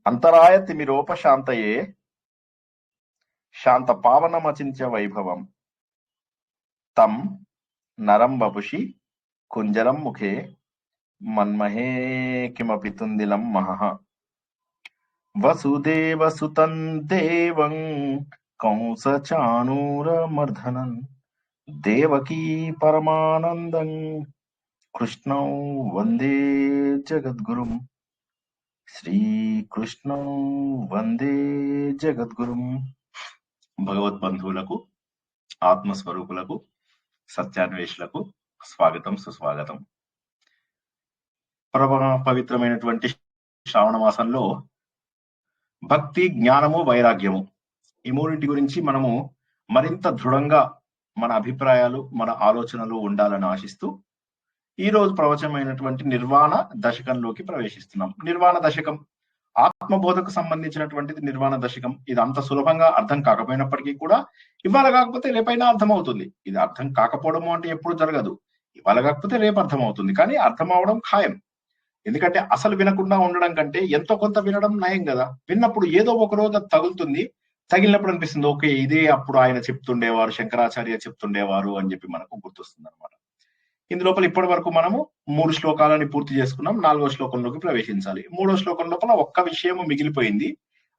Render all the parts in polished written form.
అంతరాయ తిమిరోపశాంతయే శాంత పావనమచింత్య వైభవం తం నరం వపుషి కుంజరం ముఖే మన్మహే కిమపి తుందిలం మహః వసుదేవసుతం దేవం కంసచాణూరమర్ధనం దేవకీ పరమానందం కృష్ణం వందే జగద్గురుం శ్రీకృష్ణం వందే జగద్గురుం. భగవద్బంధువులకు, ఆత్మస్వరూపులకు, సత్యాన్వేషులకు స్వాగతం, సుస్వాగతం. పవిత్రమైనటువంటి శ్రావణ మాసంలో భక్తి, జ్ఞానము, వైరాగ్యము ఈ మూడింటి గురించి మనము మరింత దృఢంగా మన అభిప్రాయాలు, మన ఆలోచనలు ఉండాలని ఆశిస్తూ ఈ రోజు ప్రవచనమైనటువంటి నిర్వాణ దశకంలోకి ప్రవేశిస్తున్నాం. నిర్వాణ దశకం ఆత్మబోధకు సంబంధించినటువంటిది. నిర్వాణ దశకం ఇది అంత సులభంగా అర్థం కాకపోయినప్పటికీ కూడా ఇవాళ కాకపోతే రేపైనా అర్థం అవుతుంది. ఇది అర్థం కాకపోవడము అంటే ఎప్పుడు జరగదు. ఇవాళ కాకపోతే రేపు అర్థం అవుతుంది, కానీ అర్థం అవడం ఖాయం. ఎందుకంటే అసలు వినకుండా ఉండడం కంటే ఎంతో కొంత వినడం నయం కదా. విన్నప్పుడు ఏదో ఒక రోజు అది తగులుతుంది. తగిలినప్పుడు అనిపిస్తుంది, ఓకే ఇదే అప్పుడు ఆయన చెప్తుండేవారు, శంకరాచార్య చెప్తుండేవారు అని చెప్పి మనకు గుర్తొస్తుంది అనమాట. ఇందులోపల ఇప్పటి వరకు మనము 3 శ్లోకాలని పూర్తి చేసుకున్నాం. 4వ శ్లోకంలోకి ప్రవేశించాలి. 3వ శ్లోకం లోపల ఒక్క విషయము మిగిలిపోయింది.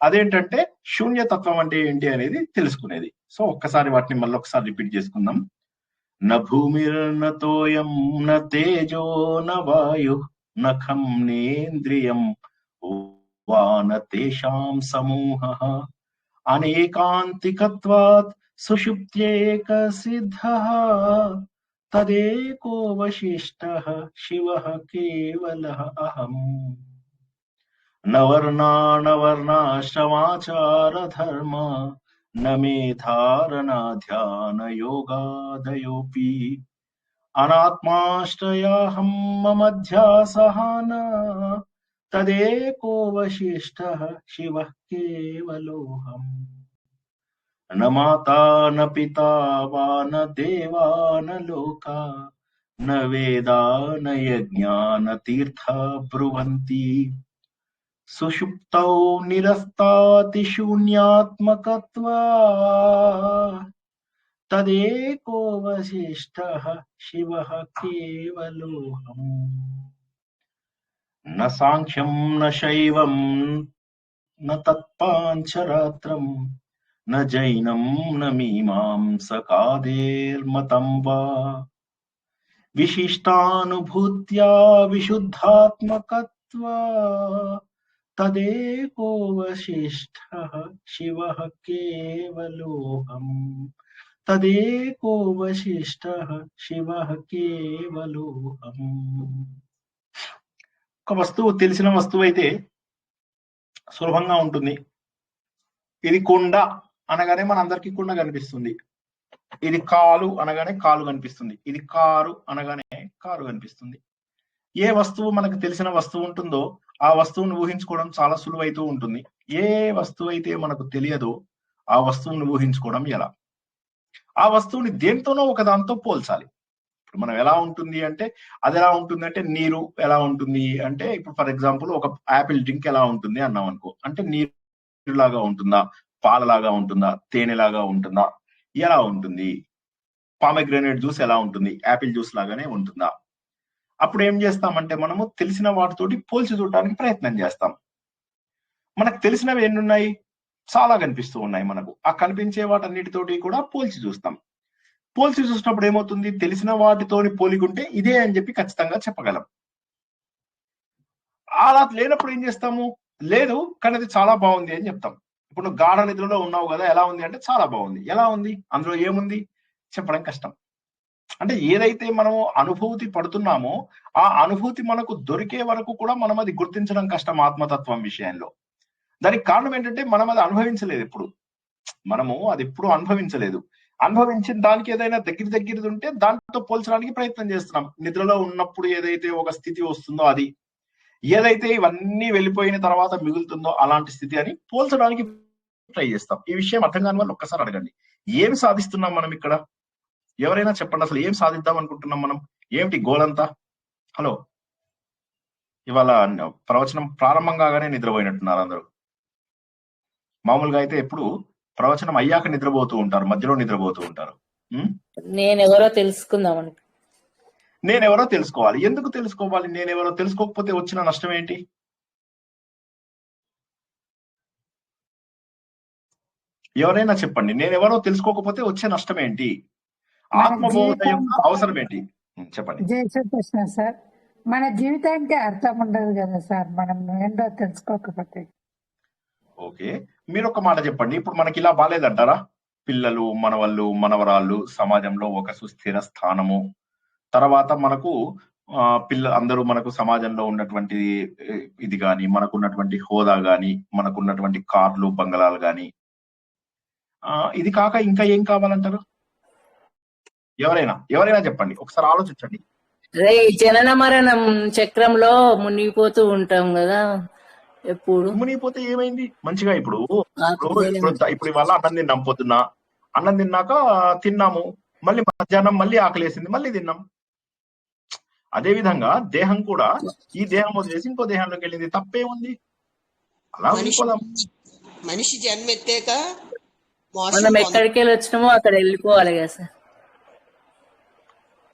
అదేంటంటే శూన్యతత్వం అంటే ఏంటి అనేది తెలుసుకునేది. సో ఒక్కసారి వాటిని మళ్ళొకసారి రిపీట్ చేసుకుందాం. న భూమిర్న తోయం న తేజో న వాయు న ఖం నేంద్రియం వా న తేషాం సమూహః అనేకాంతికత్వాత్ సుషుప్త్యేక సిద్ధః తదేకో వశిష్టః శివః కేవలః అహం. న వర్ణాశ్రమాచార ధర్మ న మేధారణ ధ్యాన యోగాదయోపి అనాత్మాశ్రయాహం మమధ్యాసః తదేకో వశిష్టః శివః కేవలోహం. న మాతా న పితా వా న దేవా న లోకా న వేదా న యజ్ఞా న తీర్థా బ్రువంతి సుషుప్తౌ నిరస్తాతి శూన్యాత్మకత్వా తదేకో వశిష్టః శివః కేవలోహం. న సాంఖ్యం న శైవం న తత్పాంచరాత్రం న జైనం న మీమాంసకాదేర్మతం వా విశిష్టానుభూత్యా విశుద్ధాత్మకత్వా తదేకో వశిష్టః శివః కేవలోహం. తదేకో వశిష్టః శివః కేవలోహం. ఒక వస్తువు తెలిసిన వస్తువు అయితే సులభంగా ఉంటుంది. ఇది కొండ అనగానే మనందరికీ కొండ కనిపిస్తుంది. ఇది కాలు అనగానే కాలు కనిపిస్తుంది. ఇది కారు అనగానే కారు కనిపిస్తుంది. ఏ వస్తువు మనకు తెలిసిన వస్తువు ఉంటుందో ఆ వస్తువును ఊహించుకోవడం చాలా సులువైతూ ఉంటుంది. ఏ వస్తువు అయితే మనకు తెలియదో ఆ వస్తువును ఊహించుకోవడం ఎలా? ఆ వస్తువుని దేంతోనో ఒక దాంతో పోల్చాలి. ఇప్పుడు మనం ఎలా ఉంటుంది అంటే, అది ఎలా ఉంటుంది అంటే, నీరు ఎలా ఉంటుంది అంటే, ఇప్పుడు ఫర్ ఎగ్జాంపుల్ ఒక యాపిల్ డ్రింక్ ఎలా ఉంటుంది అన్నాం అనుకో, అంటే నీరు లాగా ఉంటుందా, పాలలాగా ఉంటుందా, తేనెలాగా ఉంటుందా, ఎలా ఉంటుంది? పామగ్రానేట్ జ్యూస్ ఎలా ఉంటుంది? యాపిల్ జ్యూస్ లాగానే ఉంటుందా? అప్పుడు ఏం చేస్తామంటే మనము తెలిసిన వాటితోటి పోల్చి చూడటానికి ప్రయత్నం చేస్తాం. మనకు తెలిసినవి ఎన్నున్నాయి? చాలా కనిపిస్తూ ఉన్నాయి మనకు. ఆ కనిపించే వాటన్నిటితోటి కూడా పోల్చి చూస్తాం. పోల్చి చూసినప్పుడు ఏమవుతుంది? తెలిసిన వాటితోని పోలికుంటే ఇదే అని చెప్పి ఖచ్చితంగా చెప్పగలం. అలా లేనప్పుడు ఏం చేస్తాము? లేదు కానీ అది చాలా బాగుంది అని చెప్తాం. ఇప్పుడు నువ్వు గాఢ నిద్రలో ఉన్నావు కదా, ఎలా ఉంది అంటే చాలా బాగుంది. ఎలా ఉంది? అందులో ఏముంది చెప్పడం కష్టం. అంటే ఏదైతే మనం అనుభూతి పడుతున్నామో ఆ అనుభూతి మనకు దొరికే వరకు కూడా మనం అది గుర్తించడం కష్టం ఆత్మతత్వం విషయంలో. దానికి కారణం ఏంటంటే మనం అది అనుభవించలేదు. మనము అది ఎప్పుడు అనుభవించలేదు. అనుభవించిన దానికి ఏదైనా దగ్గరది ఉంటే దాంతో పోల్చడానికి ప్రయత్నం చేస్తున్నాం. నిద్రలో ఉన్నప్పుడు ఏదైతే ఒక స్థితి వస్తుందో అది, ఏదైతే ఇవన్నీ వెళ్ళిపోయిన తర్వాత మిగులుతుందో అలాంటి స్థితి అని పోల్చడానికి ట్రై చేస్తాం. ఈ విషయం అర్థం కాని వాళ్ళు ఒక్కసారి అడగండి, ఏం సాధిస్తున్నాం మనం ఇక్కడ? ఎవరైనా చెప్పండి, అసలు ఏం సాధిద్దాం అనుకుంటున్నాం మనం? ఏమిటి గోల్ అంతా? హలో, ఇవాళ ప్రవచనం ప్రారంభం కాగానే నిద్రపోయినట్టున్నారు అందరూ. మామూలుగా అయితే ఎప్పుడు ప్రవచనం అయ్యాక నిద్రపోతూ ఉంటారు, మధ్యలో నిద్రపోతూ ఉంటారు. నేనెవరో తెలుసుకుందామని. నేనెవరో తెలుసుకోవాలి. ఎందుకు తెలుసుకోవాలి? నేనెవరో తెలుసుకోకపోతే వచ్చిన నష్టం ఏంటి? ఎవరైనా చెప్పండి. నేనెవరో తెలుసుకోకపోతే వచ్చే నష్టం ఏంటి? ఆత్మబోధ యొక్క అవసరం ఏంటి? చెప్పండి. జై శ్రీకృష్ణ సార్. మన జీవితానికి అర్థం ఉండదు కదా సార్, మనం ఏంటో తెలుసుకోకపోతే. ఓకే, మీరు ఒక మాట చెప్పండి. ఇప్పుడు మనకి ఇలా బాలేదంటారా? పిల్లలు, మనవళ్ళు, మనవరాళ్ళు, సమాజంలో ఒక సుస్థిర స్థానము, తర్వాత మనకు అందరూ మనకు సమాజంలో ఉన్నటువంటి ఇది గాని, మనకున్నటువంటి హోదా గాని, మనకున్నటువంటి కార్లు, బంగళాలు గాని, ఇది కాక ఇంకా ఏం కావాలంటారు? ఎవరైనా చెప్పండి, ఒకసారి ఆలోచించండి. జనన మరణం చక్రంలో మునిగిపోతూ ఉంటాం కదా ఎప్పుడు. మునిగిపోతే ఏమైంది? మంచిగా ఇప్పుడు ఇవాళ అన్నం తిన్నాం, పొద్దున్న అన్నం తిన్నాక తిన్నాము, మళ్ళీ మధ్యాహ్నం మళ్ళీ ఆకలేసింది, మళ్ళీ తిన్నాం. అదే విధంగా దేహం కూడా ఈ దేహం వదిలేసి ఇంకో దేహంలోకి వెళ్ళింది, తప్పేముంది? అలా మనిషి జన్మెత్తాక మనం ఎక్కడికి వెళ్ళి వచ్చినామో అక్కడ వెళ్ళిపోవాలి కదా సార్.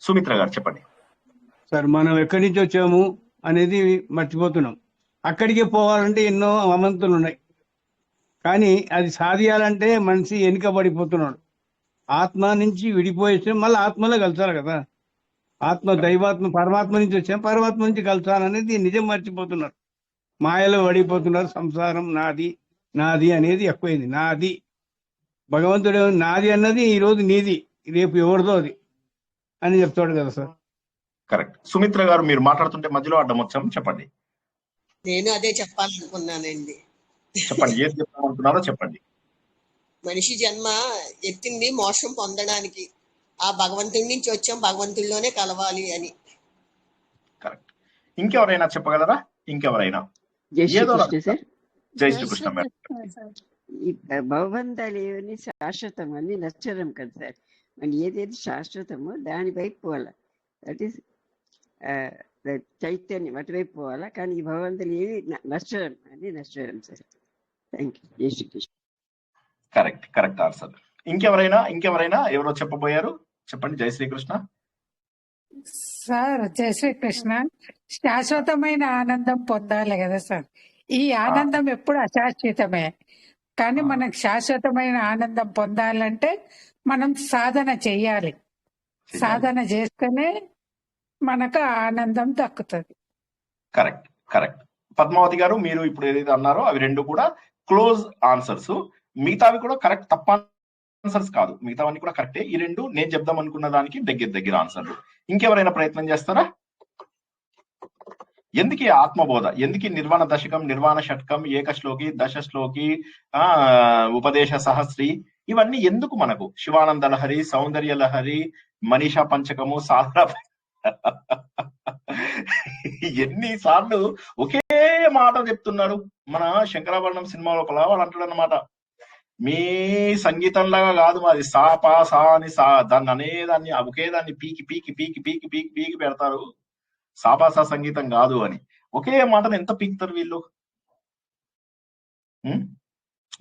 సుమిత్ర గారు చెప్పండి. సార్, మనం ఎక్కడి నుంచి వచ్చాము అనేది మర్చిపోతున్నాం. అక్కడికే పోవాలంటే ఎన్నో అవంతులు ఉన్నాయి, కానీ అది సాధించాలంటే మనిషి వెనుకబడిపోతున్నాడు. ఆత్మ నుంచి విడిపోయేసి మళ్ళీ ఆత్మలో కలిసారు కదా. ఆత్మ దైవాత్మ పరమాత్మ నుంచి వచ్చాం, పరమాత్మ నుంచి కలుసాలనేది నిజం మర్చిపోతున్నారు. మాయలో పడిపోతున్నారు. సంసారం నాది నాది అనేది ఎక్కువైంది. నాది భగవంతుడు నాది అన్నది ఈరోజు నీది, రేపు ఎవరిదో అది అని చెప్తాడు కదా సార్. కరెక్ట్. సుమిత్ర గారు, మీరు మాట్లాడుతుంటే మధ్యలో అడ్డం వచ్చాము, చెప్పండి. నేను అదే చెప్పాలనుకున్నానండి. చెప్పండి, ఏం చెప్పాలనుకున్నారో చెప్పండి. మనిషి జన్మ ఎత్తింది మోక్షం పొందడానికి. ఆ భగవంతుడి నుంచి వచ్చాం, భగవంతుడిలోనే కలవాలి అని. కరెక్ట్. ఇంకెవరైనా చెప్పగలరా? ఇంకెవరైనా? జై శ్రీకృష్ణ మేడం. ఈ భగవంతులు ఏమని శాశ్వతం అని నచ్చడం కదా సార్. మనం ఏదైతే శాశ్వతమో దాని వైపు పోవాలా, దట్ ఈస్ చైతన్యం అటువైపు పోవాలా. కానీ ఈ భగవంతులు ఏమి నచ్చడం అని నచ్చడం సార్. Thank you. జై శ్రీకృష్ణ. Correct answer. ఇంకెవరైనా ఎవరో చెప్పబోయారు, చెప్పండి. జై శ్రీకృష్ణ సార్. జై శ్రీకృష్ణ. శాశ్వతమైన ఆనందం పొందాలి కదా సార్. ఈ ఆనందం ఎప్పుడు అశాశ్వతమే, కానీ మనకు శాశ్వతమైన ఆనందం పొందాలంటే మనం సాధన చెయ్యాలి. సాధన చేస్తేనే మనకు ఆనందం దక్కుతుంది. కరెక్ట్. పద్మావతి గారు, మీరు ఇప్పుడు ఏదైతే అన్నారో అవి రెండు కూడా క్లోజ్ ఆన్సర్స్. మిగతావి కూడా కరెక్ట్, తప్ప ఆన్సర్స్ కాదు. మిగతావన్నీ కూడా కరెక్టే. ఈ రెండు నేను చెప్దాం అనుకున్న దానికి దగ్గర ఆన్సర్లు. ఇంకెవరైనా ప్రయత్నం చేస్తారా? ఎందుకు ఆత్మబోధ, ఎందుకు నిర్వాణ దశకం, నిర్వాణ షట్కం, ఏకశ్లోకి, దశశ్లోకి, ఉపదేశ సహస్రి, ఇవన్నీ ఎందుకు మనకు? శివానంద లహరి, సౌందర్య లహరి, మనీషా పంచకము, సాధన, ఎన్నిసార్లు ఒకే మాట చెప్తున్నాడు. మన శంకరాభరణం సినిమా లోపల వాళ్ళు అంటాడు అన్నమాట, మీ సంగీతంలాగా కాదు మాది, సా పా సా అని దాన్ని అనేదాన్ని ఒకే దాన్ని పీకి పీకి పీకి పీకి పీకి పీకి పెడతారు, సాపాసా సంగీతం కాదు అని. ఒకే మాటను ఎంత పీకుతారు వీళ్ళు?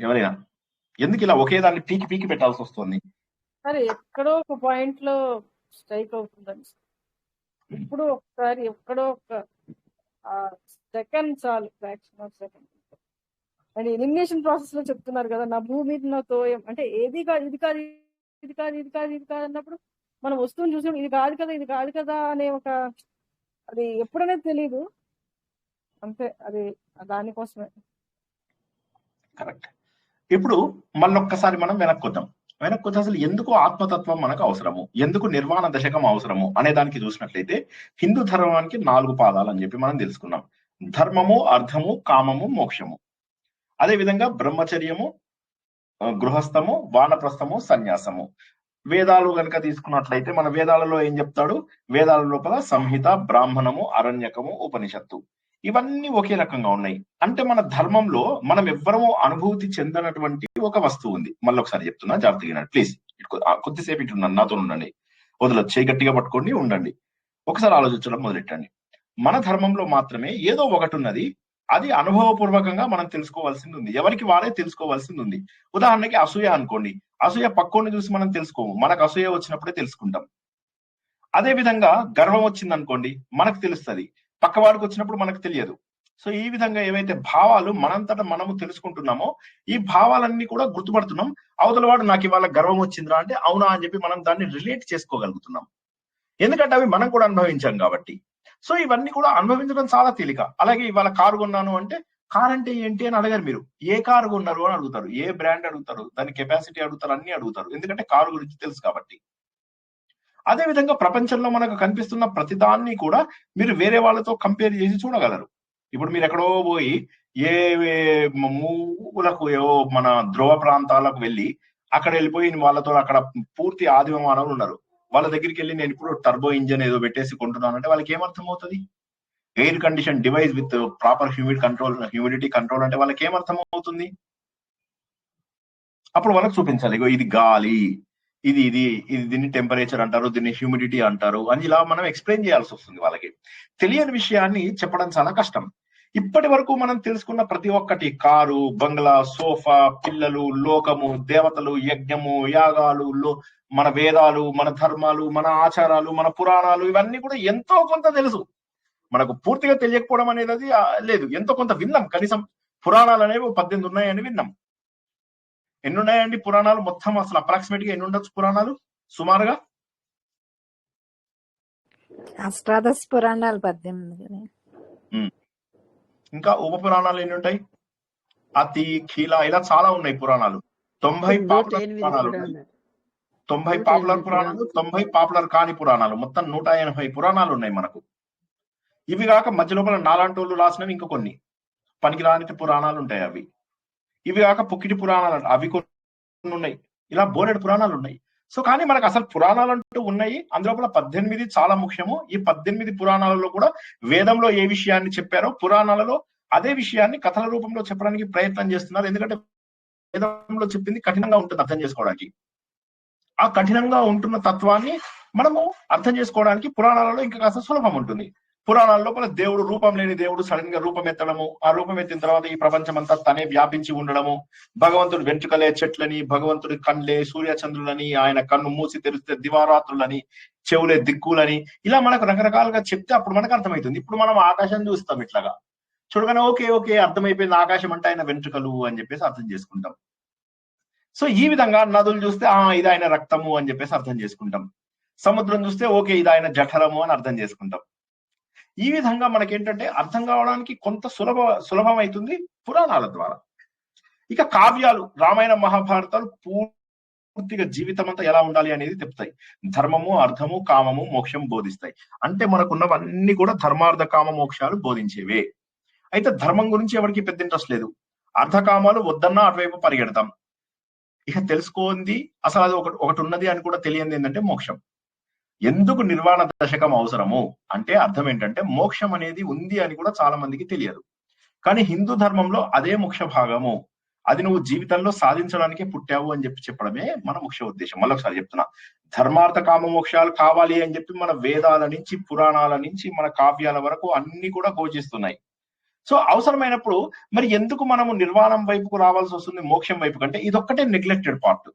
ఎవరైనా ఎందుకు ఇలా ఒకే దాన్ని పీకి పీకి పెట్టాల్సి వస్తుంది? సరే, ఎక్కడో ఒక పాయింట్ లో స్ట్రైక్ అవుతుందని. ఇప్పుడు ఒకసారి ఎక్కడో ఒక సెకండ్ చాలు, fraction of second. And elimination process లో చెప్తున్నారు కదా, నా భూమి మీద నా తోయం అంటే ఏది కాదు, ఇది కాదు, ఇది కాదు, ఇది కాదు, ఇది కాదు అన్నప్పుడు మనం వస్తువుని చూసినప్పుడు ఇది కాదు కదా, ఇది కాదు కదా అనే ఒక, అది ఎప్పుడనేది తెలీదు అంతే. అది దానికోసమే. కరెక్ట్. ఇప్పుడు మళ్ళొక్కసారి మనం వెనక్కొద్దాం. అసలు ఎందుకు ఆత్మతత్వం మనకు అవసరము, ఎందుకు నిర్వాణ దశకం అవసరము అనే దానికి చూసినట్లయితే, హిందూ ధర్మానికి 4 పాదాలు అని చెప్పి మనం తెలుసుకున్నాం. ధర్మము, అర్థము, కామము, మోక్షము. అదే విధంగా బ్రహ్మచర్యము, గృహస్థము, వానప్రస్థము, సన్యాసము. వేదాలు కనుక తీసుకున్నట్లయితే మన వేదాలలో ఏం చెప్తాడు? వేదాల లోపల సంహిత, బ్రాహ్మణము, అరణ్యకము, ఉపనిషత్తు, ఇవన్నీ ఒకే రకంగా ఉన్నాయి. అంటే మన ధర్మంలో మనం ఎవ్వరము అనుభూతి చెందనటువంటి ఒక వస్తువు ఉంది. మళ్ళీ ఒకసారి చెప్తున్నా, జాగ్రత్తగా ప్లీజ్. కొద్దిసేపు ఇటున్నాను, నాతో ఉండండి, వదలొచ్చు, చేయి గట్టిగా పట్టుకోండి, ఉండండి. ఒకసారి ఆలోచించడం మొదలెట్టండి. మన ధర్మంలో మాత్రమే ఏదో ఒకటి ఉన్నది, అది అనుభవపూర్వకంగా మనం తెలుసుకోవాల్సింది ఉంది, ఎవరికి వారే తెలుసుకోవాల్సింది ఉంది. ఉదాహరణకి అసూయ అనుకోండి, అసూయ పక్కోని చూసి మనం తెలుసుకోము, మనకు అసూయ వచ్చినప్పుడే తెలుసుకుంటాం. అదే విధంగా గర్వం వచ్చింది అనుకోండి, మనకు తెలుస్తుంది, పక్కవాడికి వచ్చినప్పుడు మనకు తెలియదు. సో ఈ విధంగా ఏవైతే భావాలు మనంతటా మనము తెలుసుకుంటున్నామో ఈ భావాలన్నీ కూడా గుర్తుపడుతున్నాం. అవతల వాడు నాకు ఇవాళ గర్వం వచ్చిందిరా అంటే అవునా అని చెప్పి మనం దాన్ని రిలేట్ చేసుకోగలుగుతున్నాం, ఎందుకంటే అవి మనం కూడా అనుభవించాం కాబట్టి. సో ఇవన్నీ కూడా అనుభవించడం చాలా తేలిక. అలాగే ఇవాళ కారు కొన్నాను అంటే కార్ అంటే ఏంటి అని అడగారు, మీరు ఏ కారు కొన్నారు అని అడుగుతారు, ఏ బ్రాండ్ అడుగుతారు, దాని కెపాసిటీ అడుగుతారు, అన్ని అడుగుతారు, ఎందుకంటే కారు గురించి తెలుసు కాబట్టి. అదే విధంగా ప్రపంచంలో మనకు కనిపిస్తున్న ప్రతిదాన్ని కూడా మీరు వేరే వాళ్ళతో కంపేర్ చేసి చూడగలరు. ఇప్పుడు మీరు ఎక్కడో పోయి ఏ మూలకు ఏవో మన ధ్రువ ప్రాంతాలకు వెళ్ళి అక్కడ వెళ్ళిపోయి వాళ్ళతో అక్కడ పూర్తి ఆదిమ మానవులు ఉన్నారు, వాళ్ళ దగ్గరికి వెళ్ళి నేను ఇప్పుడు టర్బో ఇంజన్ ఏదో పెట్టేసి కొంటున్నాను అంటే వాళ్ళకి ఏమర్థం అవుతుంది? Air condition device with proper humidity control అంటే వాళ్ళకి ఏమర్థం అవుతుంది? అప్పుడు వాళ్ళకి చూపించాలి, ఇగో ఇది గాలి, ఇది ఇది ఇది దీన్ని టెంపరేచర్ అంటారు, దీన్ని హ్యూమిడిటీ అంటారు అని ఇలా మనం ఎక్స్ప్లెయిన్ చేయాల్సి వస్తుంది. వాళ్ళకి తెలియని విషయాన్ని చెప్పడం చాలా కష్టం. ఇప్పటి వరకు మనం తెలుసుకున్న ప్రతి ఒక్కటి, కారు, బంగ్లా, సోఫా, పిల్లలు, లోకము, దేవతలు, యజ్ఞము, యాగాలు, మన వేదాలు, మన ధర్మాలు, మన ఆచారాలు, మన పురాణాలు, ఇవన్నీ కూడా ఎంతో కొంత తెలుసు. మనకు పూర్తిగా తెలియకపోవడం అనేది అది లేదు, ఎంతో కొంత విన్నాం. కనీసం పురాణాలు అనేవి 18 ఉన్నాయని విన్నాం. ఎన్ని ఉన్నాయండి పురాణాలు మొత్తం? అసలు అప్రాక్సిమేట్ గా ఎన్ని ఉండొచ్చు పురాణాలు సుమారుగా? అష్టాదశ పురాణాలు 18. ఇంకా ఉప పురాణాలు ఎన్ని ఉంటాయి? అతి, కీల, ఇలా చాలా ఉన్నాయి పురాణాలు. 90 పాపులర్ పురాణాలు ఉన్నాయి, 90 పాపులర్ పురాణాలు, 90 పాపులర్ కాని పురాణాలు, మొత్తం 180 పురాణాలు ఉన్నాయి మనకు. ఇవి కాక మధ్య లోపల నాలాంటోళ్ళు రాసినవి ఇంకా కొన్ని పనికిరాని పురాణాలు ఉంటాయి అవి. ఇవి కాక పుక్కిటి పురాణాలు అవి కొన్ని ఉన్నాయి, ఇలా బోలెడు పురాణాలు ఉన్నాయి. సో కానీ మనకు అసలు పురాణాలు అంటూ ఉన్నాయి, అందులో 18 చాలా ముఖ్యము. ఈ 18 పురాణాలలో కూడా వేదంలో ఏ విషయాన్ని చెప్పారో పురాణాలలో అదే విషయాన్ని కథల రూపంలో చెప్పడానికి ప్రయత్నం చేస్తున్నారు. ఎందుకంటే వేదంలో చెప్పింది కఠినంగా ఉంటుంది అర్థం చేసుకోవడానికి. ఆ కఠినంగా ఉంటున్న తత్వాన్ని మనము అర్థం చేసుకోవడానికి పురాణాలలో ఇంకా కాస్త సులభం ఉంటుంది. పురాణాల లోపల దేవుడు, రూపం లేని దేవుడు సడన్ గా రూపం ఎత్తడము, ఆ రూపం ఎత్తిన తర్వాత ఈ ప్రపంచం అంతా తనే వ్యాపించి ఉండడము, భగవంతుడు వెంట్రుకలే చెట్లని, భగవంతుడి కళ్ళే సూర్యచంద్రులని, ఆయన కన్ను మూసి తెరిస్తే దివారాత్రులని, చెవులే దిక్కులని, ఇలా మనకు రకరకాలుగా చెప్తే అప్పుడు మనకు అర్థమవుతుంది. ఇప్పుడు మనం ఆకాశం చూస్తాం ఇట్లాగా చూడగానే ఓకే అర్థమైపోయింది, ఆకాశం అంటే ఆయన వెంట్రుకలు అని చెప్పేసి అర్థం చేసుకుంటాం. సో ఈ విధంగా నదులు చూస్తే ఇది ఆయన రక్తము అని చెప్పేసి అర్థం చేసుకుంటాం. సముద్రం చూస్తే ఓకే ఇది ఆయన జఠరము అని అర్థం చేసుకుంటాం. ఈ విధంగా మనకేంటంటే అర్థం కావడానికి కొంత సులభం అవుతుంది పురాణాల ద్వారా. ఇక కావ్యాలు, రామాయణ మహాభారతాలు పూర్తిగా జీవితం అంతా ఎలా ఉండాలి అనేది చెప్తాయి. ధర్మము, అర్థము, కామము, మోక్షం బోధిస్తాయి. అంటే మనకున్నవన్నీ కూడా ధర్మార్థ కామ మోక్షాలు బోధించేవే. అయితే ధర్మం గురించి ఎవరికి పెద్ద ఇంట్రెస్ట్ లేదు, అర్థకామాలు వద్దన్నా అటువైపు పరిగెడతాం. ఇక తెలుసుకోంది అసలు అది ఒకటి ఉన్నది అని కూడా తెలియంది ఏంటంటే మోక్షం. ఎందుకు నిర్వాణ దశకం అవసరము అంటే అర్థం ఏంటంటే మోక్షం అనేది ఉంది అని కూడా చాలా మందికి తెలియదు. కానీ హిందూ ధర్మంలో అదే ముఖ్య భాగము, అది నువ్వు జీవితంలో సాధించడానికే పుట్టావు అని చెప్పడమే మన ముఖ్య ఉద్దేశం. మళ్ళొకసారి చెప్తున్నా, ధర్మార్థ కామ మోక్షాలు కావాలి అని చెప్పి మన వేదాల నుంచి, పురాణాల నుంచి, మన కావ్యాల వరకు అన్ని కూడా ఘోషిస్తున్నాయి. సో అవసరమైనప్పుడు మరి ఎందుకు మనము నిర్వాణం వైపుకు రావాల్సి వస్తుంది మోక్షం వైపు కంటే? ఇదొక్కటే నెగ్లెక్టెడ్ పార్ట్.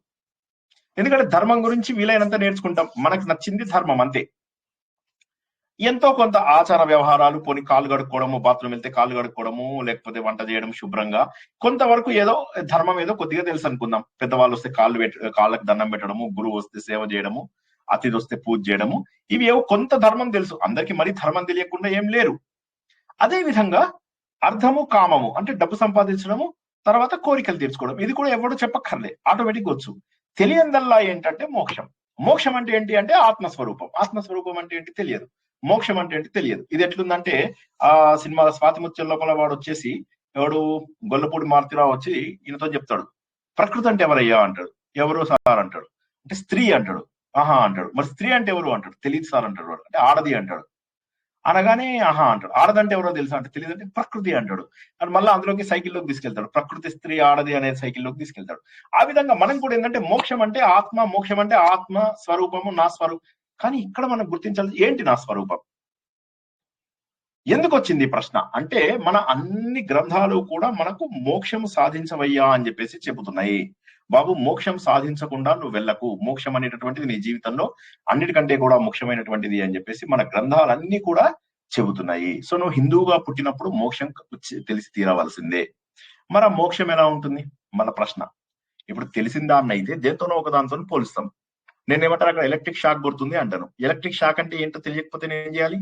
ఎందుకంటే ధర్మం గురించి వీలైనంత నేర్చుకుంటాం, మనకు నచ్చింది ధర్మం అంతే. ఎంతో కొంత ఆచార వ్యవహారాలు, పోని కాళ్ళు కడుక్కోవడము, బాత్రూమ్ వెళ్తే కాళ్ళు కడుక్కోవడము, లేకపోతే వంట చేయడం శుభ్రంగా, కొంతవరకు ఏదో ధర్మం ఏదో కొద్దిగా తెలుసు అనుకుందాం. పెద్దవాళ్ళు వస్తే కాళ్ళకి దండం పెట్టడము, గురువు వస్తే సేవ చేయడము, అతిథి వస్తే పూజ చేయడము, ఇవి ఏవో కొంత ధర్మం తెలుసు. అందరికీ మరి ధర్మం తెలియకుండా ఏం లేరు. అదే విధంగా అర్థము, కామము అంటే డబ్బు సంపాదించడము, తర్వాత కోరికలు తీర్చుకోవడం, ఇది కూడా ఎవరు చెప్పక్కర్లే, ఆటోమేటిక్ వచ్చు. తెలియదల్లా ఏంటంటే మోక్షం. మోక్షం అంటే ఏంటి అంటే ఆత్మస్వరూపం. ఆత్మస్వరూపం అంటే ఏంటి తెలియదు, మోక్షం అంటే ఏంటి తెలియదు. ఇది ఎట్లుందంటే ఆ సినిమా స్వాతిముత్యం లోపల వాడు వచ్చేసి ఎవడు గొల్లపూడి మారుతిరావు వచ్చి ఈయనతో చెప్తాడు, ప్రకృతి అంటే ఎవరయ్యా అంటాడు. ఎవరు సార్ అంటాడు. అంటే స్త్రీ అంటాడు. ఆహా అంటాడు. మరి స్త్రీ అంటే ఎవరు అంటాడు. తెలియదు సార్ అంటాడు. వాడు అంటే ఆడది అంటాడు. అనగానే ఆహా అంటాడు. ఆడదంటే ఎవరో తెలుసా అంటే తెలియదు అంటే ప్రకృతి అంటాడు. అని మళ్ళీ అందులోకి సైకిల్లోకి తీసుకెళ్తాడు. ప్రకృతి, స్త్రీ, ఆడది అనే సైకిల్లోకి తీసుకెళ్తాడు. ఆ విధంగా మనం కూడా ఏంటంటే మోక్షం అంటే ఆత్మ, మోక్షం అంటే ఆత్మ స్వరూపము, నా స్వరూపం. కానీ ఇక్కడ మనం గుర్తించాలి ఏంటి నా స్వరూపం. ఎందుకు వచ్చింది ఈ ప్రశ్న అంటే మన అన్ని గ్రంథాలు కూడా మనకు మోక్షం సాధించవయ్యా అని చెప్పేసి చెబుతున్నాయి. బాబు మోక్షం సాధించకుండా నువ్వు వెళ్ళకు, మోక్షం అనేటటువంటిది నీ జీవితంలో అన్నిటికంటే కూడా ముఖ్యమైనటువంటిది అని చెప్పేసి మన గ్రంథాలన్నీ కూడా చెబుతున్నాయి. సో నువ్వు హిందువుగా పుట్టినప్పుడు మోక్షం తెలిసి తీరవలసిందే. మరి ఆ మోక్షం ఎలా ఉంటుంది మన ప్రశ్న. ఇప్పుడు తెలిసిన దాన్ని అయితే దేంతోనో ఒక దాంతో పోలుస్తాం. నేనేమంటాను, అక్కడ ఎలక్ట్రిక్ షాక్ కొడుతుంది అంటాను. ఎలక్ట్రిక్ షాక్ అంటే ఏంటో తెలియకపోతే నేను ఏం చేయాలి?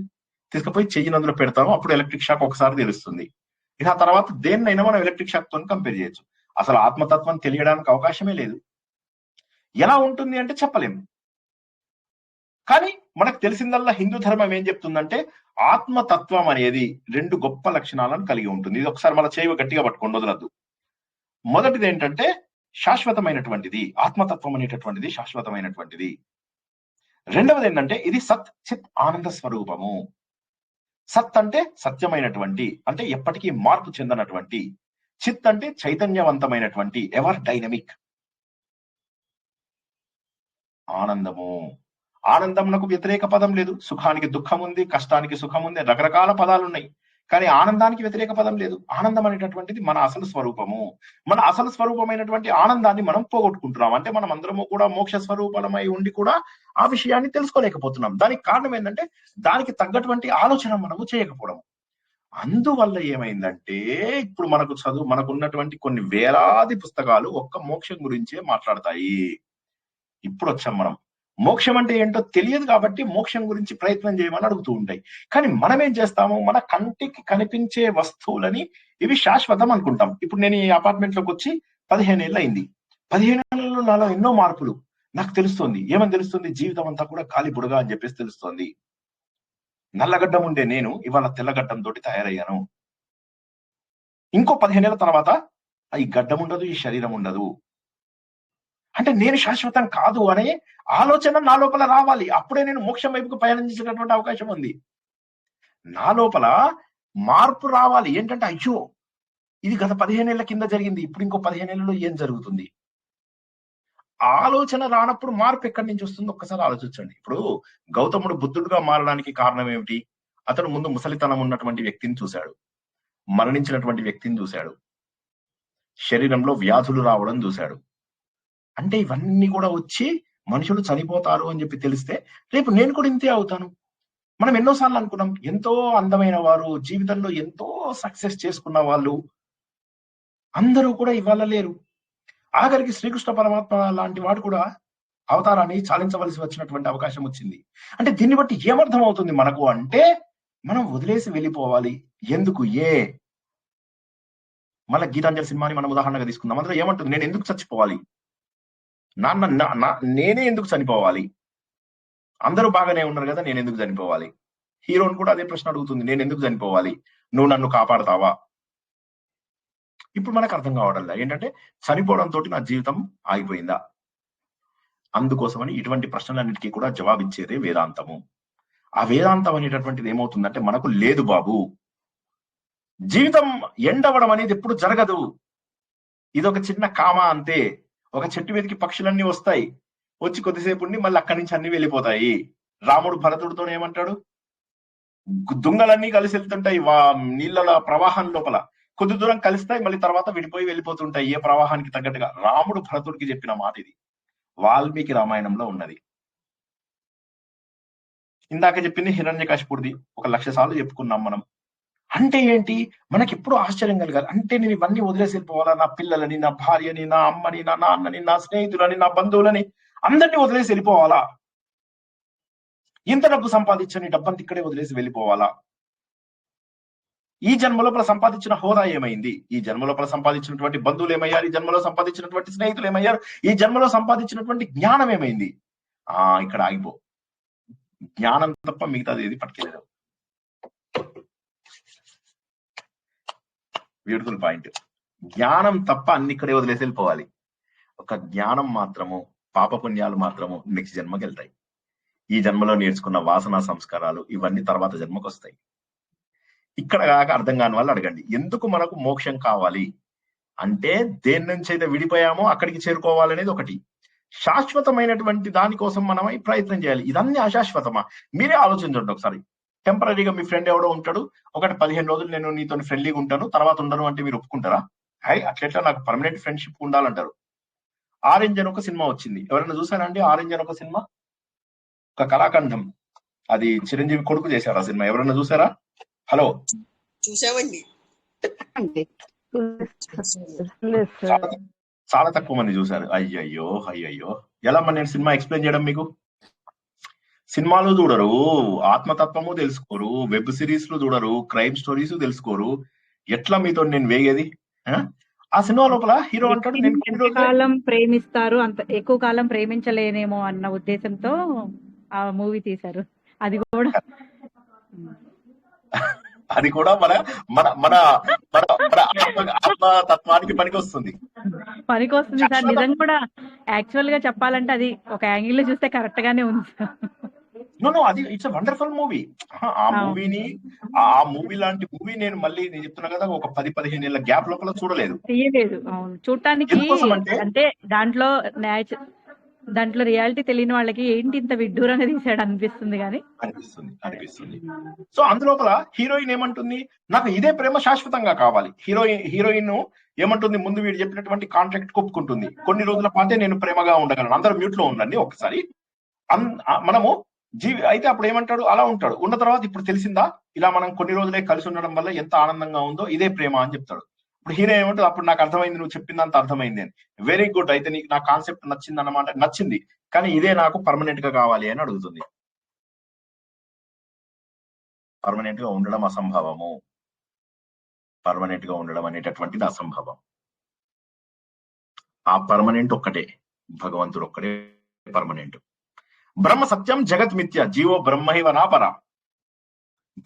తీసుకుపోయి చెయ్యి అందులో పెడతాము, అప్పుడు ఎలక్ట్రిక్ షాక్ ఒకసారి తెలుస్తుంది. ఇక ఆ తర్వాత దేన్నైనా మనం ఎలక్ట్రిక్ షాక్ తో కంపేర్ చేయొచ్చు. అసలు ఆత్మతత్వం తెలియడానికి అవకాశమే లేదు. ఎలా ఉంటుంది అంటే చెప్పలేము. కానీ మనకు తెలిసిందల్లా హిందూ ధర్మం ఏం చెప్తుందంటే ఆత్మతత్వం అనేది 2 గొప్ప లక్షణాలను కలిగి ఉంటుంది. ఇది ఒకసారి మన చేయి గట్టిగా పట్టుకోండి, వదలద్దు. మొదటిది ఏంటంటే శాశ్వతమైనటువంటిది, ఆత్మతత్వం అనేటటువంటిది శాశ్వతమైనటువంటిది. రెండవది ఏంటంటే ఇది సత్ చిత్ ఆనంద స్వరూపము. సత్ అంటే సత్యమైనటువంటి, అంటే ఎప్పటికీ మార్పు చెందనటువంటి. చిత్ అంటే చైతన్యవంతమైనటువంటి, ఎవర్ డైనమిక్. ఆనందము, ఆనందంకు వ్యతిరేక పదం లేదు. సుఖానికి దుఃఖం ఉంది, కష్టానికి సుఖం ఉంది, రకరకాల పదాలు ఉన్నాయి. కానీ ఆనందానికి వ్యతిరేక పదం లేదు. ఆనందం అనేటటువంటిది మన అసలు స్వరూపము. మన అసలు స్వరూపమైనటువంటి ఆనందాన్ని మనం పోగొట్టుకుంటున్నాం. అంటే మనం అందరము కూడా మోక్ష స్వరూపమై ఉండి కూడా ఆ విషయాన్ని తెలుసుకోలేకపోతున్నాం. దానికి కారణం ఏంటంటే దానికి తగ్గటువంటి ఆలోచన మనము చేయకపోవడం. అందువల్ల ఏమైందంటే ఇప్పుడు మనకున్నటువంటి కొన్ని వేలాది పుస్తకాలు ఒక్క మోక్షం గురించే మాట్లాడతాయి. ఇప్పుడు వచ్చాం మనం. మోక్షం అంటే ఏంటో తెలియదు కాబట్టి మోక్షం గురించి ప్రయత్నం చేయమని అడుగుతూ ఉంటాయి. కానీ మనం ఏం చేస్తాము, మన కంటికి కనిపించే వస్తువులని ఇవి శాశ్వతం అనుకుంటాం. ఇప్పుడు నేను ఈ అపార్ట్మెంట్ లోకి వచ్చి 15 ఏళ్ళు అయింది. 15 ఏళ్లలో నాలో ఎన్నో మార్పులు నాకు తెలుస్తుంది. ఏమని తెలుస్తుంది? జీవితం అంతా కూడా గాలి బుడగా అని చెప్పేసి తెలుస్తుంది. నల్లగడ్డం ఉండే నేను ఇవాళ తెల్లగడ్డం తోటి తయారయ్యాను. ఇంకో 15 ఏళ్ల తర్వాత ఈ గడ్డం ఉండదు, ఈ శరీరం ఉండదు. అంటే నేను శాశ్వతం కాదు అనే ఆలోచన నా లోపల రావాలి. అప్పుడే నేను మోక్షం వైపుకు పయనించేటటువంటి అవకాశం ఉంది. నా లోపల మార్పు రావాలి. ఏంటంటే అయ్యో ఇది గత 15 ఏళ్ల కింద జరిగింది, ఇప్పుడు ఇంకో 15 ఏళ్లలో ఏం జరుగుతుంది? ఆలోచన రానప్పుడు మార్పు ఎక్కడి నుంచి వస్తుందో ఒక్కసారి ఆలోచించండి. ఇప్పుడు గౌతముడు బుద్ధుడుగా మారడానికి కారణం ఏమిటి? అతను ముందు ముసలితనం ఉన్నటువంటి వ్యక్తిని చూశాడు, మరణించినటువంటి వ్యక్తిని చూశాడు, శరీరంలో వ్యాధులు రావడం చూశాడు. అంటే ఇవన్నీ కూడా వచ్చి మనుషులు చనిపోతారు అని చెప్పి తెలిస్తే రేపు నేను కూడా ఇంతే అవుతాను. మనం ఎన్నోసార్లు అనుకున్నాం, ఎంతో అందమైన వారు, జీవితంలో ఎంతో సక్సెస్ చేసుకున్న వాళ్ళు అందరూ కూడా ఇవాళ లేరు. ఆఖరికి శ్రీకృష్ణ పరమాత్మ లాంటి వాడు కూడా అవతారాన్ని చాలించవలసి వచ్చినటువంటి అవకాశం వచ్చింది. అంటే దీన్ని బట్టి ఏమర్థం అవుతుంది మనకు అంటే మనం వదిలేసి వెళ్ళిపోవాలి. ఎందుకు? మళ్ళీ గీతాంజలి సినిమాని మనం ఉదాహరణగా తీసుకుందాం. అందులో ఏమంటుంది? నేను ఎందుకు చచ్చిపోవాలి? నేనే ఎందుకు చనిపోవాలి? అందరూ బాగానే ఉన్నారు కదా, నేను ఎందుకు చనిపోవాలి? హీరోని కూడా అదే ప్రశ్న అడుగుతుంది, నేను ఎందుకు చనిపోవాలి? నువ్వు నన్ను కాపాడతావా? ఇప్పుడు మనకు అర్థం కావడం ఏంటంటే చనిపోవడంతో నా జీవితం ఆగిపోయిందా? అందుకోసమని ఇటువంటి ప్రశ్నలన్నిటికీ కూడా జవాబిచ్చేదే వేదాంతము. ఆ వేదాంతం అనేటటువంటిది ఏమవుతుందంటే మనకు లేదు బాబు, జీవితం ఎండవడం అనేది ఎప్పుడు జరగదు. ఇది ఒక చిన్న కామ అంతే. ఒక చెట్టు మీదకి పక్షులన్నీ వస్తాయి, వచ్చి కొద్దిసేపు ఉండి మళ్ళీ అక్కడి నుంచి అన్ని వెళ్ళిపోతాయి. రాముడు భరతుడితో ఏమంటాడు? దుంగలన్నీ కలిసి వెళ్తుంటాయి నీళ్ళ ప్రవాహం లోపల, కొద్ది దూరం కలుస్తాయి, మళ్ళీ తర్వాత విడిపోయి వెళ్ళిపోతుంటాయి ఏ ప్రవాహానికి తగ్గట్టుగా. రాముడు భరతుడికి చెప్పిన మాట ఇది, వాల్మీకి రామాయణంలో ఉన్నది. ఇందాక చెప్పింది హిరణ్యకశిపుడిది 1,00,000 సార్లు చెప్పుకున్నాం మనం. అంటే ఏంటి? మనకి ఎప్పుడు ఆశ్చర్యం కలగాలి. అంటే నేను ఇవన్నీ వదిలేసి వెళ్ళిపోవాలా? నా పిల్లలని, నా భార్యని, నా అమ్మని, నా నాన్నని, నా స్నేహితులని, నా బంధువులని అందరినీ వదిలేసి వెళ్ళిపోవాలా? ఇంత డబ్బు సంపాదించని డబ్బంతా ఇక్కడే వదిలేసి వెళ్ళిపోవాలా? ఈ జన్మ లోపల సంపాదించిన హోదా ఏమైంది? ఈ జన్మ లోపల సంపాదించినటువంటి బంధువులు ఏమయ్యారు? ఈ జన్మలో సంపాదించినటువంటి స్నేహితులు ఏమయ్యారు? ఈ జన్మలో సంపాదించినటువంటి జ్ఞానం ఏమైంది? ఇక్కడ ఆగిపో. జ్ఞానం తప్ప మిగతాది ఏది పట్టుకెళ్ళదు. Beautiful point. జ్ఞానం తప్ప అన్ని ఇక్కడే వదిలేసి వెళ్ళిపోవాలి. ఒక జ్ఞానం మాత్రము, పాపపుణ్యాలు మాత్రము నెక్స్ట్ జన్మకి వెళ్తాయి. ఈ జన్మలో నేర్చుకున్న వాసన సంస్కారాలు ఇవన్నీ తర్వాత జన్మకు వస్తాయి. ఇక్కడ కాక అర్థం కాని వాళ్ళు అడగండి, ఎందుకు మనకు మోక్షం కావాలి అంటే దేని నుంచి అయితే విడిపోయామో అక్కడికి చేరుకోవాలనేది ఒకటి. శాశ్వతమైనటువంటి దానికోసం మనం ప్రయత్నం చేయాలి. ఇదన్నీ అశాశ్వతమా? మీరే ఆలోచించండి ఒకసారి. టెంపరీగా మీ ఫ్రెండ్ ఎవడో ఉంటాడు, ఒకటి 15 రోజులు నేను నీతో ఫ్రెండ్లీగా ఉంటాను, తర్వాత ఉండను అంటే మీరు ఒప్పుకుంటారా? అట్లెట్లా, నాకు పర్మనెంట్ ఫ్రెండ్షిప్ ఉండాలంటారు. ఆరెంజ్ అని ఒక సినిమా వచ్చింది, ఎవరైనా చూసారా అండి? ఆరెంజ్ అని ఒక సినిమా, ఒక కళాఖండం, అది చిరంజీవి కొడుకు చేశారు ఆ సినిమా, ఎవరైనా చూసారా? హలో, చూసామండి. చాలా తక్కువ మంది చూసారు. అయ్యయ్యో ఎలా మరి నేను సినిమా ఎక్స్ప్లెయిన్ చేయడం మీకు? సినిమాలు చూడరు, ఆత్మతత్వము తెలుసుకోరు, వెబ్ సిరీస్లు చూడరు, క్రైమ్ స్టోరీస్ తెలుసుకోరు, ఎట్లా మీతో నేను వేగేది? ఆ సినిమా లోపల హీరో అంటాడు, నేను ఎంతకాలం ప్రేమిస్తారు, అంత ఎక్కువ కాలం ప్రేమించలేనేమో అన్న ఉద్దేశంతో ఆ మూవీ తీశారు. అది కూడా మన మన మన మన మన ఆత్మతత్వానికి పనికొస్తుంది సార్. నిజంగా కూడా యాక్చువల్ గా చెప్పాలంటే అది ఒక యాంగిల్ లో చూస్తే కరెక్ట్ గానే ఉంది. అది ఇట్స్ వండర్ఫుల్ మూవీ. ఆ మూవీని, ఆ మూవీ లాంటి మూవీ నేను చెప్తున్నా కదా, ఒక 10-15 ఏళ్ల గ్యాప్ లోపల చూడలేదు. అవును, చూడటానికి అంటే దాంట్లో రియాలిటీ తెలియని వాళ్ళకి ఏంటి ఇంత విడ్డూరంగా తీసాడు అనిపిస్తుంది. సో అందులోపల హీరోయిన్ ఏమంటుంది, నాకు ఇదే ప్రేమ శాశ్వతంగా కావాలి. హీరోయిన్ ఏమంటుంది, ముందు వీడు చెప్పినటువంటి కాంట్రాక్ట్ ఒప్పుకుంటుంది, కొన్ని రోజుల పాటే నేను ప్రేమగా ఉండగలను. అందరూ మ్యూట్ లో ఉండండి ఒకసారి. మనము అయితే అప్పుడు ఏమంటాడు, అలా ఉంటాడు. ఉన్న తర్వాత ఇప్పుడు తెలిసిందా, ఇలా మనం కొన్ని రోజులే కలిసి ఉండడం వల్ల ఎంత ఆనందంగా ఉందో, ఇదే ప్రేమ అని చెప్తాడు. ఇప్పుడు హీరో ఏమంటాడు, అప్పుడు నాకు అర్థమైంది, నువ్వు చెప్పిందంత అర్థమైంది అని. వెరీ గుడ్, అయితే నీకు నా కాన్సెప్ట్ నచ్చింది అన్నమాట. నచ్చింది, కానీ ఇదే నాకు పర్మనెంట్ గా కావాలి అని అడుగుతుంది. పర్మనెంట్ గా ఉండడం అసంభవము. పర్మనెంట్ గా ఉండడం అనేటటువంటిది అసంభవం. ఆ పర్మనెంట్ ఒక్కటే, భగవంతుడు ఒక్కడే పర్మనెంట్. బ్రహ్మ సత్యం జగత్ మిథ్య జీవో బ్రహ్మైవ నాపర.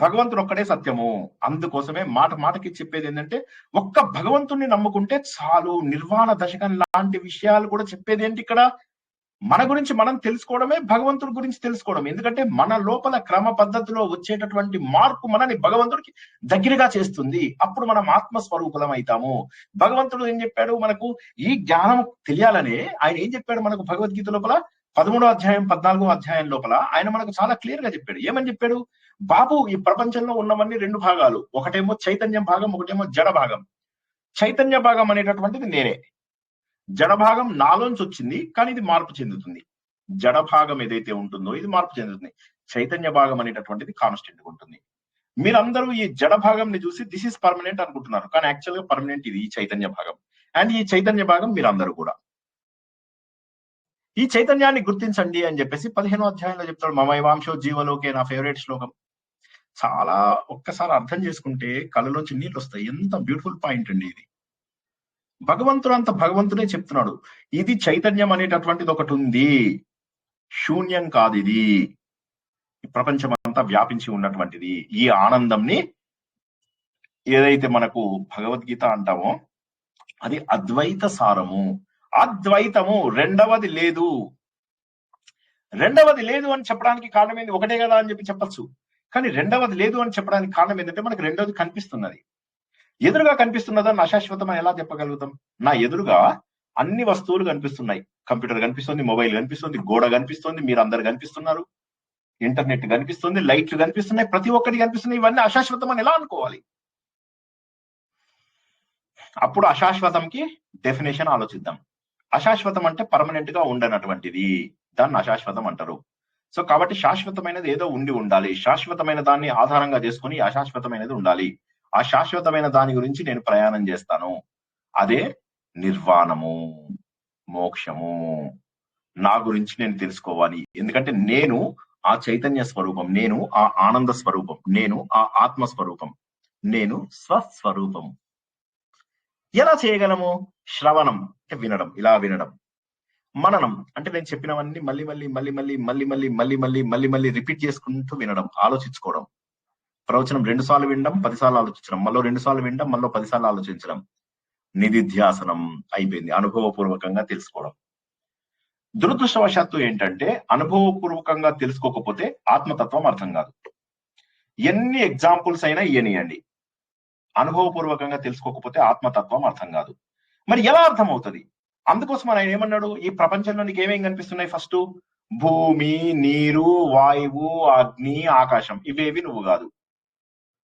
భగవంతుడు ఒక్కడే సత్యము. అందుకోసమే మాటకి చెప్పేది ఏంటంటే, ఒక్క భగవంతుణ్ణి నమ్ముకుంటే చాలు. నిర్వాణ దశకం లాంటి విషయాలు కూడా చెప్పేది ఏంటి ఇక్కడ, మన గురించి మనం తెలుసుకోవడమే, భగవంతుడి గురించి తెలుసుకోవడం. ఎందుకంటే మన లోపల క్రమ పద్ధతిలో వచ్చేటటువంటి మార్పు మనని భగవంతుడికి దగ్గరగా చేస్తుంది. అప్పుడు మనం ఆత్మస్వరూపులం అవుతాము. భగవంతుడు ఏం చెప్పాడు మనకు, ఈ జ్ఞానం తెలియాలనే ఆయన ఏం చెప్పాడు మనకు భగవద్గీత లోపల 13వ అధ్యాయం 14వ అధ్యాయం లోపల ఆయన మనకు చాలా క్లియర్ గా చెప్పాడు. ఏమని చెప్పాడు, బాబు ఈ ప్రపంచంలో ఉన్నవన్నీ 2 భాగాలు, ఒకటేమో చైతన్య భాగం, ఒకటేమో జడ భాగం. చైతన్య భాగం అనేటటువంటిది నేనే, జడ భాగం నాలోంచి వచ్చింది, కానీ ఇది మార్పు చెందుతుంది. జడ భాగం ఏదైతే ఉంటుందో ఇది మార్పు చెందుతుంది. చైతన్య భాగం అనేటటువంటిది కాన్స్టెంట్ ఉంటుంది. మీరందరూ ఈ జడ భాగం ని చూసి దిస్ ఇస్ పర్మనెంట్ అనుకుంటున్నారు, కానీ యాక్చువల్ గా పర్మనెంట్ ఇది ఈ చైతన్య భాగం. అండ్ ఈ చైతన్య భాగం మీరందరూ కూడా ఈ చైతన్యాన్ని గుర్తించండి అని చెప్పేసి 15వ అధ్యాయంలో చెప్తాడు. మమైవాంశో జీవలోకే, నా ఫేవరెట్ శ్లోకం. చాలా ఒక్కసారి అర్థం చేసుకుంటే కళ్ళలోంచి నీళ్ళు వస్తాయి. ఎంత బ్యూటిఫుల్ పాయింట్ అండి ఇది. భగవంతుడు అంత భగవంతుడే చెప్తున్నాడు, ఇది చైతన్యం అనేటటువంటిది ఒకటి ఉంది, శూన్యం కాదు ఇది, ప్రపంచం అంతా వ్యాపించి ఉన్నటువంటిది. ఈ ఆనందంని ఏదైతే మనకు భగవద్గీత అంటామో అది అద్వైత సారము. అద్వైతము, రెండవది లేదు. రెండవది లేదు అని చెప్పడానికి కారణం ఏంది, ఒకటే కదా అని చెప్పచ్చు. కానీ రెండవది లేదు అని చెప్పడానికి కారణం ఏంటంటే మనకు రెండవది కనిపిస్తున్నది, ఎదురుగా కనిపిస్తున్నదని అశాశ్వతం ఎలా చెప్పగలుగుతాం? నా ఎదురుగా అన్ని వస్తువులు కనిపిస్తున్నాయి. కంప్యూటర్ కనిపిస్తుంది, మొబైల్ కనిపిస్తుంది, గోడ కనిపిస్తుంది, మీరు అందరు కనిపిస్తున్నారు, ఇంటర్నెట్ కనిపిస్తుంది, లైట్లు కనిపిస్తున్నాయి, ప్రతి ఒక్కటి కనిపిస్తున్నాయి. ఇవన్నీ అశాశ్వతం అని ఎలా అనుకోవాలి? అప్పుడు అశాశ్వతంకి డెఫినేషన్ ఆలోచిద్దాం. అశాశ్వతం అంటే పర్మనెంట్ గా ఉండనటువంటిది, దాన్ని అశాశ్వతం అంటారు. సో కాబట్టి శాశ్వతమైనది ఏదో ఉండాలి. శాశ్వతమైన దాన్ని ఆధారంగా చేసుకుని అశాశ్వతమైనది ఉండాలి. ఆ శాశ్వతమైన దాని గురించి నేను ప్రయాణం చేస్తాను. అదే నిర్వాణము, మోక్షము. నా గురించి నేను తెలుసుకోవాలి. ఎందుకంటే నేను ఆ చైతన్య స్వరూపం, నేను ఆ ఆనంద స్వరూపం, నేను ఆ ఆత్మ స్వరూపం, నేను స్వస్వరూపం. ఎలా చేయగలము? శ్రవణం అంటే వినడం, ఇలా వినడం. మననం అంటే నేను చెప్పినవన్నీ మళ్ళీ రిపీట్ చేసుకుంటూ వినడం, ఆలోచించుకోవడం. ప్రవచనం 2 సార్లు వినడం, 10 సార్లు ఆలోచించడం, మళ్ళీ 2 సార్లు వినడం, మళ్ళీ 10 సార్లు ఆలోచించడం. నిధిధ్యాసనం అయిపోయింది, అనుభవపూర్వకంగా తెలుసుకోవడం. దురదృష్టవశాత్తు ఏంటంటే అనుభవపూర్వకంగా తెలుసుకోకపోతే ఆత్మతత్వం అర్థం కాదు. ఎన్ని ఎగ్జాంపుల్స్ అయినా ఇయనియండి, అనుభవపూర్వకంగా తెలుసుకోకపోతే ఆత్మతత్వం అర్థం కాదు. మరి ఎలా అర్థం అవుతుంది? అందుకోసం ఆయన ఏమన్నాడు, ఈ ప్రపంచంలో నీకు ఏమేం కనిపిస్తున్నాయి? ఫస్ట్ భూమి, నీరు, వాయువు, అగ్ని, ఆకాశం ఇవేవి నువ్వు కాదు.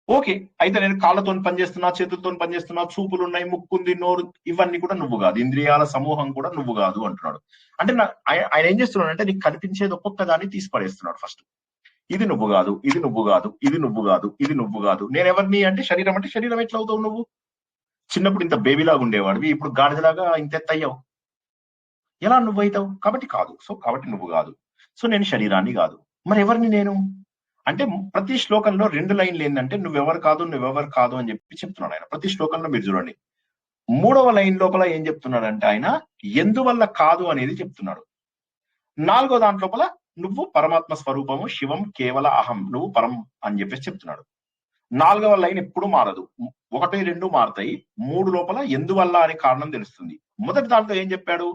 ఓకే, అయితే నేను కాళ్ళతో పనిచేస్తున్నా, చేతులతో పనిచేస్తున్నా, చూపులు ఉన్నాయి, ముక్కుంది, నోరు, ఇవన్నీ కూడా నువ్వు కాదు. ఇంద్రియాల సమూహం కూడా నువ్వు కాదు అంటున్నాడు. అంటే ఆయన ఏం చేస్తున్నాడు అంటే నీకు కనిపించేది ఒక్కొక్క దాన్ని తీసి పడేస్తున్నాడు. ఫస్ట్ ఇది నువ్వు కాదు, ఇది నువ్వు కాదు, ఇది నువ్వు కాదు, ఇది నువ్వు కాదు. నేను ఎవరిని అంటే శరీరం ఎట్లా అవుతావు నువ్వు? చిన్నప్పుడు ఇంత బేబీలాగా ఉండేవాడివి, ఇప్పుడు గాడిదలాగా ఇంత ఎత్తయ్యావు. ఎలా నువ్వు అవుతావు? కాబట్టి కాదు. సో కాబట్టి నువ్వు కాదు. సో నేను శరీరాన్ని కాదు. మరి ఎవరిని నేను అంటే ప్రతి శ్లోకంలో 2 లైన్లు ఏంటంటే నువ్వెవరు కాదు అని చెప్పి చెప్తున్నాడు ఆయన. ప్రతి శ్లోకంలో మీరు చూడండి. 3వ లైన్ లోపల ఏం చెప్తున్నాడంటే ఆయన ఎందువల్ల కాదు అనేది చెప్తున్నాడు. 4వ దాంట్ లోపల నువ్వు పరమాత్మ స్వరూపము, శివం కేవల అహం, నువ్వు పరం అని చెప్పేసి చెప్తున్నాడు. 4వ లైన్ ఎప్పుడు మారదు. 1, 2 మారుతాయి. 3 లోపల ఎందువల్ల అనే కారణం తెలుస్తుంది. మొదటి దాంట్లో ఏం చెప్పాడు?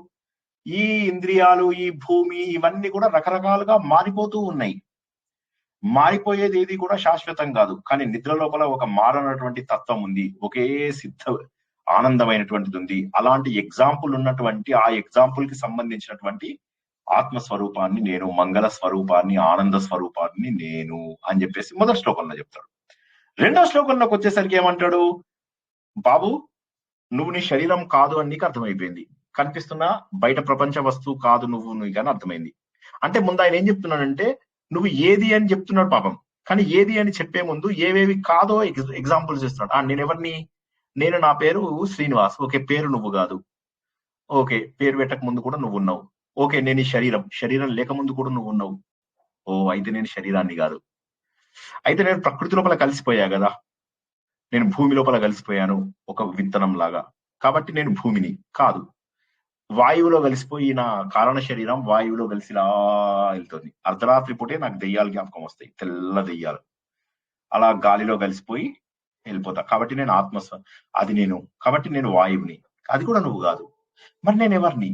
ఈ ఇంద్రియాలు, ఈ భూమి, ఇవన్నీ కూడా రకరకాలుగా మారిపోతూ ఉన్నాయి. మారిపోయేది ఏది కూడా శాశ్వతం కాదు. కానీ నిద్ర లోపల ఒక మారనటువంటి తత్వం ఉంది, ఒకే సిద్ధ ఆనందమైనటువంటిది ఉంది. అలాంటి ఎగ్జాంపుల్ ఉన్నటువంటి ఆ ఎగ్జాంపుల్ కి సంబంధించినటువంటి ఆత్మస్వరూపాన్ని నేను, మంగళ స్వరూపాన్ని, ఆనంద స్వరూపాన్ని నేను అని చెప్పేసి మొదటి శ్లోకంలో చెప్తాడు. 2వ శ్లోకంలోకి వచ్చేసరికి ఏమంటాడు? బాబు, నువ్వు నీ శరీరం కాదు అని నీకు అర్థమైపోయింది. కనిపిస్తున్న బయట ప్రపంచ వస్తువు కాదు నువ్వు కానీ అర్థమైంది. అంటే ముందు ఆయన ఏం చెప్తున్నాడంటే నువ్వు ఏది అని చెప్తున్నాడు పాపం. కానీ ఏది అని చెప్పే ముందు ఏవేవి కాదో ఎగ్జాంపుల్స్ ఇస్తున్నాడు. నేను ఎవరిని? నేను, నా పేరు శ్రీనివాస్. ఓకే, పేరు నువ్వు కాదు. ఓకే, పేరు పెట్టక ముందు కూడా నువ్వు ఉన్నావు. ఓకే, నేను ఈ శరీరం లేక ముందు కూడా నువ్వు ఉన్నావు. ఓ, అయితే నేను శరీరాన్ని కాదు. అయితే నేను ప్రకృతి లోపల కలిసిపోయా కదా, నేను భూమి లోపల కలిసిపోయాను ఒక విత్తనం లాగా. కాబట్టి నేను భూమిని కాదు. వాయువులో కలిసిపోయి నా కారణ శరీరం వాయువులో కలిసిలా వెళ్తుంది. అర్ధరాత్రి పూటే నాకు దెయ్యాలు జ్ఞాపకం వస్తాయి, తెల్ల దెయ్యాలు. అలా గాలిలో కలిసిపోయి వెళ్ళిపోతా. కాబట్టి నేను అది నేను. కాబట్టి నేను వాయువుని. అది కూడా నువ్వు కాదు. మరి నేను ఎవరిని?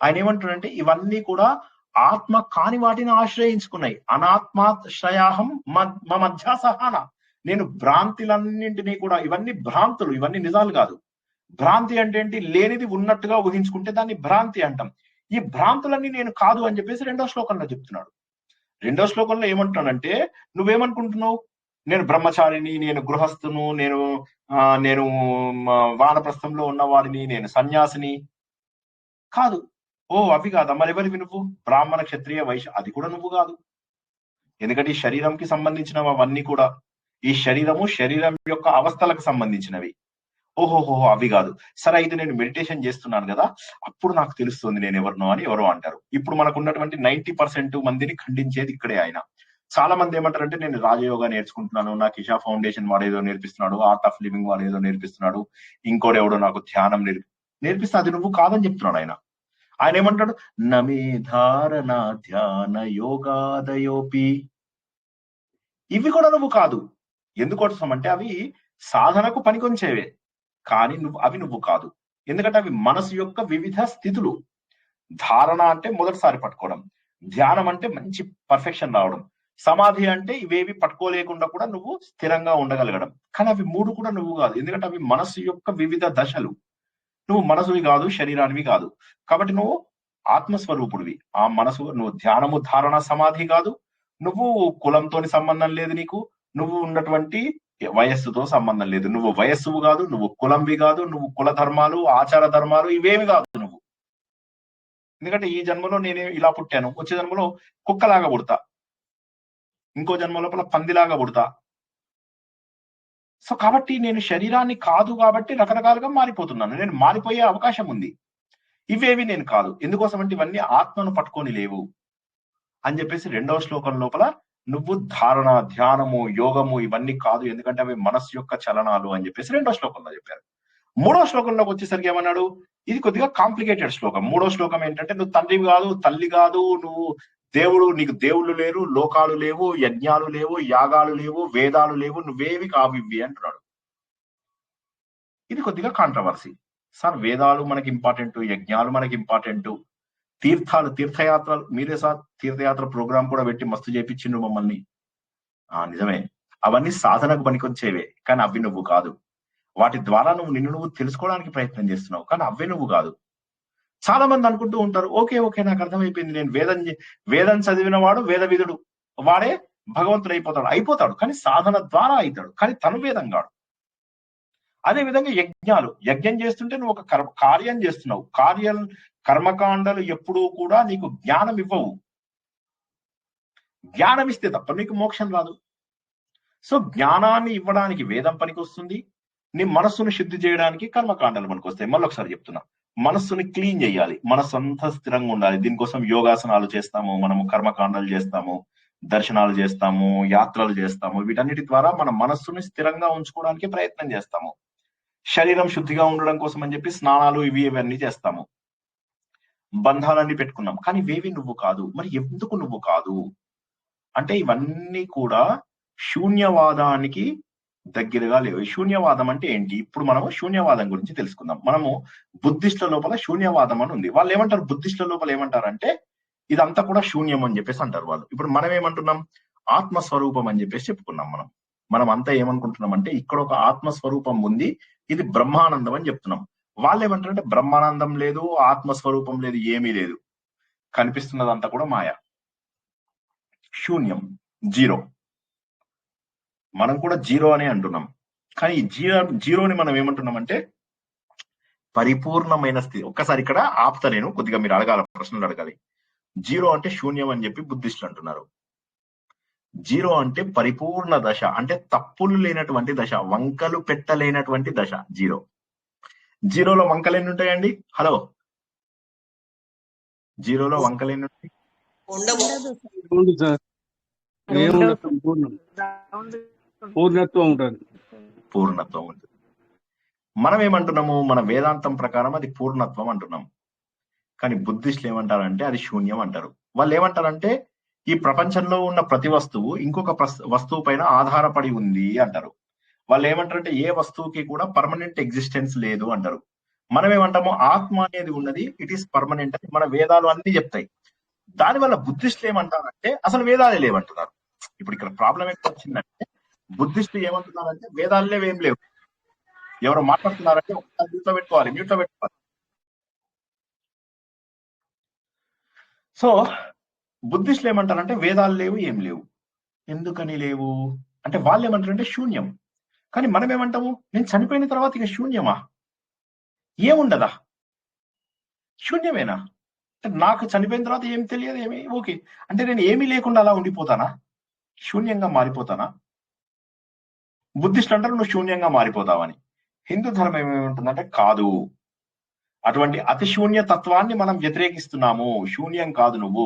ఆయన ఏమంటాడంటే ఇవన్నీ కూడా ఆత్మ కాని వాటిని ఆశ్రయించుకున్నాయి. అనాత్మాశ్రయాహం మధ్యాసహాన. నేను భ్రాంతులన్నింటినీ కూడా, ఇవన్నీ భ్రాంతులు, ఇవన్నీ నిజాలు కాదు. భ్రాంతి అంటే ఏంటి? లేనిది ఉన్నట్టుగా ఊహించుకుంటే దాన్ని భ్రాంతి అంటాం. ఈ భ్రాంతులన్నీ నేను కాదు అని చెప్పేసి 2వ శ్లోకంలో చెప్తున్నాడు. 2వ శ్లోకంలో ఏమంటున్నాడంటే నువ్వేమనుకుంటున్నావు? నేను బ్రహ్మచారిని, నేను గృహస్థును, నేను వానప్రస్థంలో ఉన్నవాడిని, నేను సన్యాసిని కాదు. ఓ, అవి కాదా? మరి ఎవరివి నువ్వు? బ్రాహ్మణ, క్షత్రియ, వైశ్య, అది కూడా నువ్వు కాదు. ఎందుకంటే ఈ శరీరంకి సంబంధించినవి అవన్నీ కూడా. ఈ శరీరం యొక్క అవస్థలకు సంబంధించినవి. ఓహోహో, అవి కాదు. సరే, అయితే నేను మెడిటేషన్ చేస్తున్నాను కదా, అప్పుడు నాకు తెలుస్తుంది నేను ఎవరినో అని ఎవరో అంటారు. ఇప్పుడు మనకు ఉన్నటువంటి 90% మందిని ఖండించేది ఇక్కడే ఆయన. చాలా మంది ఏమంటారంటే నేను రాజయోగా నేర్చుకుంటున్నాను, నాకు ఇషా ఫౌండేషన్ వాడేదో నేర్పిస్తున్నాడు, ఆర్ట్ ఆఫ్ లివింగ్ వాడేదో నేర్పిస్తున్నాడు, ఇంకోడెవడో నాకు ధ్యానం నేర్పిస్తే అది నువ్వు కాదని చెప్తున్నాడు ఆయన. ఆయన ఏమంటాడు? నమే ధారణ ధ్యాన యోగాదయోపి, ఇవి కూడా నువ్వు కాదు. ఎందుకోసం అంటే అవి సాధనకు పనికొంచేవే, కానీ అవి నువ్వు కాదు. ఎందుకంటే అవి మనసు యొక్క వివిధ స్థితులు. ధారణ అంటే మొదటిసారి పట్టుకోవడం, ధ్యానం అంటే మంచి పర్ఫెక్షన్ రావడం, సమాధి అంటే ఇవేవి పట్టుకోలేకుండా కూడా నువ్వు స్థిరంగా ఉండగలగడం. కానీ అవి 3 కూడా నువ్వు కాదు. ఎందుకంటే అవి మనసు యొక్క వివిధ దశలు. నువ్వు మనసువి కాదు, శరీరానివి కాదు. కాబట్టి నువ్వు ఆత్మస్వరూపుడివి. ఆ మనసు, నువ్వు ధ్యానము, ధారణ, సమాధి కాదు. నువ్వు కులంతోని సంబంధం లేదు నీకు, నువ్వు ఉన్నటువంటి వయస్సుతో సంబంధం లేదు. నువ్వు వయస్సువు కాదు, నువ్వు కులంవి కాదు, నువ్వు కుల ధర్మాలు, ఆచార ధర్మాలు ఇవేమి కాదు నువ్వు. ఎందుకంటే ఈ జన్మలో నేనే ఇలా పుట్టాను, వచ్చే జన్మలో కుక్కలాగా పుడతా, ఇంకో జన్మ లోపల పందిలాగా పుడతా. సో కాబట్టి నేను శరీరాన్ని కాదు కాబట్టి రకరకాలుగా మారిపోతున్నాను. నేను మారిపోయే అవకాశం ఉంది. ఇవేవి నేను కాదు. ఎందుకోసం అంటే ఇవన్నీ ఆత్మను పట్టుకొని లేవు అని చెప్పేసి 2వ శ్లోకం లోపల నువ్వు ధారణ, ధ్యానము, యోగము ఇవన్నీ కాదు, ఎందుకంటే అవి మనస్సు యొక్క చలనాలు అని చెప్పేసి 2వ శ్లోకంలో చెప్పారు. 3వ శ్లోకంలోకి వచ్చేసరికి ఏమన్నాడు? ఇది కొద్దిగా కాంప్లికేటెడ్ శ్లోకం. 3వ శ్లోకం ఏంటంటే నువ్వు తండ్రివి కాదు, తల్లి కాదు, నువ్వు దేవుడు, నీకు దేవుళ్ళు లేరు, లోకాలు లేవు, యజ్ఞాలు లేవు, యాగాలు లేవు, వేదాలు లేవు, నువ్వేవి కావివి అంటున్నాడు. ఇది కొద్దిగా కాంట్రవర్సీ. సార్, వేదాలు మనకి ఇంపార్టెంట్, యజ్ఞాలు మనకి ఇంపార్టెంట్, తీర్థయాత్రలు, మీరే సార్ తీర్థయాత్ర ప్రోగ్రామ్ కూడా పెట్టి మస్తు చేపించిండు మమ్మల్ని. నిజమే, అవన్నీ సాధనకు పనికొచ్చేవే, కానీ అవి నువ్వు కాదు. వాటి ద్వారా నువ్వు నిన్ను తెలుసుకోవడానికి ప్రయత్నం చేస్తున్నావు, కానీ అవే నువ్వు కాదు. చాలా మంది అనుకుంటూ ఉంటారు, ఓకే ఓకే నాకు అర్థమైపోయింది, నేను వేదం చదివిన వాడు వేదవిధుడు, వాడే భగవంతుడు అయిపోతాడు, కానీ సాధన ద్వారా అవుతాడు, కానీ తను వేదం కాడు. అదే విధంగా యజ్ఞం చేస్తుంటే నువ్వు ఒక కార్యం చేస్తున్నావు. కర్మకాండలు ఎప్పుడూ కూడా నీకు జ్ఞానం ఇవ్వవు. జ్ఞానం ఇస్తే తప్ప నీకు మోక్షం రాదు. సో జ్ఞానాన్ని ఇవ్వడానికి వేదం పనికి వస్తుంది, నీ మనస్సును శుద్ధి చేయడానికి కర్మకాండాలు పనికి వస్తాయి. మళ్ళీ ఒకసారి చెప్తున్నా, మనస్సుని క్లీన్ చేయాలి, మనస్సు అంతా స్థిరంగా ఉండాలి. దీనికోసం యోగాసనాలు చేస్తాము, మనము కర్మకాండాలు చేస్తాము, దర్శనాలు చేస్తాము, యాత్రలు చేస్తాము. వీటన్నిటి ద్వారా మన మనస్సుని స్థిరంగా ఉంచుకోవడానికి ప్రయత్నం చేస్తాము. శరీరం శుద్ధిగా ఉండడం కోసం అని చెప్పి స్నానాలు ఇవన్నీ చేస్తాము. బంధాలన్నీ పెట్టుకున్నాం, కానీ ఇవేవి నువ్వు కాదు. మరి ఎందుకు నువ్వు కాదు అంటే ఇవన్నీ కూడా శూన్యవాదానికి దగ్గరగా లేవు. శూన్యవాదం అంటే ఏంటి? ఇప్పుడు మనము శూన్యవాదం గురించి తెలుసుకుందాం. మనము బుద్ధిస్టుల లోపల శూన్యవాదం అని ఉంది. వాళ్ళు ఏమంటారు? బుద్ధిస్టుల లోపల ఏమంటారంటే ఇదంతా కూడా శూన్యం అని చెప్పేసి అంటారు వాళ్ళు. ఇప్పుడు మనం ఏమంటున్నాం? ఆత్మస్వరూపం అని చెప్పేసి చెప్పుకున్నాం. మనం అంతా ఏమనుకుంటున్నాం అంటే ఇక్కడ ఒక ఆత్మస్వరూపం ఉంది, ఇది బ్రహ్మానందం అని చెప్తున్నాం. వాళ్ళు ఏమంటారంటే బ్రహ్మానందం లేదు, ఆత్మస్వరూపం లేదు, ఏమీ లేదు, కనిపిస్తున్నదంతా కూడా మాయ, శూన్యం, జీరో. మనం కూడా జీరో అనే అంటున్నాం, కానీ ఈ జీరోని మనం ఏమంటున్నాం అంటే పరిపూర్ణమైన స్థితి. ఒక్కసారి ఇక్కడ ఆపుతా నేను, కొద్దిగా మీరు అడగాల, ప్రశ్నలు అడగాలి. జీరో అంటే శూన్యం అని చెప్పి బుద్ధిస్టులు అంటున్నారు. జీరో అంటే పరిపూర్ణ దశ, అంటే తప్పులు లేనటువంటి దశ, వంకలు పెట్టలేనటువంటి దశ జీరో. జీరోలో వంకలు ఎన్ని ఉంటాయండి? హలో, జీరోలో వంకలు ఎన్ని ఉంటాయి? పూర్ణత్వం ఉంటుంది. పూర్ణత్వం ఉంటుంది. మనం ఏమంటున్నాము? మన వేదాంతం ప్రకారం అది పూర్ణత్వం అంటున్నాం, కానీ బుద్ధిస్టులు ఏమంటారంటే అది శూన్యం అంటారు. వాళ్ళు ఏమంటారంటే ఈ ప్రపంచంలో ఉన్న ప్రతి వస్తువు ఇంకొక వస్తువు పైన ఆధారపడి ఉంది అంటారు. వాళ్ళు ఏమంటారంటే ఏ వస్తువుకి కూడా పర్మనెంట్ ఎగ్జిస్టెన్స్ లేదు అంటారు. మనం ఏమంటాము? ఆత్మ అనేది ఉన్నది, ఇట్ ఈస్ పర్మనెంట్ అని మన వేదాలు అన్ని చెప్తాయి. దానివల్ల బుద్ధిస్టులు ఏమంటారంటే అసలు వేదాలే లేవంటున్నారు. ఇప్పుడు ఇక్కడ ప్రాబ్లం ఎక్కడ వచ్చిందంటే బుద్ధిస్టులు ఏమంటున్నారంటే వేదాలు లేవేం లేవు. ఎవరు మాట్లాడుతున్నారంటే ఒకసారి మ్యూట్లో పెట్టుకోవాలి. సో బుద్ధిస్టులు ఏమంటారంటే వేదాలు లేవు, ఏం లేవు. ఎందుకని లేవు అంటే వాళ్ళు ఏమంటారంటే శూన్యం. కానీ మనం ఏమంటాము? నేను చనిపోయిన తర్వాత ఇక శూన్యమా? ఏముండదా? శూన్యమేనా? నాకు చనిపోయిన తర్వాత ఏం తెలియదు, ఏమి ఓకే అంటే నేను ఏమీ లేకుండా అలా ఉండిపోతానా? శూన్యంగా మారిపోతానా? బుద్ధిస్టులు అంటారు నువ్వు శూన్యంగా మారిపోతావని. హిందూ ధర్మం ఏమేమంటుందంటే కాదు, అటువంటి అతి శూన్య తత్వాన్ని మనం వ్యతిరేకిస్తున్నాము. శూన్యం కాదు, నువ్వు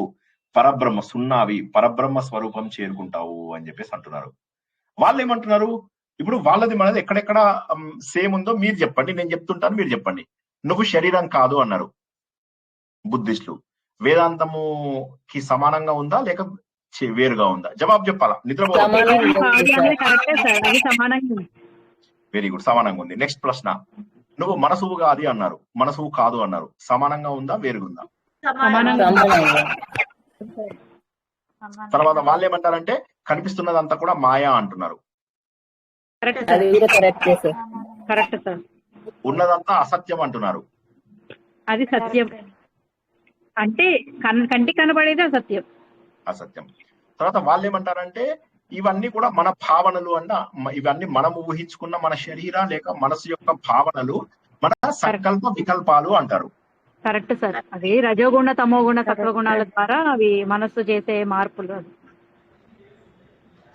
పరబ్రహ్మ, సున్నావి, పరబ్రహ్మ స్వరూపం చేరుకుంటావు అని చెప్పేసి అంటున్నారు. వాళ్ళు ఏమంటున్నారు? ఇప్పుడు వాళ్ళది మనది ఎక్కడెక్కడ సేమ్ ఉందో మీరు చెప్పండి, నేను చెప్తుంటాను, మీరు చెప్పండి. నువ్వు శరీరం కాదు అన్నారు బుద్ధిస్టులు. వేదాంతముకి సమానంగా ఉందా లేక వేరుగా ఉందా? జవాబు చెప్పాలా? వెరీ గుడ్, సమానంగా ఉంది. నెక్స్ట్ ప్రశ్న, నువ్వు మనసువు కాదు అన్నారు, మనసువు కాదు అన్నారు, సమానంగా ఉందా వేరుగుందా? తర్వాత వాళ్ళు ఏమంటారంటే కనిపిస్తున్నదంతా కూడా మాయా అంటున్నారు. ఉన్నదంతా అసత్యం అంటున్నారు. అది సత్యం అంటే కంటికి కనబడేది అసత్యం. తర్వాత వాళ్ళు ఏమంటారంటే ఇవన్నీ కూడా మన భావనలు అన్న, ఇవన్నీ మనం ఊహించుకున్న మన శరీర లేక మనసు యొక్క భావనలు, మన సంకల్ప వికల్పాలు అంటారు. కరెక్ట్ సార్, అది రజోగుణ తమోగుణ సత్వగుణాల ద్వారా అవి మనస్సు చేసే మార్పులు.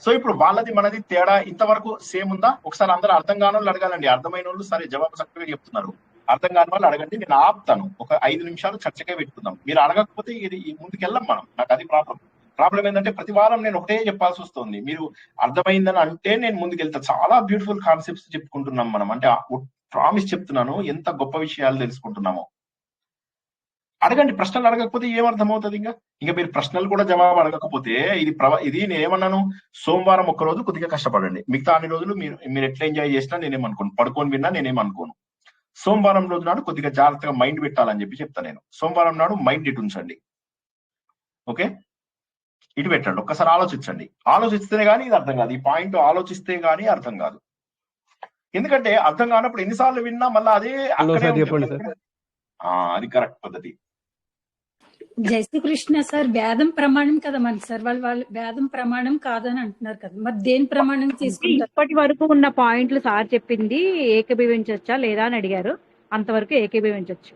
సో ఇప్పుడు వాళ్ళది మనది తేడా ఇంతవరకు సేమ్ ఉందా? ఒకసారి అందరూ అర్థం కాని వాళ్ళు అడగాలండి, అర్థమైన వాళ్ళు సరే జవాబు చక్కగా చెప్తున్నారు, అర్థం కాని వాళ్ళు అడగండి, నేను ఆపుతాను. ఒక 5 నిమిషాలు చర్చకే పెట్టుకుందాం. మీరు అడగకపోతే ఇది ముందుకెళ్ళాం మనం. నాకు అది ప్రాబ్లం ఏంటంటే ప్రతి వారం నేను ఒకటే చెప్పాల్సి వస్తుంది. మీరు అర్థమైందని అంటే నేను ముందుకెళ్తా. చాలా బ్యూటిఫుల్ కాన్సెప్ట్స్ చెప్పుకుంటున్నాం మనం, అంటే ప్రామిస్ చెప్తున్నాను, ఎంత గొప్ప విషయాలు తెలుసుకుంటున్నామో. అడగండి, ప్రశ్నలు అడగకపోతే ఏం అర్థమవుతుంది? ఇంకా మీరు ప్రశ్నలు కూడా జవాబు అడగకపోతే ఇది నేనేమన్నాను? సోమవారం ఒక్కరోజు కొద్దిగా కష్టపడండి, మిగతా అన్ని రోజులు మీరు ఎట్లా ఎంజాయ్ చేసినా నేనేమనుకోను, పడుకొని విన్నా నేనేమనుకోను. సోమవారం రోజు నాడు కొద్దిగా జాగ్రత్తగా మైండ్ పెట్టాలని చెప్పి చెప్తాను నేను. సోమవారం నాడు మైండ్ ఇటు ఉంచండి, ఓకే, ఇటు పెట్టండి, ఒక్కసారి ఆలోచించండి. ఆలోచిస్తేనే కానీ ఇది అర్థం కాదు, ఈ పాయింట్ ఆలోచిస్తే గానీ అర్థం కాదు. ఎందుకంటే అర్థం కానప్పుడు ఎన్నిసార్లు విన్నా మళ్ళీ అదే అది కరెక్ట్ పద్ధతి. జై శ్రీకృష్ణ సార్. వేదం ప్రమాణం కదా మనకి సార్. వాళ్ళు వేదం ప్రమాణం కాదని అంటున్నారు కదా, మరి దేని ప్రమాణం తీసుకుంటారు? ఇప్పటి వరకు ఉన్న పాయింట్లు సార్ చెప్పింది ఏకీభవించవచ్చా లేదా అని అడిగారు. అంతవరకు ఏకీభవించవచ్చు,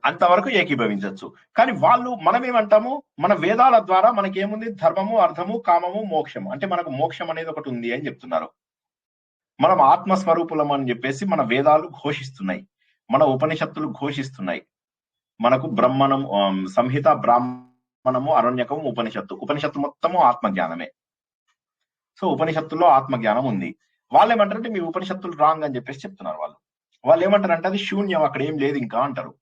అంతవరకు ఏకీభవించవచ్చు. కానీ వాళ్ళు మనమేమంటాము, మన వేదాల ద్వారా మనకేముంది, ధర్మము, అర్థము, కామము, మోక్షము. అంటే మనకు మోక్షం అనేది ఒకటి ఉంది అని చెప్తున్నారు. మనం ఆత్మస్వరూపులం అని చెప్పేసి మన వేదాలు ఘోషిస్తున్నాయి, మన ఉపనిషత్తులు ఘోషిస్తున్నాయి. మనకు బ్రహ్మణం, సంహిత, బ్రాహ్మణము, అరణ్యకము, ఉపనిషత్తు మొత్తము ఆత్మజ్ఞానమే. సో ఉపనిషత్తుల్లో ఆత్మజ్ఞానం ఉంది. వాళ్ళు ఏమంటారంటే మీ ఉపనిషత్తులు రాంగ్ అని చెప్పేసి చెప్తున్నారు. వాళ్ళు ఏమంటారంటే అది శూన్యం, అక్కడ ఏం లేదు ఇంకా అంటారు.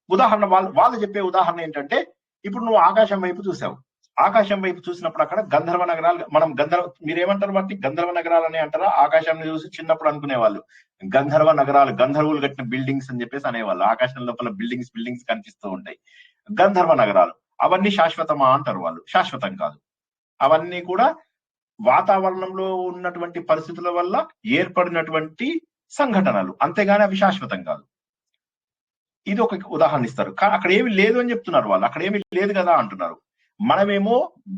ఉదాహరణ వాళ్ళు చెప్పే ఉదాహరణ ఏంటంటే, ఇప్పుడు నువ్వు ఆకాశం వైపు చూసావు. ఆకాశం వైపు చూసినప్పుడు అక్కడ గంధర్వ నగరాలు, మనం మీరేమంటారు వాటిని, గంధర్వ నగరాలు అని అంటారా? ఆకాశాన్ని చూసి చిన్నప్పుడు అనుకునేవాళ్ళు గంధర్వ నగరాలు, గంధర్వులు కట్టిన బిల్డింగ్స్ అని చెప్పేసి అనేవాళ్ళు. ఆకాశం లోపల బిల్డింగ్స్ కనిపిస్తూ ఉంటాయి, గంధర్వ నగరాలు. అవన్నీ శాశ్వతమా అంటారు వాళ్ళు. శాశ్వతం కాదు. అవన్నీ కూడా వాతావరణంలో ఉన్నటువంటి పరిస్థితుల వల్ల ఏర్పడినటువంటి సంఘటనలు, అంతేగాని అవి శాశ్వతం కాదు. ఇది ఒక ఉదాహరణ ఇస్తారు. అక్కడ ఏమి లేదు అని చెప్తున్నారు వాళ్ళు. అక్కడ ఏమి లేదు కదా అంటున్నారు. మనమేమో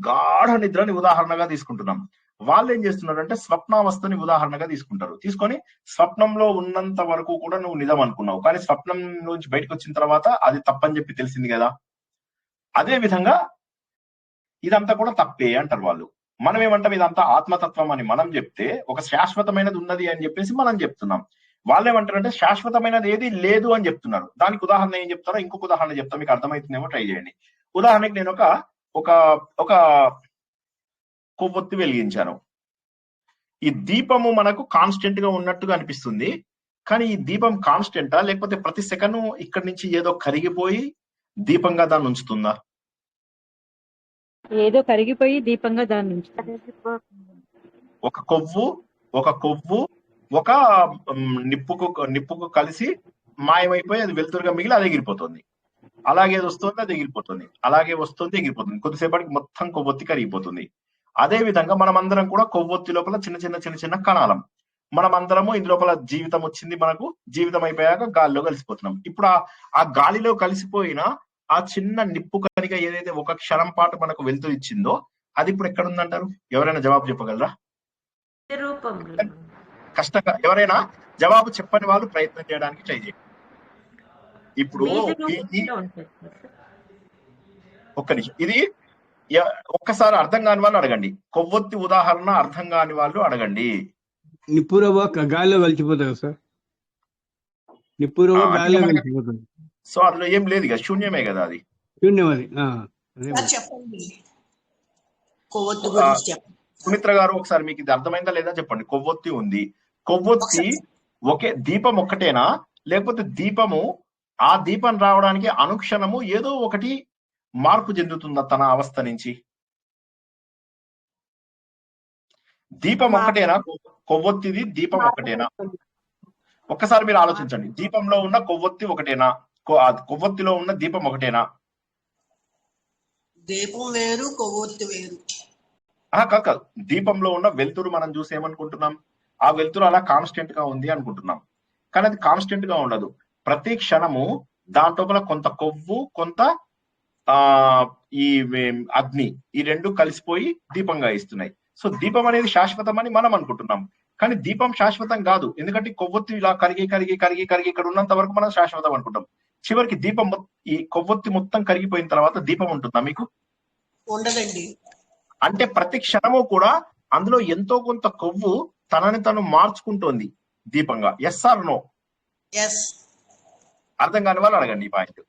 గాఢ నిద్రని ఉదాహరణగా తీసుకుంటున్నాం. వాళ్ళు ఏం చేస్తున్నారు అంటే స్వప్నావస్థని ఉదాహరణగా తీసుకొని స్వప్నంలో ఉన్నంత వరకు కూడా నువ్వు నిజం అనుకున్నావు, కానీ స్వప్నం నుంచి బయటకు వచ్చిన తర్వాత అది తప్పని చెప్పి తెలిసింది కదా. అదే విధంగా ఇదంతా కూడా తప్పే అంటారు వాళ్ళు. మనం ఏమంటాం, ఇదంతా ఆత్మతత్వం అని మనం చెప్తే ఒక శాశ్వతమైనది ఉన్నది అని చెప్పేసి మనం చెప్తున్నాం. వాళ్ళు ఏమంటారంటే శాశ్వతమైనది ఏది లేదు అని చెప్తున్నారు. దానికి ఉదాహరణ ఏం చెప్తారో ఇంకొక ఉదాహరణ చెప్తాను, మీకు అర్థమవుతుందేమో, ట్రై చేయండి. ఉదాహరణకి నేను ఒక కొవ్వొత్తి వెలిగించాను. ఈ దీపము మనకు కాన్స్టెంట్ గా ఉన్నట్టుగా అనిపిస్తుంది, కానీ ఈ దీపం కాన్స్టెంటా లేకపోతే ప్రతి సెకండ్ ఇక్కడి నుంచి ఏదో కరిగిపోయి దీపంగా దాన్ని ఉంచుతుందా? ఏదో కరిగిపోయి దీపంగా దాని నుంచి ఒక కొవ్వు ఒక నిప్పుకు కలిసి మాయమైపోయి అది వెలుతురుగా మిగిలి అది ఎగిరిపోతుంది. అలాగే వస్తుంది, అది ఎగిరిపోతుంది, అలాగే వస్తుంది, ఎగిరిపోతుంది. కొద్దిసేపటికి మొత్తం కొవ్వొత్తి కరిగిపోతుంది. అదే విధంగా మనమందరం కూడా కొవ్వొత్తి లోపల చిన్న కణాలం. మనమందరము ఇందు లోపల జీవితం వచ్చింది, మనకు జీవితం అయిపోయాక గాలిలో కలిసిపోతున్నాం. ఇప్పుడు ఆ గాలిలో కలిసిపోయిన ఆ చిన్న నిప్పు కనిక ఏదైతే ఒక క్షణం పాటు మనకు వెలుతురు ఇచ్చిందో అది ఇప్పుడు ఎక్కడ ఉందంటారు? ఎవరైనా జవాబు చెప్పగలరా? కష్టంగా ఎవరైనా జవాబు చెప్పని వాళ్ళు ప్రయత్నం చేయడానికి ట్రై చేయండి. ఇప్పుడు ఒక్క నిమిషం, ఇది ఒక్కసారి అర్థం కాని వాళ్ళు అడగండి. కొవ్వొత్తి ఉదాహరణ అర్థం కాని వాళ్ళు అడగండి. నిప్పురవ్వ గాలిలో కలిసిపోతుంది సార్. నిప్పురవ్వ గాలిలో కలిసిపోతుంది. సో అందులో ఏం లేదు ఇక, శూన్యమే కదా, అది శూన్యం. అది చెప్పండి కొవ్వొత్తి గురించి చెప్పండి. సుమిత్ర గారు ఒకసారి మీకు ఇది అర్థమైందా లేదా చెప్పండి. కొవ్వొత్తి ఉంది, కొవ్వొత్తి ఒకే దీపం ఒక్కటేనా, లేకపోతే దీపము ఆ దీపం రావడానికి అనుక్షణము ఏదో ఒకటి మార్పు చెందుతుందా తన అవస్థ నుంచి? దీపం ఒక్కటేనా, కొవ్వొత్తిది దీపం ఒక్కటేనా? ఒక్కసారి మీరు ఆలోచించండి. దీపంలో ఉన్న కొవ్వొత్తి ఒకటేనా, కొవ్వొత్తిలో ఉన్న దీపం ఒకటేనా? దీపం వేరు, కొవ్వొత్తి వేరు. కాదు, దీపంలో ఉన్న వెలుతురు మనం చూసి ఏమనుకుంటున్నాం, ఆ వెలుతురు అలా కాన్స్టెంట్ గా ఉంది అనుకుంటున్నాం. కానీ అది కాన్స్టెంట్ గా ఉండదు. ప్రతి క్షణము దాంట్లో కొంత కొవ్వు, కొంత ఈ అగ్ని, ఈ రెండు కలిసిపోయి దీపంగా ఇస్తున్నాయి. సో దీపం అనేది శాశ్వతం అని మనం అనుకుంటున్నాం, కానీ దీపం శాశ్వతం కాదు. ఎందుకంటే కొవ్వొత్తి ఇలా కరిగి ఇక్కడ ఉన్నంత వరకు మనం శాశ్వతం అనుకుంటాం. చివరికి దీపం, ఈ కొవ్వొత్తి మొత్తం కరిగిపోయిన తర్వాత దీపం ఉంటుందా మీకు? ఉండదండి. అంటే ప్రతి క్షణము కూడా అందులో ఎంతో కొంత కొవ్వు తనని తను మార్చుకుంటోంది దీపంగా. Yes or no? అర్థం కాని వాళ్ళు అడగండి. ఈ పాయింట్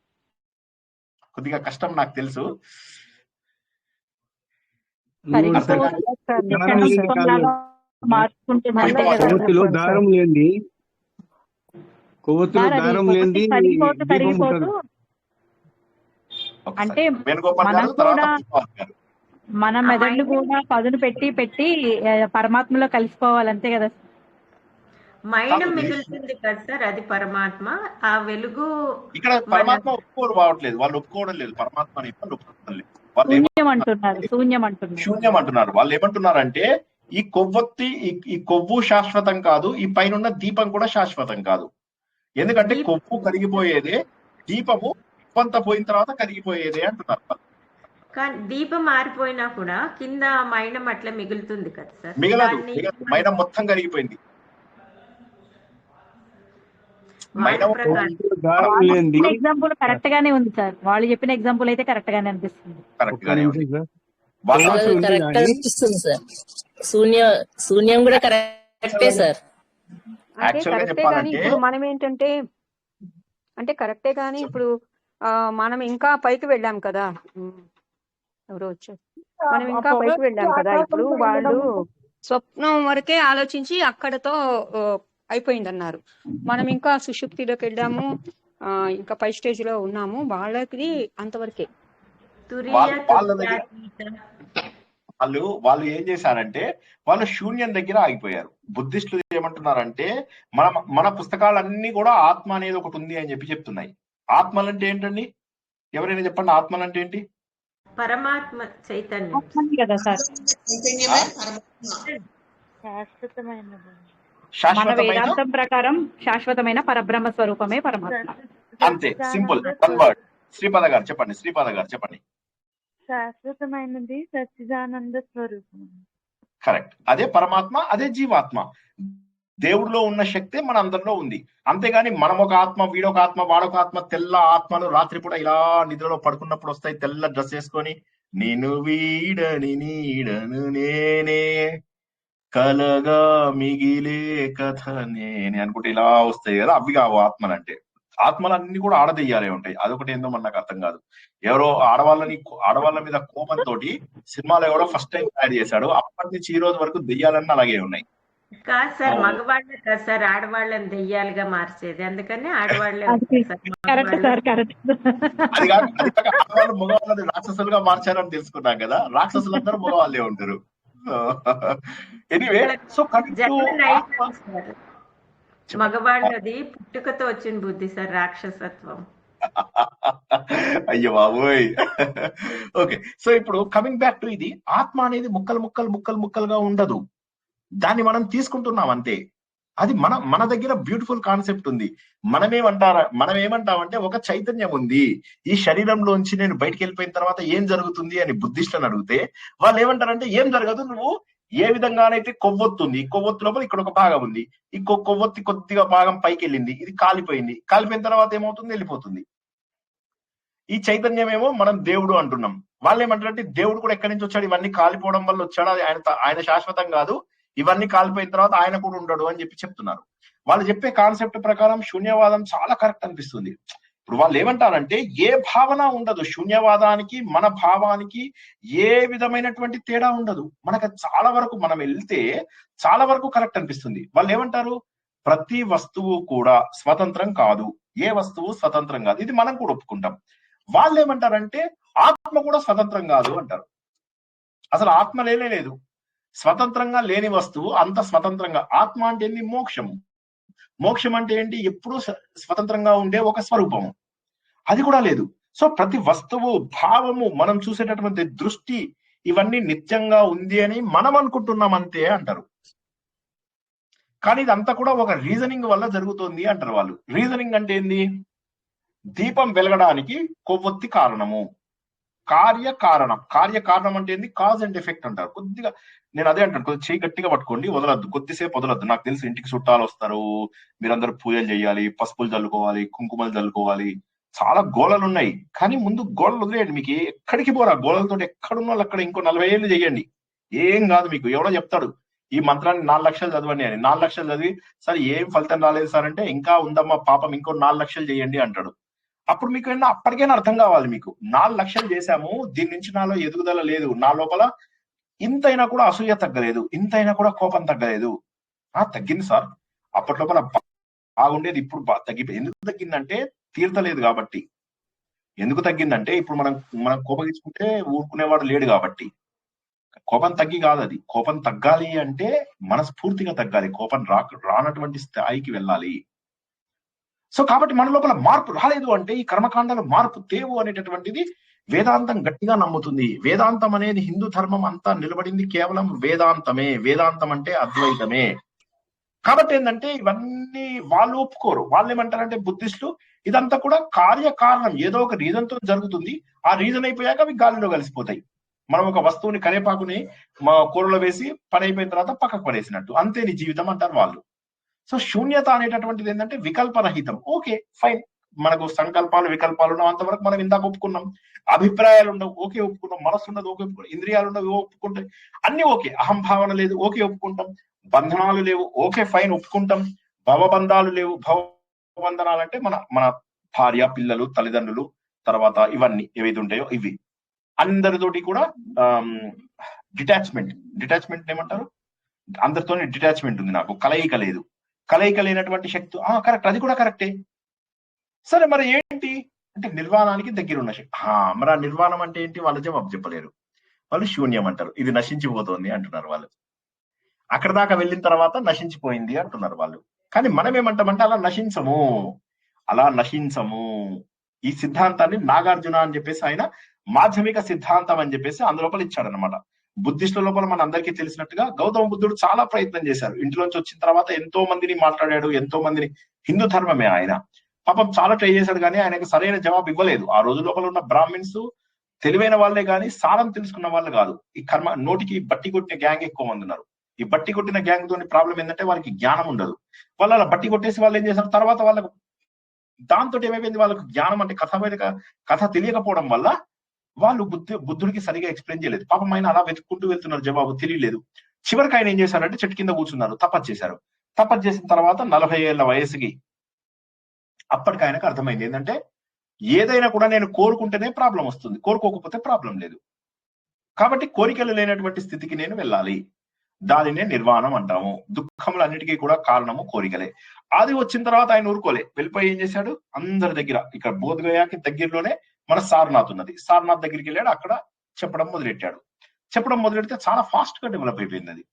కొద్దిగా కష్టం, నాకు తెలుసు. కొవ్వొత్తిలో దారం లేని అంటే మన మెదడులు కూడా పదును పెట్టి పరమాత్మలో కలిసిపోవాలంతే కదా. మైండ్ మిగులుతుంది కదా సార్, అది పరమాత్మ. ఆ వెలుగు ఇక్కడ పరమాత్మ ఒప్పుకోవట్లేదు, వాళ్ళు ఒప్పుకోవడం లేదు. పరమాత్మ ఒప్పుకోవడం లేదు, శూన్యం అంటున్నారు. వాళ్ళు ఏమంటున్నారంటే ఈ కొవ్వొత్తి, ఈ కొవ్వు శాశ్వతం కాదు, ఈ పైన దీపం కూడా శాశ్వతం కాదు. ఎందుకంటే కొవ్వు కరిగిపోయేదే, దీపము కొంత పోయిన తర్వాత కరిగిపోయేదే అంటున్నారు. కానీ దీపం మారిపోయినా కూడా కింద మైనం అట్లా మిగులుతుంది కదా సార్. మిగలదు, మైనం మొత్తం కరిగిపోయింది. ఎగ్జాంపుల్ కరెక్ట్ గానే ఉంది సార్, వాళ్ళు చెప్పిన ఎగ్జాంపుల్ అయితే కరెక్ట్ గానే అనిపిస్తుంది. కరెక్ట్ అనిపిస్తుంది సార్. శూన్యం కూడా కరెక్టే సార్. అంటే కరెక్టే కానీ ఇప్పుడు మనం ఏంటంటే అంటే కరెక్టే కానీ ఇప్పుడు మనం ఇంకా పైకి వెళ్ళాం కదా, ఎవరో వచ్చారు, మనం ఇంకా పైకి వెళ్ళాం కదా. ఇప్పుడు వాళ్ళు స్వప్నం వరకే ఆలోచించి అక్కడతో అయిపోయింది అన్నారు. మనం ఇంకా సుషుప్తిలోకి వెళ్ళాము, ఇంకా పై స్టేజ్ లో ఉన్నాము, వాళ్ళకి అంతవరకే. వాళ్ళు ఏం చేశారంటే వాళ్ళు శూన్యం దగ్గర ఆగిపోయారు. బుద్ధిస్టులు ఏమంటున్నారంటే మన పుస్తకాలన్నీ కూడా ఆత్మ అనేది ఒకటి ఉంది అని చెప్తున్నాయి. ఆత్మలంటే ఏంటండి? ఎవరైనా చెప్పండి, ఆత్మలంటే ఏంటి? పరమాత్మ చైతన్యం కదా సార్. మన వేదాంతం ప్రకారం శాశ్వతమైన పరబ్రహ్మ స్వరూపమే పరమాత్మ. అంతే, సింపుల్. One word. శ్రీపాద గారు చెప్పండి. శ్రీపాద గారు చెప్పండి. శాశ్వతమైనది సచ్చిదానంద స్వరూపం. కరెక్ట్. అదే పరమాత్మ, అదే జీవాత్మ. దేవుడిలో ఉన్న శక్తి మన అందరిలో ఉంది. అంతేగాని మనం ఒక ఆత్మ, వీడొక ఆత్మ, వాడొక ఆత్మ, తెల్ల ఆత్మలు రాత్రిపూట ఇలా నిద్రలో పడుకున్నప్పుడు వస్తాయి, తెల్ల డ్రెస్ వేసుకొని, నేను వీడని నీడను నేనే కలగా మిగిలే కథ నేనే అనుకుంటే ఇలా వస్తాయి కదా, అవి కావు ఆత్మలంటే. ఆత్మలన్నీ కూడా ఆడదెయ్యాలే ఉంటాయి. అదొకటి ఏందో మన నాకు అర్థం కాదు. ఎవరో ఆడవాళ్ళ మీద కోపంతో సినిమాలో ఎవరో ఫస్ట్ టైం తయారు చేశాడు. అప్పటి నుంచి ఈ రోజు వరకు దెయ్యాలన్నీ అలాగే ఉన్నాయి. కాదు సార్, మగవాళ్ళే కాదు సార్ ఆడవాళ్ళని దెయ్యాలుగా మార్చేది. అందుకని ఆడవాళ్ళే అది కాక ఆడవాళ్ళు మగవాళ్ళని రాక్షసులుగా మార్చారని తెలుసుకున్నాం కదా. రాక్షసులందరూ మగవాళ్ళే ఉంటారు. ఎనీవే, సో మగవాళ్ళది పుట్టుకతో వచ్చిన బుద్ధి సార్, రాక్షసత్వం. అయ్యో బాబోయ్. ఓకే, సో ఇప్పుడు కమింగ్ బ్యాక్ టు ఇది, ఆత్మ అనేది ముక్కలుగా ఉండదు. దాన్ని మనం తీసుకుంటున్నాం అంతే. అది మన దగ్గర బ్యూటిఫుల్ కాన్సెప్ట్ ఉంది. మనం ఏమంటామంటే ఒక చైతన్యం ఉంది, ఈ శరీరంలోంచి నేను బయటికి వెళ్ళిపోయిన తర్వాత ఏం జరుగుతుంది అని బుద్ధిస్టులను అడిగితే వాళ్ళు ఏమంటారంటే ఏం జరగదు, నువ్వు ఏ విధంగానైతే కొవ్వొత్తు ఉంది, ఈ కొవ్వొత్తు లోపల ఇక్కడ ఒక భాగం ఉంది, ఈ కొవ్వొత్తి కొద్దిగా భాగం పైకి వెళ్ళింది, ఇది కాలిపోయిన తర్వాత ఏమవుతుంది, వెళ్ళిపోతుంది. ఈ చైతన్యం ఏమో మనం దేవుడు అంటున్నాం. వాళ్ళు ఏమంటారంటే దేవుడు కూడా ఎక్కడి నుంచి వచ్చాడు, ఇవన్నీ కాలిపోవడం వల్ల వచ్చాడు, అది ఆయన శాశ్వతం కాదు, ఇవన్నీ కాలిపోయిన తర్వాత ఆయన కూడా ఉండడు అని చెప్తున్నారు. వాళ్ళు చెప్పే కాన్సెప్ట్ ప్రకారం శూన్యవాదం చాలా కరెక్ట్ అనిపిస్తుంది. ఇప్పుడు వాళ్ళు ఏమంటారంటే ఏ భావన ఉండదు శూన్యవాదానికి, మన భావానికి ఏ విధమైనటువంటి తేడా ఉండదు. మనకు చాలా వరకు మనం వెళ్తే చాలా వరకు కరెక్ట్ అనిపిస్తుంది. వాళ్ళు ఏమంటారు, ప్రతి వస్తువు కూడా స్వతంత్రం కాదు, ఏ వస్తువు స్వతంత్రం కాదు, ఇది మనం కూడా ఒప్పుకుంటాం. వాళ్ళు ఏమంటారంటే ఆత్మ కూడా స్వతంత్రం కాదు అంటారు. అసలు ఆత్మ లేదు, స్వతంత్రంగా లేని వస్తువు అంత స్వతంత్రంగా. ఆత్మ అంటే ఏంటి? మోక్షం అంటే ఏంటి? ఎప్పుడూ స్వతంత్రంగా ఉండే ఒక స్వరూపము, అది కూడా లేదు. సో ప్రతి వస్తువు, భావము, మనం చూసేటటువంటి దృష్టి, ఇవన్నీ నిత్యంగా ఉంది అని మనం అనుకుంటున్నాం అంతే అంటారు. కానీ ఇదంతా కూడా ఒక రీజనింగ్ వల్ల జరుగుతుంది అంటారు వాళ్ళు. రీజనింగ్ అంటే ఏంది? దీపం వెలగడానికి కొవ్వొత్తి కారణము, కార్యకారణం అంటే ఏంది? కాజ్ అండ్ ఎఫెక్ట్ అంటారు. కొద్దిగా నేను అదే అంటాను, కొద్దిగా చేయి గట్టిగా పట్టుకోండి, వదలద్దు, కొద్దిసేపు వదలద్దు. నాకు తెలుసు ఇంటికి చుట్టాలు వస్తారు, మీరందరూ పూజలు చేయాలి, పసుపులు చల్లుకోవాలి, కుంకుమలు చల్లుకోవాలి, చాలా గోళలు ఉన్నాయి. కానీ ముందు గోళలు వదిలేయండి. మీకు ఎక్కడికి పోరా, గోళలతో ఎక్కడున్న వాళ్ళు అక్కడ ఇంకో 40 ఏళ్ళు చేయండి, ఏం కాదు. మీకు ఎవడో చెప్తాడు ఈ మంత్రాన్ని 4 లక్షలు చదవండి అని. 4 లక్షలు చదివి సార్ ఏం ఫలితం రాలేదు సార్ అంటే, ఇంకా ఉందమ్మా పాపం, ఇంకో 4 లక్షలు చేయండి అంటాడు. అప్పుడు మీకు అప్పటికైనా అర్థం కావాలి, మీకు 4 లక్షలు చేశాము, దీని నుంచి నాలో ఎదుగుదల లేదు, నా లోపల ఇంతైనా కూడా అసూయ తగ్గలేదు, ఇంతైనా కూడా కోపం తగ్గలేదు. తగ్గింది సార్, అప్పటి లోపల బాగుండేది, ఇప్పుడు తగ్గిపోయింది. ఎందుకు తగ్గిందంటే తీర్తలేదు కాబట్టి. ఎందుకు తగ్గిందంటే ఇప్పుడు మనం కోపగించుకుంటే ఊరుకునేవాడు లేడు కాబట్టి. కోపం తగ్గి కాదు, అది కోపం తగ్గాలి అంటే మనస్ఫూర్తిగా తగ్గాలి, కోపం రానటువంటి స్థాయికి వెళ్ళాలి. సో కాబట్టి మన లోపల మార్పు రాలేదు అంటే ఈ కర్మకాండలో మార్పు తేవు అనేటటువంటిది వేదాంతం గట్టిగా నమ్ముతుంది. వేదాంతం అనేది హిందూ ధర్మం అంతా నిలబడింది కేవలం వేదాంతమే. వేదాంతం అంటే అద్వైతమే. కాబట్టి ఏంటంటే ఇవన్నీ వాళ్ళు ఒప్పుకోరు. వాళ్ళు ఏమంటారంటే బుద్ధిస్టులు ఇదంతా కూడా కార్యకారణం, ఏదో ఒక రీజన్ తో జరుగుతుంది, ఆ రీజన్ అయిపోయాక అవి గాలిలో కలిసిపోతాయి. మనం ఒక వస్తువుని కరేపాకుని మా కూరలో వేసి పని అయిపోయిన తర్వాత పక్కకు పడేసినట్టు, అంతే నీ జీవితం అంటారు వాళ్ళు. సో శూన్యత అనేటటువంటిది ఏంటంటే వికల్పరహితం. ఓకే ఫైన్, మనకు సంకల్పాలు వికల్పాలు ఉండవు, అంతవరకు మనం ఇందాక ఒప్పుకున్నాం. అభిప్రాయాలు ఉండవు, ఓకే ఒప్పుకున్నాం. మనస్సు ఉండదు, ఓకే ఒప్పుకున్నాం. ఇంద్రియాలు ఉండవు, ఒప్పుకుంటాం. అన్ని ఓకే. అహంభావన లేదు, ఓకే ఒప్పుకుంటాం. బంధనాలు లేవు, ఓకే ఫైన్ ఒప్పుకుంటాం. భవబంధాలు లేవు. భవబంధనాలు అంటే మన మన భార్య, పిల్లలు, తల్లిదండ్రులు, తర్వాత ఇవన్నీ ఏవైతే ఉంటాయో ఇవి. అందరితోటి కూడా డిటాచ్మెంట్ ఏమంటారు, అందరితోనే డిటాచ్మెంట్ ఉంది నాకు, కలయిక లేదు. కలయిక లేనటువంటి శక్తి, కరెక్ట్, అది కూడా కరెక్టే. సరే మరి ఏంటి అంటే నిర్వాణానికి దగ్గర ఉన్న శక్తి. మరి ఆ నిర్వాణం అంటే ఏంటి? వాళ్ళు జవాబు చెప్పలేరు. వాళ్ళు శూన్యం అంటారు. ఇది నశించిపోతుంది అంటున్నారు వాళ్ళు. అక్కడ దాకా వెళ్ళిన తర్వాత నశించిపోయింది అంటున్నారు వాళ్ళు. కానీ మనం ఏమంటామంటే అలా నశించము. ఈ సిద్ధాంతాన్ని నాగార్జున అని చెప్పేసి ఆయన మాధ్యమిక సిద్ధాంతం అని చెప్పేసి అందులోపల ఇచ్చాడు అనమాట. బుద్ధిస్టుల లోపల మన అందరికీ తెలిసినట్టుగా గౌతమ బుద్ధుడు చాలా ప్రయత్నం చేశారు. ఇంట్లోంచి వచ్చిన తర్వాత ఎంతో మందిని మాట్లాడాడు, ఎంతో మందిని, హిందూ ధర్మమే ఆయన పాపం చాలా ట్రై చేశాడు, కానీ ఆయనకు సరైన జవాబు ఇవ్వలేదు. ఆ రోజు లోపల ఉన్న బ్రాహ్మిన్స్ తెలివైన వాళ్ళే కానీ సారం తెలుసుకున్న వాళ్ళు కాదు. ఈ కర్మ నోటికి బట్టి కొట్టిన గ్యాంగ్ ఎక్కువ మంది ఉన్నారు. ఈ బట్టి కొట్టిన గ్యాంగ్ తోని ప్రాబ్లం ఏంటంటే వాళ్ళకి జ్ఞానం ఉండదు. వాళ్ళు అలా బట్టి కొట్టేసి వాళ్ళు ఏం చేశారు, తర్వాత వాళ్ళకు దాంతో ఏమైపోయింది, వాళ్ళకు జ్ఞానం అంటే కథ తెలియకపోవడం వల్ల వాళ్ళు బుద్ధుడికి సరిగా ఎక్స్ప్లెయిన్ చేయలేదు. పాపం ఆయన అలా వెతుక్కుంటూ వెళ్తున్నారు, జవాబు తెలియలేదు. చివరికి ఆయన ఏం చేశారంటే చెట్టు కింద కూర్చున్నారు, తపస్సు చేశారు. తపస్సు చేసిన తర్వాత 40 ఏళ్ల వయసుకి అప్పటికి ఆయనకు అర్థమైంది ఏంటంటే ఏదైనా కూడా నేను కోరుకుంటేనే ప్రాబ్లం వస్తుంది, కోరుకోకపోతే ప్రాబ్లం లేదు. కాబట్టి కోరికలు లేనటువంటి స్థితికి నేను వెళ్ళాలి. దానినే నిర్వాణం అంటాము. దుఃఖములన్నిటికీ కూడా కారణము కోరికలే. అది వచ్చిన తర్వాత ఆయన ఊరుకోలే, వెళ్ళిపోయి ఏం చేశాడు, అందరి దగ్గర, ఇక్కడ బోధగయాకి దగ్గరలోనే మన సారనాథ్ ఉన్నది, సారనాథ్ దగ్గరికి వెళ్ళాడు. అక్కడ చెప్పడం మొదలెడితే చాలా ఫాస్ట్ గా డెవలప్ అయిపోయింది. అది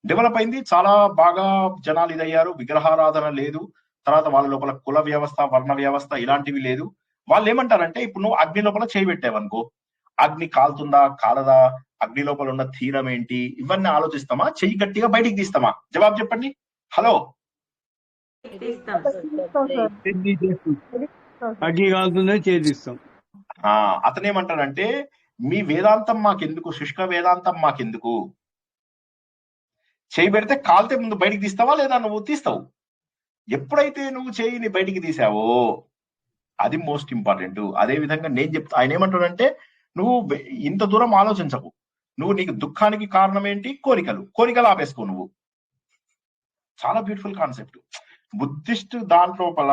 డెవలప్ అయింది, చాలా బాగా జనాలు ఇదయ్యారు. విగ్రహారాధన లేదు, తర్వాత వాళ్ళ లోపల కుల వ్యవస్థ, వర్ణ వ్యవస్థ ఇలాంటివి లేదు. వాళ్ళు ఏమంటారంటే ఇప్పుడు నువ్వు అగ్ని లోపల చేయబెట్టావనుకో, అగ్ని కాలుతుందా కాలదా, అగ్ని లోపల ఉన్న తీరం ఏంటి, ఇవన్నీ ఆలోచిస్తామా, చెయ్యి గట్టిగా బయటికి తీస్తామా? జవాబు చెప్పండి. హలో, అగ్ని కాలుతుందని చేదిస్తాం. అతనేమంటాడంటే మీ వేదాంతం మాకెందుకు, శుష్క వేదాంతం మాకెందుకు, చేయి పెడితే కాలితే ముందు బయటికి తీస్తావా లేదా? నువ్వు తీస్తావు. ఎప్పుడైతే నువ్వు చేయిని బయటికి తీసావో అది మోస్ట్ ఇంపార్టెంట్. అదే విధంగా నేను చెప్తా, ఆయన ఏమంటాడంటే నువ్వు ఇంత దూరం ఆలోచించకు, నువ్వు నీకు దుఃఖానికి కారణం ఏంటి, కోరికలు ఆపేసుకో నువ్వు. చాలా బ్యూటిఫుల్ కాన్సెప్ట్. బుద్ధిస్ట్ దాంట్లోపల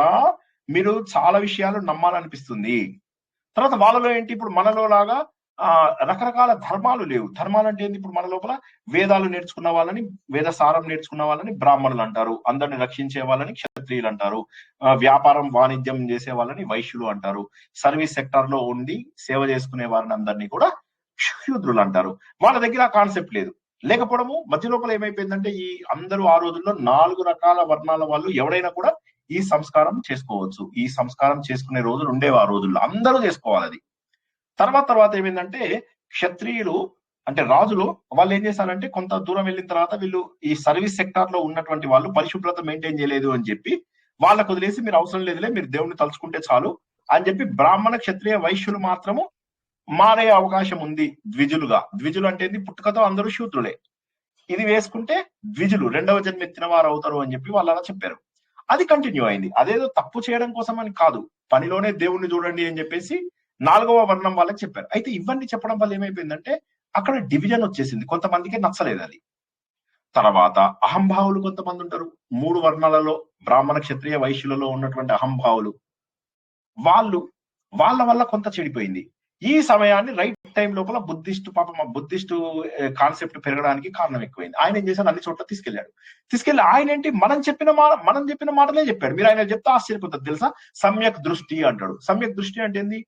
మీరు చాలా విషయాలు నమ్మాలనిపిస్తుంది. తర్వాత వాళ్ళలో ఏంటి, ఇప్పుడు మనలో లాగా రకరకాల ధర్మాలు లేవు. ధర్మాలు అంటే ఏంటి, ఇప్పుడు మన లోపల వేదాలు నేర్చుకున్న వాళ్ళని, వేద సారం నేర్చుకున్న వాళ్ళని బ్రాహ్మణులు అంటారు, అందరిని రక్షించే వాళ్ళని క్షత్రియులు అంటారు, వ్యాపారం వాణిజ్యం చేసే వాళ్ళని వైశ్యులు అంటారు, సర్వీస్ సెక్టర్ లో ఉండి సేవ చేసుకునే వారిని అందరినీ కూడా శూద్రులు అంటారు. వాళ్ళ దగ్గర ఆ కాన్సెప్ట్ లేదు. లేకపోవడము మధ్య లోపల ఏమైపోయిందంటే ఈ అందరూ ఆ రోజుల్లో 4 రకాల వర్ణాల వాళ్ళు ఎవడైనా కూడా ఈ సంస్కారం చేసుకోవచ్చు. ఈ సంస్కారం చేసుకునే రోజులు ఉండేవి ఆ రోజుల్లో, అందరూ చేసుకోవాలి అది. తర్వాత ఏమైందంటే క్షత్రియులు అంటే రాజులు వాళ్ళు ఏం చేశారంటే కొంత దూరం వెళ్ళిన తర్వాత వీళ్ళు ఈ సర్వీస్ సెక్టార్ లో ఉన్నటువంటి వాళ్ళు పరిశుభ్రత మెయింటైన్ చేయలేదు అని చెప్పి వాళ్ళకు వదిలేసి మీరు అవసరం లేదులే, మీరు దేవుణ్ణి తలుచుకుంటే చాలు అని చెప్పి బ్రాహ్మణ, క్షత్రియ, వైశ్యులు మాత్రము మారే అవకాశం ఉంది ద్విజులుగా. ద్విజులు అంటే పుట్టుకతో అందరూ శూద్రులే, ఇది వేసుకుంటే ద్విజులు రెండవ జన్మ ఎత్తిన వారు అవుతారు అని చెప్పి వాళ్ళు అలా చెప్పారు. అది కంటిన్యూ అయింది. అదేదో తప్పు చేయడం కోసం అని కాదు, పనిలోనే దేవుణ్ణి చూడండి అని చెప్పేసి 4వ వర్ణం వాళ్ళకి చెప్పారు. అయితే ఇవన్నీ చెప్పడం వల్ల ఏమైపోయిందంటే అక్కడ డివిజన్ వచ్చేసింది, కొంతమందికి నచ్చలేదు అది. తర్వాత అహంభావులు కొంతమంది ఉంటారు 3 వర్ణాలలో, బ్రాహ్మణ, క్షత్రియ, వైశ్యులలో ఉన్నటువంటి అహంభావులు, వాళ్ళ వల్ల కొంత చెడిపోయింది. ఈ సమయాన్ని రైట్ టైం లోపల బుద్ధిస్టు కాన్సెప్ట్ పెరగడానికి కారణం ఎక్కువైంది. ఆయన ఏం చేశారు, అన్ని చోట్ల తీసుకెళ్లి ఆయన ఏంటి మనం చెప్పిన మాటలే చెప్పాడు. మీరు ఆయన చెప్తే ఆశ్చర్యపోతుంది తెలుసా. సమ్యక్ దృష్టి అంటాడు. సమ్యక్ దృష్టి అంటే ఏంది,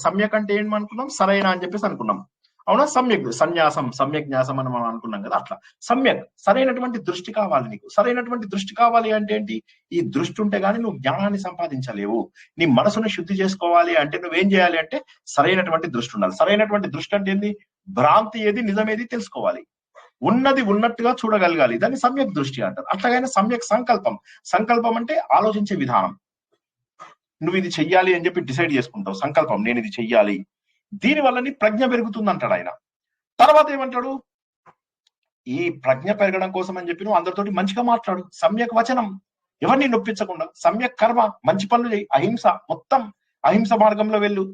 సమ్యక్ అంటే ఏమనుకున్నాం, సరైన అని చెప్పేసి అనుకున్నాం, అవునా? సమ్యక్ సన్యాసం, సమ్యక్ న్యాసం అని మనం అనుకున్నాం కదా. అట్లా సమ్యక్, సరైనటువంటి దృష్టి కావాలి నీకు. సరైనటువంటి దృష్టి కావాలి అంటే ఏంటి, ఈ దృష్టి ఉంటే గానీ నువ్వు జ్ఞానాన్ని సంపాదించలేవు. నీ మనసును శుద్ధి చేసుకోవాలి అంటే నువ్వేం చేయాలి అంటే సరైనటువంటి దృష్టి ఉండాలి. సరైనటువంటి దృష్టి అంటే ఏంది, భ్రాంతి ఏది నిజమేది తెలుసుకోవాలి. ఉన్నది ఉన్నట్టుగా చూడగలగాలి. దాన్ని సమ్యక్ దృష్టి అంటారు. అట్లాగైనా సమ్యక్ సంకల్పం. సంకల్పం అంటే ఆలోచించే విధానం. నువ్వు ఇది చెయ్యాలి అని చెప్పి డిసైడ్ చేసుకుంటావు. సంకల్పం, నేను ఇది చెయ్యాలి. దీని వల్ల నీ ప్రజ్ఞ పెరుగుతుంది అంటాడు ఆయన. తర్వాత ఏమంటాడు, ఈ ప్రజ్ఞ పెరగడం కోసం అని చెప్పి నువ్వు అందరితోటి మంచిగా మాట్లాడు. సమ్యక్ వచనం, ఎవరిని నొప్పించకుండా. సమ్యక్ కర్మ, మంచి పనులు చేయి. అహింస, మొత్తం అహింస మార్గంలో వెళ్ళు.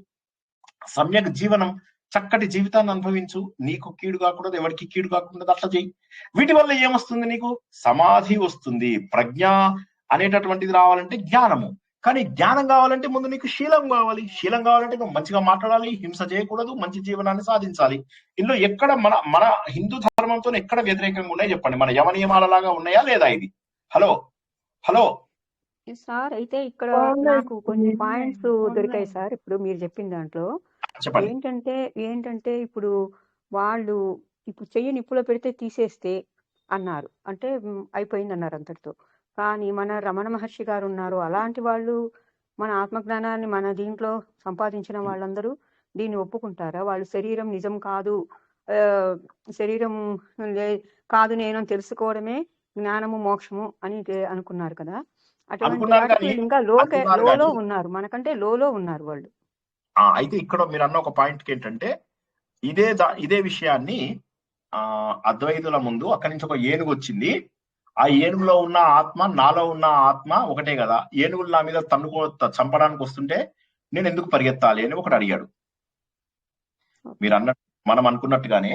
సమ్యక్ జీవనం, చక్కటి జీవితాన్ని అనుభవించు. నీకు కీడు కాకూడదు, ఎవరికి కీడు కాకుండా అట్లా చెయ్యి. వీటి వల్ల ఏమొస్తుంది, నీకు సమాధి వస్తుంది. ప్రజ్ఞ అనేటటువంటిది రావాలంటే జ్ఞానము. కానీ జ్ఞానం కావాలంటే ముందు నీకు శీలం కావాలి. శీలం కావాలంటే నువ్వు మంచిగా మాట్లాడాలి, హింస చేయకూడదు, మంచి జీవనాన్ని సాధించాలి. ఇందులో ఎక్కడ మన హిందూ ధర్మంతో ఎక్కడ వ్యతిరేకంగా ఉన్నాయి చెప్పండి. మన యమ నియమాలలాగా ఉన్నాయా లేదా? ఇది హలో హలో సార్, అయితే ఇక్కడ నాకు కొన్ని పాయింట్స్ దొరికాయి సార్. ఇప్పుడు మీరు చెప్పిన దాంట్లో చెప్పండి. ఏంటంటే ఇప్పుడు వాళ్ళు ఇప్పుడు చెయ్యి నిప్పులో పెడితే తీసేస్తే అన్నారు, అంటే అయిపోయింది అన్నారు అంతటితో. కానీ మన రమణ మహర్షి గారు ఉన్నారు, అలాంటి వాళ్ళు మన ఆత్మజ్ఞానాన్ని మన దీంట్లో సంపాదించిన వాళ్ళందరూ దీన్ని ఒప్పుకుంటారా? వాళ్ళు శరీరం నిజం కాదు, శరీరం కాదు నేను తెలుసుకోవడమే జ్ఞానము మోక్షము అని అనుకున్నారు కదా. అటువంటి వాటికి ఇంకా లోలో ఉన్నారు, మనకంటే లోలో ఉన్నారు వాళ్ళు. అయితే ఇక్కడ మీరు అన్న ఒక పాయింట్ ఏంటంటే, ఇదే విషయాన్ని అద్వైతుల ముందు అక్కడి నుంచి ఒక ఏనుగు వచ్చింది. ఆ ఏనుగులో ఉన్న ఆత్మ, నాలో ఉన్న ఆత్మ ఒకటే కదా. ఏనుగులు నా మీద చంపడానికి వస్తుంటే నేను ఎందుకు పరిగెత్తాలి అని ఒకటి అడిగాడు. మీరు అన్నట్టు మనం అనుకున్నట్టుగానే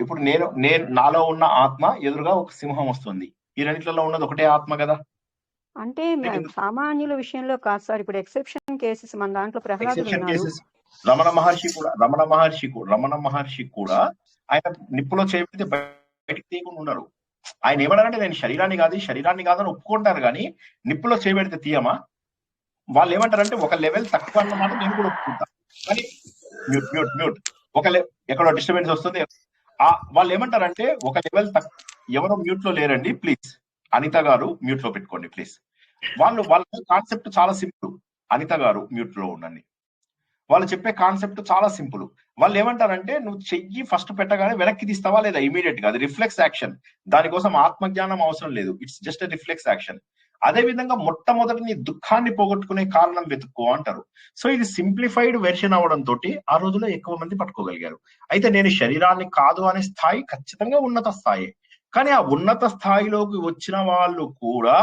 ఇప్పుడు నేను నాలో ఉన్న ఆత్మ ఎదురుగా ఒక సింహం వస్తుంది. ఈ రెండిట్లలో ఉన్నది ఒకటే ఆత్మ కదా. అంటే సామాన్యుల విషయంలో కాదు సార్, ఇప్పుడు ఎక్సెప్షన్ కేసెస్ మన దాంట్లో ప్రహ్లాదుడు ఉన్నారు. రమణ మహర్షి కూడా ఆయన నిప్పులో చేయబడితే బయటికి తీయకుండా ఉన్నారు. ఆయన ఏమన్నారంటే నేను శరీరాన్ని కాదని ఒప్పుకుంటారు, కానీ నిప్పులో చేయబడితే తీయమా? వాళ్ళు ఏమంటారంటే ఒక లెవెల్ తక్కువ అన్నమాట నేను కూడా ఒప్పుకుంటా. కానీ మ్యూట్ ఎక్కడో డిస్టర్బెన్స్ వస్తుంది. వాళ్ళు ఏమంటారంటే ఒక లెవెల్ ఎవరో మ్యూట్ లో లేరండి ప్లీజ్. అనిత గారు మ్యూట్ లో పెట్టుకోండి ప్లీజ్. వాళ్ళ కాన్సెప్ట్ చాలా సింపుల్. అనిత గారు మ్యూట్ లో ఉండండి. వాళ్ళు చెప్పే కాన్సెప్ట్ చాలా సింపుల్. వాళ్ళు ఏమంటారంటే నువ్వు చెయ్యి ఫస్ట్ పెట్టగానే వెనక్కి తీస్తావా లేదా ఇమీడియట్ గా, అది రిఫ్లెక్స్ యాక్షన్. దానికోసం ఆత్మజ్ఞానం అవసరం లేదు, ఇట్స్ జస్ట్ రిఫ్లెక్స్ యాక్షన్. అదే విధంగా మొట్టమొదటి నీ దుఃఖాన్ని పోగొట్టుకునే కారణం వెతుక్కో అంటారు. సో ఇది సింప్లిఫైడ్ వెర్షన్ అవడం తోటి ఆ రోజులో ఎక్కువ మంది పట్టుకోగలిగారు. అయితే నేను శరీరాన్ని కాదు అనే స్థాయి ఖచ్చితంగా ఉన్నత స్థాయి. కానీ ఆ ఉన్నత స్థాయిలోకి వచ్చిన వాళ్ళు కూడా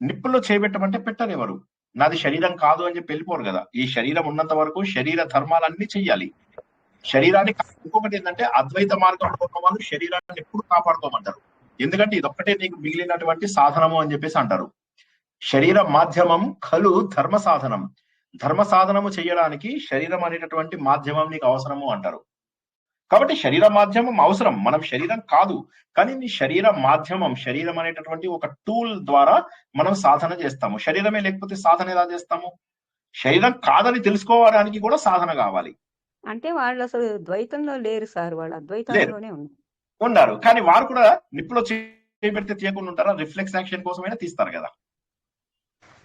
నిప్పుల్లో చేయబెట్టమంటే పెట్టరెవరు. నాది శరీరం కాదు అని చెప్పి వెళ్ళిపోరు కదా. ఈ శరీరం ఉన్నంత వరకు శరీర ధర్మాలన్నీ చెయ్యాలి. శరీరాన్ని ఇంకొకటి ఏంటంటే అద్వైత మార్గంలో ఉన్న వాళ్ళు శరీరాన్ని ఎప్పుడు కాపాడుకోమంటారు. ఎందుకంటే ఇదొక్కటే నీకు మిగిలినటువంటి సాధనము అని చెప్పేసి అంటారు. శరీర మాధ్యమం ఖలు ధర్మ సాధనం. ధర్మ సాధనము చేయడానికి శరీరం అనేటటువంటి మాధ్యమం నీకు అవసరము అంటారు. కాబట్టి శరీర మాధ్యమం అవసరం, మనం శరీరం కాదు. కానీ నీ శరీర మాధ్యమం, శరీరం అనేటటువంటి ఒక టూల్ ద్వారా మనం సాధన చేస్తాము. శరీరమే లేకపోతే సాధన ఎలా చేస్తాము? శరీరం కాదని తెలుసుకోవడానికి కూడా సాధన కావాలి. అంటే వాళ్ళు అసలు ద్వైతంలో లేరు సార్, వాళ్ళు అద్వైతంలోనే ఉన్నారు. కానీ వారు కూడా నిప్పులో చేయబెడితే తీయకుండా ఉంటారా? రిఫ్లెక్స్ యాక్షన్ కోసమైనా తీస్తారు కదా.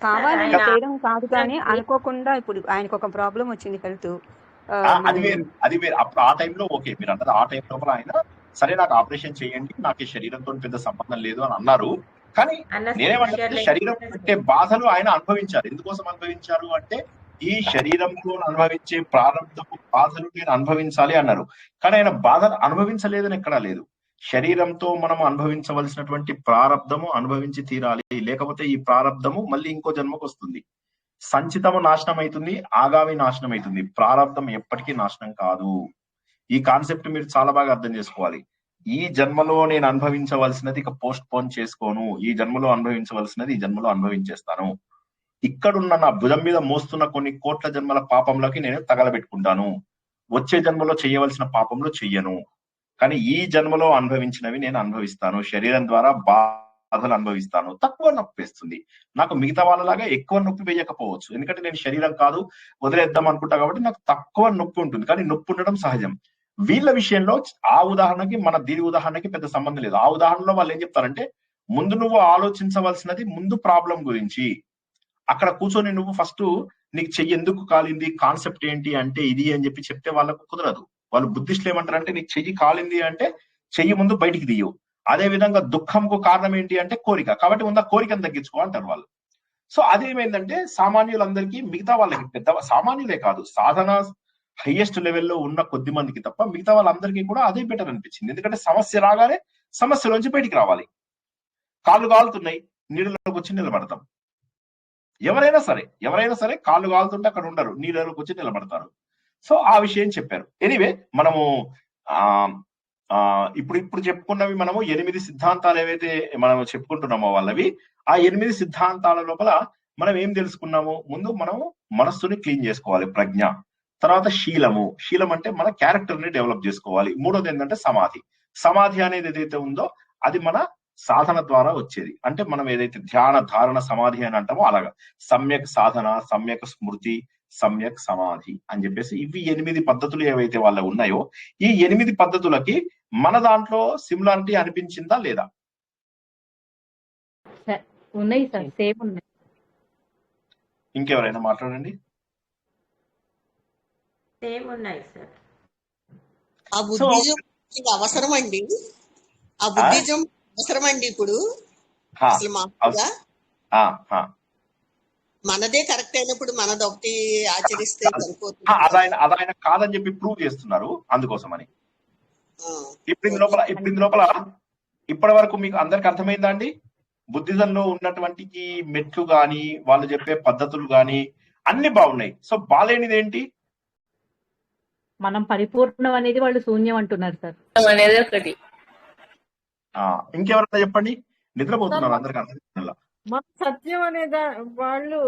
కావాలని చేయడం కాదు, కానీ అనుకోకుండా ఇప్పుడు ఆయనకు ఒక ప్రాబ్లం వచ్చింది, హెల్త్, అది వేరు. అప్పుడు ఆ టైంలో ఓకే, మీరు అన్నారు ఆ టైం లోపల ఆయన సరే నాకు ఆపరేషన్ చేయండి, నాకు ఈ శరీరంతో పెద్ద సంబంధం లేదు అని అన్నారు. కానీ నేనేమంటే శరీరం పెట్టే బాధలు ఆయన అనుభవించారు. ఎందుకోసం అనుభవించారు అంటే ఈ శరీరంతో అనుభవించే ప్రారంభపు బాధలు నేను అనుభవించాలి అన్నారు. కానీ ఆయన బాధలు అనుభవించలేదని ఎక్కడా లేదు. శరీరంతో మనం అనుభవించవలసినటువంటి ప్రారంధము అనుభవించి తీరాలి, లేకపోతే ఈ ప్రారంధము మళ్ళీ ఇంకో జన్మకు వస్తుంది. సంచితము నాశనం అవుతుంది, ఆగామి నాశనం అవుతుంది, ప్రారంధం ఎప్పటికీ నాశనం కాదు. ఈ కాన్సెప్ట్ మీరు చాలా బాగా అర్థం చేసుకోవాలి. ఈ జన్మలో నేను అనుభవించవలసినది ఇక పోస్ట్ పోన్ చేసుకోను, ఈ జన్మలో అనుభవించవలసినది ఈ జన్మలో అనుభవించేస్తాను. ఇక్కడున్న నా భుజం మీద మోస్తున్న కొన్ని కోట్ల జన్మల పాపంలోకి నేను తగలబెట్టుకుంటాను. వచ్చే జన్మలో చేయవలసిన పాపంలో చెయ్యను. కానీ ఈ జన్మలో అనుభవించినవి నేను అనుభవిస్తాను. శరీరం ద్వారా బాధలు అనుభవిస్తాను. తక్కువ నొప్పి వేస్తుంది నాకు, మిగతా వాళ్ళలాగా ఎక్కువ నొప్పి వేయకపోవచ్చు. ఎందుకంటే నేను శరీరం కాదు వదిలేద్దాం అనుకుంటా కాబట్టి నాకు తక్కువ నొప్పి ఉంటుంది. కానీ నొప్పి ఉండడం సహజం. వీళ్ళ విషయంలో ఆ ఉదాహరణకి మన దీని ఉదాహరణకి పెద్ద సంబంధం లేదు. ఆ ఉదాహరణలో వాళ్ళు ఏం చెప్తారంటే ముందు నువ్వు ఆలోచించవలసినది ముందు ప్రాబ్లం గురించి. అక్కడ కూర్చొని నువ్వు ఫస్ట్ నీకు చెయ్యి ఎందుకు కాలింది, కాన్సెప్ట్ ఏంటి అంటే ఇది అని చెప్పి చెప్తే వాళ్ళకు కుదరదు. వాళ్ళు బుద్ధిస్టులు ఏమంటారంటే నీకు చెయ్యి కాలింది అంటే చెయ్యి ముందు బయటికి తీయవు. అదే విధంగా దుఃఖంకు కారణం ఏంటి అంటే కోరిక, కాబట్టి ముందు కోరికను తగ్గించుకో అంటారు వాళ్ళు. సో అదేమైందంటే సామాన్యులందరికీ, మిగతా వాళ్ళకి, పెద్ద సామాన్యులే కాదు, సాధన హైయెస్ట్ లెవెల్లో ఉన్న కొద్ది మందికి తప్ప మిగతా వాళ్ళందరికీ కూడా అదే బెటర్ అనిపించింది. ఎందుకంటే సమస్య రాగానే సమస్యలోంచి బయటికి రావాలి. కాళ్ళు కాలుతున్నాయి, నీళ్ళలోకి వచ్చి నిలబడతాం. ఎవరైనా సరే కాళ్ళు కాలుతుంటే అక్కడ ఉండరు, నీళ్ళలోకి వచ్చి నిలబడతారు. సో ఆ విషయం చెప్పారు. ఎనీవే, మనము ఇప్పుడు చెప్పుకున్నవి మనము 8 సిద్ధాంతాలు ఏవైతే మనం చెప్పుకుంటున్నామో వాళ్ళవి, ఆ 8 సిద్ధాంతాల లోపల మనం ఏం తెలుసుకున్నాము? ముందు మనము మనస్సుని క్లీన్ చేసుకోవాలి, ప్రజ్ఞ. తర్వాత శీలం అంటే మన క్యారెక్టర్ ని డెవలప్ చేసుకోవాలి. మూడోది ఏంటంటే సమాధి అనేది ఏదైతే ఉందో అది మన సాధన ద్వారా వచ్చేది. అంటే మనం ఏదైతే ధ్యాన ధారణ సమాధి అని అంటామో అలాగా సమ్యక్ సాధన, సమ్యక్ స్మృతి, సమ్యక్ సమాధి అని చెప్పేసి ఇవి 8 పద్ధతులు ఏవైతే వాళ్ళ ఉన్నాయో, ఈ 8 పద్ధతులకి మన దాంట్లో సిమిలారిటీ అనిపించిందా లేదా? ఉన్నాయి సార్, సేమ్ ఉన్నాయి. ఇంకెవరైనా మాట్లాడండి. సేమ్ ఉన్నాయి సార్. ఆ బుద్ధిజం అవసరం అండి, ఆ బుద్ధిజం అవసరం అండి ఇప్పుడు అసలు మామూలుగా మనదే కరెక్ట్ అయినప్పుడు మనది ఒకటి ఆచరిస్తే సరిపోతుంది. అదాయన కాదని చెప్పి ప్రూవ్ చేస్తున్నారు, అందుకోసమని. ఇప్పుడు లోపల ఇప్పటి వరకు మీకు అందరికి అర్థమైందా అండి? బుద్ధిజంలో ఉన్నటువంటి మెట్లు గాని, వాళ్ళు చెప్పే పద్ధతులు గాని అన్ని బాగున్నాయి. సో బాలేనిది ఏంటి? మనం పరిపూర్ణం అనేది వాళ్ళు శూన్యం అంటున్నారు సార్. అనేది ఒకటి. ఇంకెవరైనా చెప్పండి. నిద్రపోతున్నారు అందరికి అర్థం. మన సత్యం అనేది వాళ్ళు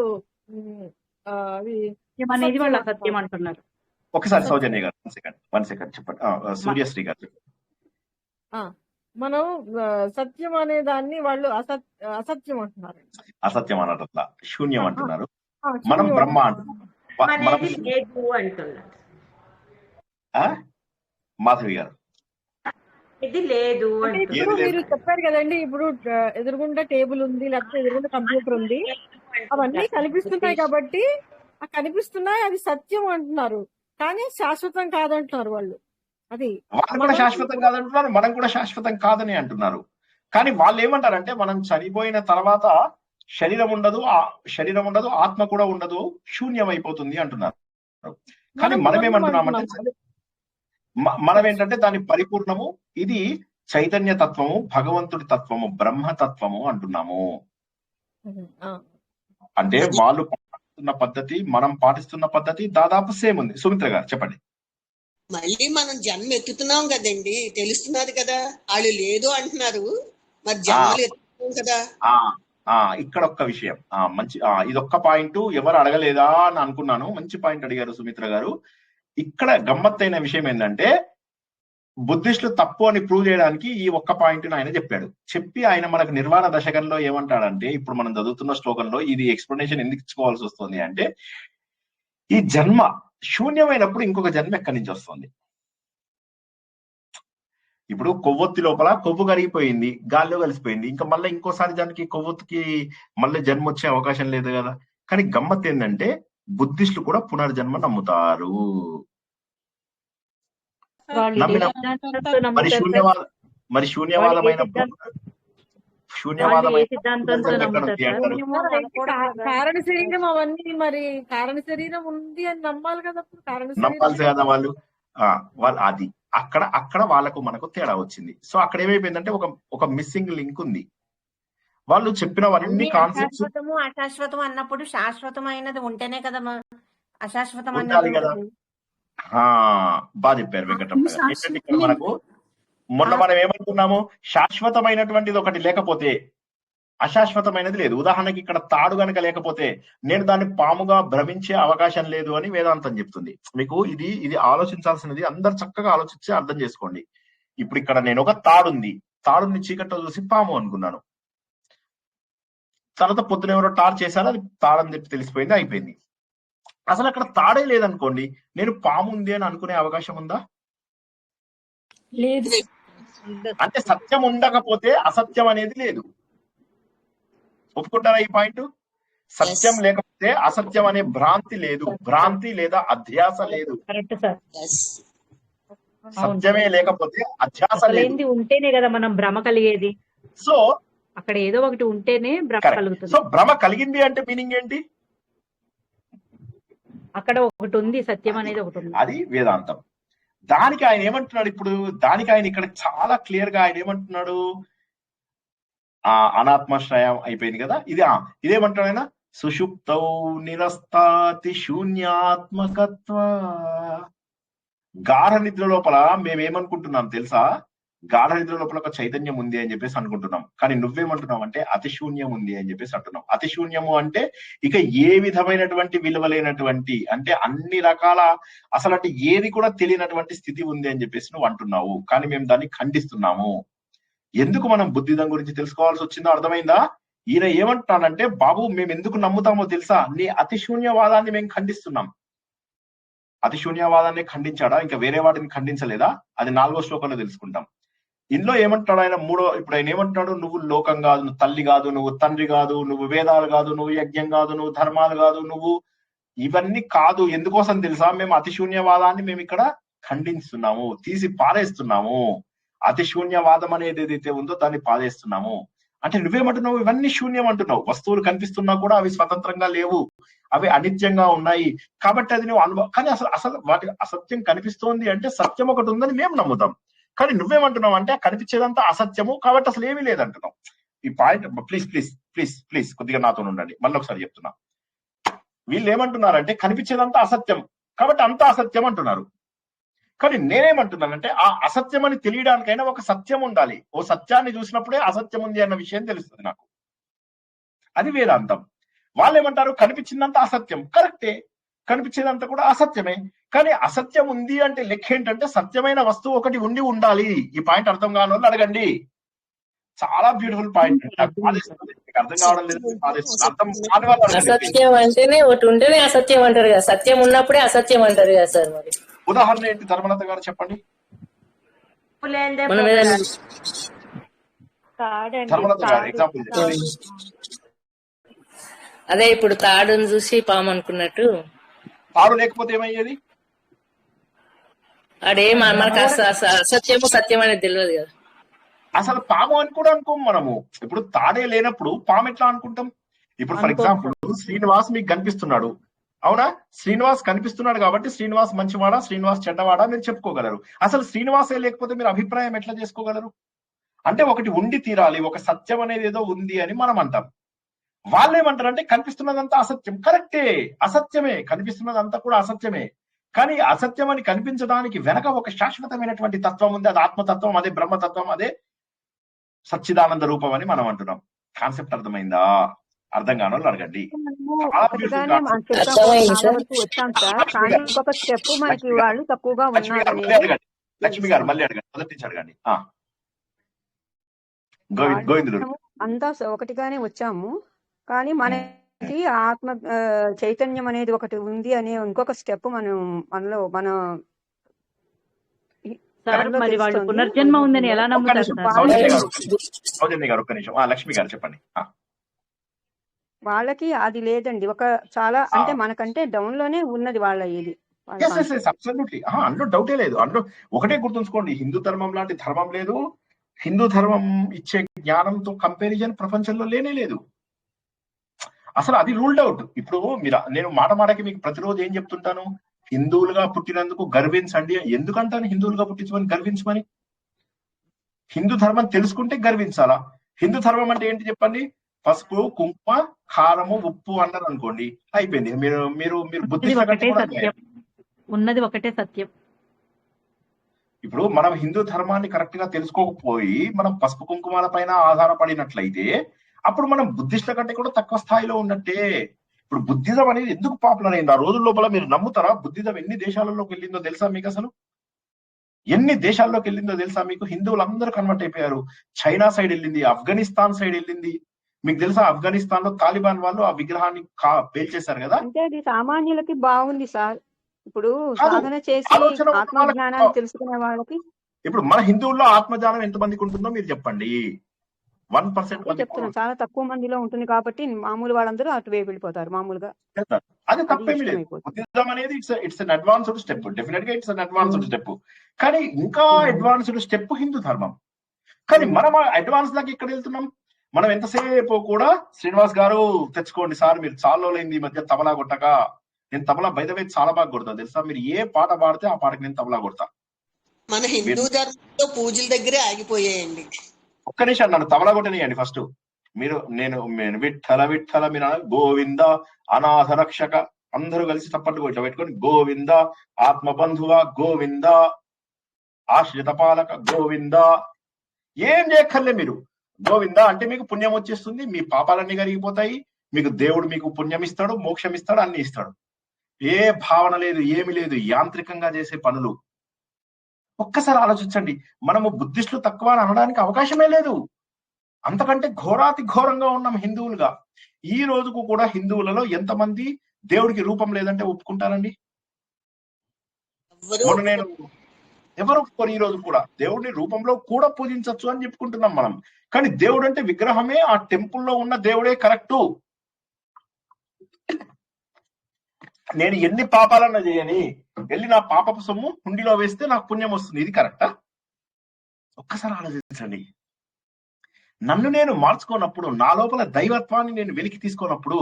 అనేది వాళ్ళు అసత్యం అంటున్నారు. ఒకసారి సౌజన్య గారు వన్ సెకండ్ చెప్పండి. సూర్యశ్రీ గారు మనం సత్యం అనే దాన్ని వాళ్ళు అసత్యం అంటున్నారు. అసత్యం అనట్లా, శూన్యం అంటున్నారు. మనం బ్రహ్మ అంటున్నారు. మాధవి గారు ఇది లేదు. మీరు చెప్పారు కదండి, ఇప్పుడు ఎదురుగుండా టేబుల్ ఉంది, లేకపోతే ఎదురుగుండా కంప్యూటర్ ఉంది, అవన్నీ కనిపిస్తున్నాయి కాబట్టి ఆ కనిపిస్తున్నాయి అది సత్యం అంటున్నారు, కానీ శాశ్వతం కాదంటున్నారు వాళ్ళు. అది వాళ్ళు కూడా శాశ్వతం కాదంటున్నారు, మనం కూడా శాశ్వతం కాదని అంటున్నారు. కానీ వాళ్ళు ఏమంటారంటే మనం చనిపోయిన తర్వాత శరీరం ఉండదు, ఆత్మ కూడా ఉండదు, శూన్యం అయిపోతుంది అంటున్నారు. కానీ మనం ఏమంటున్నామంటే మనం ఏంటంటే దాని పరిపూర్ణము, ఇది చైతన్య తత్వము, భగవంతుడి తత్వము, బ్రహ్మతత్వము అంటున్నాము. అంటే వాళ్ళు పాటిస్తున్న పద్ధతి, మనం పాటిస్తున్న పద్ధతి దాదాపు సేమ్ ఉంది. సుమిత్ర గారు చెప్పండి. మళ్ళీ మనం జన్మ ఎత్తుతున్నాం కదండి, తెలుస్తున్నది కదా. వాళ్ళు లేదు అంటున్నారు, మరి జన్మలు ఎత్తుతున్నాం కదా. ఇక్కడ ఒక్క విషయం మంచి, ఇదొక్క పాయింట్ ఎవరు అడగలేదా అని అనుకున్నాను. మంచి పాయింట్ అడిగారు సుమిత్ర గారు. ఇక్కడ గమ్మత్తైన విషయం ఏంటంటే బుద్ధిస్టులు తప్పు అని ప్రూవ్ చేయడానికి ఈ ఒక్క పాయింట్ ఆయన చెప్పి ఆయన మనకు నిర్వాణ దశకంలో ఏమంటాడంటే, ఇప్పుడు మనం చదువుతున్న శ్లోకంలో ఇది ఎక్స్ప్లెనేషన్ ఎందుకు ఇచ్చుకోవాల్సి వస్తుంది అంటే, ఈ జన్మ శూన్యమైనప్పుడు ఇంకొక జన్మ ఎక్కడి నుంచి వస్తుంది? ఇప్పుడు కొవ్వొత్తి లోపల కొవ్వు కరిగిపోయింది, గాల్లో కలిసిపోయింది, ఇంకా మళ్ళీ ఇంకోసారి దానికి కొవ్వొత్తికి మళ్ళీ జన్మ వచ్చే అవకాశం లేదు కదా. కానీ గమ్మత్ ఏంటంటే బుద్ధిస్టులు కూడా పునర్జన్మ నమ్ముతారు. మరి శూన్యవాదమైన కారణ శరీరం అవన్నీ, మరి కారణ శరీరం ఉంది అని నమ్మాలి కదా. నమ్మాల్సి కదా వాళ్ళు. అది అక్కడ వాళ్ళకు మనకు తేడా వచ్చింది. సో అక్కడ ఏమైపోయిందంటే ఒక మిస్సింగ్ లింక్ ఉంది. వాళ్ళు చెప్పినవన్నీ కాన్సెప్ట్స్ అశాశ్వతం అన్నప్పుడు శాశ్వతమైనది ఉంటేనే కదా అశాశ్వతం ఉండాలి కదా. బాగా చెప్పారు వెంకటరమణ గారు. ఏంటంటే ఇక్కడ మనకు మొన్న మనం ఏమనుకున్నాము, శాశ్వతమైనటువంటిది ఒకటి లేకపోతే అశాశ్వతమైనది లేదు. ఉదాహరణకి ఇక్కడ తాడు గనక లేకపోతే నేను దాన్ని పాముగా భ్రమించే అవకాశం లేదు అని వేదాంతం చెప్తుంది. మీకు ఇది ఆలోచించాల్సినది, అందరు చక్కగా ఆలోచించి అర్థం చేసుకోండి. ఇప్పుడు ఇక్కడ నేను ఒక తాడుని చీకట్లో చూసి పాము అనుకున్నాను. తర్వాత పొద్దున ఎవరో టార్చ్ చేశారో అది తాడని చెప్పి తెలిసిపోయింది, అయిపోయింది. అసలు అక్కడ తాడే లేదనుకోండి, నేను పాము ఉంది అని అనుకునే అవకాశం ఉందా? లేదు. అంటే సత్యం ఉండకపోతే అసత్యం అనేది లేదు. ఒప్పుకుంటారా ఈ పాయింట్? సత్యం లేకపోతే అసత్యం అనే భ్రాంతి లేదు, భ్రాంతి లేదా అధ్యాస లేదు. సత్యమే లేకపోతే అధ్యాస లేదు. ఒకలేంది ఉంటేనే కదా మనం భ్రమ కలిగేది. సో అక్కడ ఏదో ఒకటి ఉంటేనే భ్రమ కరెక్ట్. కలుగుతుంది. సో భ్రమ కలిగింది అంటే మీనింగ్ ఏంటి? అక్కడ ఒకటి ఉంది, సత్యం అనేది ఒకటి ఉంది. అది వేదాంతం. దానికి ఆయన ఏమంటున్నాడు ఇప్పుడు? దానికి ఆయన ఇక్కడ చాలా క్లియర్ గా ఆయన ఏమంటున్నాడు? అనాత్మాశ్రయం అయిపోయింది కదా. ఇదేమంటాడు ఆయన? సుషుప్తౌ నిరస్తాతి శూన్యాత్మకత్వ. గాఢ నిద్ర లోపల మేమేమనుకుంటున్నాం తెలుసా? గాఢ నిద్ర లోపల ఒక చైతన్యం ఉంది అని చెప్పేసి అనుకుంటున్నాం. కానీ నువ్వేమంటున్నావు అంటే అతి శూన్యం ఉంది అని చెప్పేసి అంటున్నావు. అతి శూన్యము అంటే ఇక ఏ విధమైనటువంటి విలువలేనటువంటి, అంటే అన్ని రకాల అసలు అంటే ఏది కూడా తెలియనటువంటి స్థితి ఉంది అని చెప్పేసి నువ్వు అంటున్నావు. కానీ మేము దాన్ని ఖండిస్తున్నాము. ఎందుకు మనం బుద్ధిజం గురించి తెలుసుకోవాల్సి వచ్చిందో అర్థమైందా? ఈయన ఏమంటున్నాడంటే, బాబు మేము ఎందుకు నమ్ముతామో తెలుసా? నీ అతి శూన్యవాదాన్ని మేము ఖండిస్తున్నాం. అతి శూన్యవాదాన్ని ఖండించాడా? ఇంకా వేరే వాటిని ఖండించలేదా? అది 4వ శ్లోకంలో తెలుసుకుంటాం. ఇందులో ఏమంటాడు ఆయన? ఇప్పుడు ఆయన ఏమంటున్నాడు? నువ్వు లోకం కాదు, నువ్వు తల్లి కాదు, నువ్వు తండ్రి కాదు, నువ్వు వేదాలు కాదు, నువ్వు యజ్ఞం కాదు, నువ్వు ధర్మాలు కాదు, నువ్వు ఇవన్నీ కాదు. ఎందుకోసం తెలుసా? మేము అతి శూన్యవాదాన్ని మేము ఇక్కడ ఖండిస్తున్నాము, తీసి పారేస్తున్నాము. అతి శూన్యవాదం అనేది ఏదైతే ఉందో దాన్ని పారేస్తున్నాము. అంటే నువ్వేమంటున్నావు? ఇవన్నీ శూన్యం అంటున్నావు. వస్తువులు కనిపిస్తున్నా కూడా అవి స్వతంత్రంగా లేవు, అవి అనిత్యంగా ఉన్నాయి. కాబట్టి అది నువ్వు కానీ అసలు వాటి అసత్యం కనిపిస్తోంది అంటే సత్యం ఒకటి ఉందని మేము నమ్ముతాం. కానీ నువ్వేమంటున్నావు అంటే కనిపించేదంతా అసత్యము, కాబట్టి అసలు ఏమీ లేదంటున్నావు. ఈ point please please please please కొద్దిగా నాతో ఉండండి. మళ్ళీ ఒకసారి చెప్తున్నా. వీళ్ళు ఏమంటున్నారంటే కనిపించేదంతా అసత్యం, కాబట్టి అంతా అసత్యం అంటున్నారు. కానీ నేనేమంటున్నానంటే ఆ అసత్యం అని తెలియడానికైనా ఒక సత్యం ఉండాలి. ఓ సత్యాన్ని చూసినప్పుడే అసత్యం ఉంది అన్న విషయం తెలుస్తుంది నాకు. అది వేదాంతం. వాళ్ళు ఏమంటారు? కనిపించిందంతా అసత్యం. కరెక్టే, కనిపించేదంతా కూడా అసత్యమే. కానీ అసత్యం ఉంది అంటే లెక్క ఏంటంటే సత్యమైన వస్తువు ఒకటి ఉండాలి. ఈ పాయింట్ అర్థం కాని వాళ్ళు అడగండి. చాలా బ్యూటిఫుల్ పాయింట్. అర్థం కావడం లేదు. అర్థం కాని వాళ్ళు అడగండి. అసత్యం అంటేనే ఒకటి ఉంటేనే అసత్యం అంటారు కదా, సత్యం ఉన్నప్పుడే అసత్యం అంటారు కదా సార్. మరి ఉదాహరణ ఏంటి? ధర్మలత గారు చెప్పండి. మనం ఏదైనా ధర్మలత గారు ఎగ్జాంపుల్ చెప్పండి. అదే ఇప్పుడు తాడును చూసి పాము అనుకున్నట్టు, తాడు లేకపోతే ఏమయ్యేది? అడే మనకు అసత్యము సత్యం అనేది తెలియదు కదా. అసలు పాము అని కూడా అనుకోం మనము. ఇప్పుడు తాడే లేనప్పుడు పాము ఎట్లా అనుకుంటాం? ఇప్పుడు ఫర్ ఎగ్జాంపుల్ శ్రీనివాస్ మీకు కనిపిస్తున్నాడు, అవునా? శ్రీనివాస్ కనిపిస్తున్నాడు కాబట్టి శ్రీనివాస్ మంచివాడా, శ్రీనివాస్ చెడ్డవాడా మీరు చెప్పుకోగలరు. అసలు శ్రీనివాసే లేకపోతే మీరు అభిప్రాయం ఎట్లా చేసుకోగలరు? అంటే ఒకటి ఉండి తీరాలి, ఒక సత్యం అనేది ఏదో ఉంది అని మనం అంటాం. వాళ్ళు ఏమంటారంటే కనిపిస్తున్నదంతా అసత్యం. కరెక్టే, అసత్యమే, కనిపిస్తున్నదంతా కూడా అసత్యమే. కానీ అసత్యం అని కనిపించడానికి వెనక ఒక శాశ్వతమైనటువంటి తత్వం ఉంది. అది ఆత్మతత్వం, అదే బ్రహ్మతత్వం, అదే సచ్చిదానంద రూపం అని మనం అంటున్నాం. కాన్సెప్ట్ అర్థమైందా? అర్థం కాని వాళ్ళు అడగండి. లక్ష్మి గారు మళ్ళీ అడగండి, మొదటి నుంచి అడగండి. అంతా ఒకటిగానే వచ్చాము, కానీ మనకి ఆత్మ చైతన్యం అనేది ఒకటి ఉంది అనే ఇంకొక స్టెప్ మనలో మరి వాళ్ళు పునర్జన్మ ఉందని ఎలా నమ్ముతారు? సౌజన్య గారు ఒక్క నిమిషం. లక్ష్మి గారు చెప్పండి. వాళ్ళకి అది లేదండి. ఒక చాలా అంటే మనకంటే డౌన్ లోనే ఉన్నది వాళ్ళ ఇది. అందులో డౌటే లేదు. అందులో ఒకటే గుర్తుంచుకోండి, హిందూ ధర్మం లాంటి ధర్మం లేదు. హిందూ ధర్మం ఇచ్చే జ్ఞానంతో కంపారిజన్ ప్రపంచంలో లేనే లేదు. అసలు అది రూల్డ్ అవుట్. ఇప్పుడు నేను మాటకి మీకు ప్రతిరోజు ఏం చెప్తుంటాను? హిందువులుగా పుట్టినందుకు గర్వించండి. ఎందుకంటాను హిందువులుగా పుట్టించమని గర్వించమని? హిందూ ధర్మం తెలుసుకుంటే గర్వించాలా? హిందూ ధర్మం అంటే ఏంటి చెప్పండి? పసుపు, కుంకుమ, కారము, ఉప్పు అన్నారు అనుకోండి, అయిపోయింది. మీరు మీరు మీరు ఉన్నది ఒకటే సత్యం. ఇప్పుడు మనం హిందూ ధర్మాన్ని కరెక్ట్ గా తెలుసుకోకపోయి మనం పసుపు కుంకుమాల పైన ఆధారపడినట్లయితే అప్పుడు మనం బుద్ధిస్టుల కంటే కూడా తక్కువ స్థాయిలో ఉన్నట్టే. ఇప్పుడు బుద్ధిజం అనేది ఎందుకు పాపులర్ అయింది? ఆ రోజుల లోపల మీరు నమ్ముతారా? బుద్ధిజం ఎన్ని దేశాలలోకి వెళ్ళిందో తెలుసా మీకు? అసలు ఎన్ని దేశాల్లోకి వెళ్ళిందో తెలుసా మీకు? హిందువులు అందరూ కన్వర్ట్ అయిపోయారు. చైనా సైడ్ వెళ్ళింది, ఆఫ్ఘనిస్తాన్ సైడ్ వెళ్ళింది. మీకు తెలుసా ఆఫ్ఘనిస్తాన్ లో తాలిబాన్ వాళ్ళు ఆ విగ్రహాన్ని పేల్చేశారు కదా. అంటే అది సామాన్యులకి బాగుంది సార్. ఇప్పుడు సాధన చేసి ఆత్మజ్ఞానాన్ని తెలుసుకునే వాళ్ళకి. ఇప్పుడు మన హిందువుల్లో ఆత్మజ్ఞానం ఎంతమందికి ఉంటుందో మీరు చెప్పండి. 1% అదే మంది చెప్తున్నాను, చాలా తక్కువ మందిలో ఉంటుంది కాబట్టి మామూలు వాళ్ళందరూ అటువైపు వెళ్ళిపోతారు మామూలుగా. అది అది తప్పేమీ లేదు. ఇష్టమైపోతుంది. బుద్ధిజం అనేది it's an advanced step, definite గా ఇట్స్ అన్ అడ్వాన్స్డ్ స్టెప్. కానీ ఇంకా అడ్వాన్స్డ్ స్టెప్ హిందూ ధర్మం. కానీ మనం అడ్వాన్స్ దాకా ఇక్కడ వెళ్తున్నాం. మనం ఎంతసేపు కూడా శ్రీనివాస్ గారు తెచ్చుకోండి సార్, మీరు చాలా లేని ఈ మధ్య తబలా కొట్టక. నేను తబలా బయటవే చాలా బాగా కొడతా తెలుసా, మీరు ఏ పాట పాడితే ఆ పాటకి నేను తబలా కొడతా. మన హిందూ ధర్మంలో పూజల దగ్గరే ఆగిపోయాయండి. ఒక్క నిమిషం నన్ను తబలా కొట్టనియండి ఫస్ట్. నేను విఠల విఠల మీరు గోవింద అనాథ రక్షక అందరూ కలిసి తప్పట్లు ఇట్లా పెట్టుకొని గోవింద ఆత్మబంధువ గోవింద ఆశ్రిత పాలక గోవింద. ఏం చేయక్కర్లే మీరు. గోవింద అంటే మీకు పుణ్యం వచ్చేస్తుంది, మీ పాపాలన్నీ కరిగిపోతాయి, మీకు దేవుడు మీకు పుణ్యం ఇస్తాడు, మోక్షం ఇస్తాడు, అన్ని ఇస్తాడు. ఏ భావన లేదు, ఏమి లేదు, యాంత్రికంగా చేసే పనులు. ఒక్కసారి ఆలోచించండి. మనము బుద్ధిస్టులు తక్కువ అని అనడానికి అవకాశమే లేదు. అంతకంటే ఘోరాతి ఘోరంగా ఉన్నాం హిందువులుగా. ఈ రోజుకు కూడా హిందువులలో ఎంతమంది దేవుడికి రూపం లేదంటే ఒప్పుకుంటారండి? మొన్న నేను ఎవరు ఒప్పుకోరు. ఈ రోజు కూడా దేవుడిని రూపంలో కూడా పూజించవచ్చు అని చెప్పుకుంటున్నాం మనం. కానీ దేవుడు అంటే విగ్రహమే, ఆ టెంపుల్లో ఉన్న దేవుడే కరెక్టు. నేను ఎన్ని పాపాలన్నా చేయని వెళ్ళి నా పాపపు సొమ్ము హుండీలో వేస్తే నాకు పుణ్యం వస్తుంది, ఇది కరెక్టా? ఒక్కసారి ఆలోచించండి. నన్ను నేను మార్చుకోనప్పుడు, నా లోపల దైవత్వాన్ని నేను వెలికి తీసుకున్నప్పుడు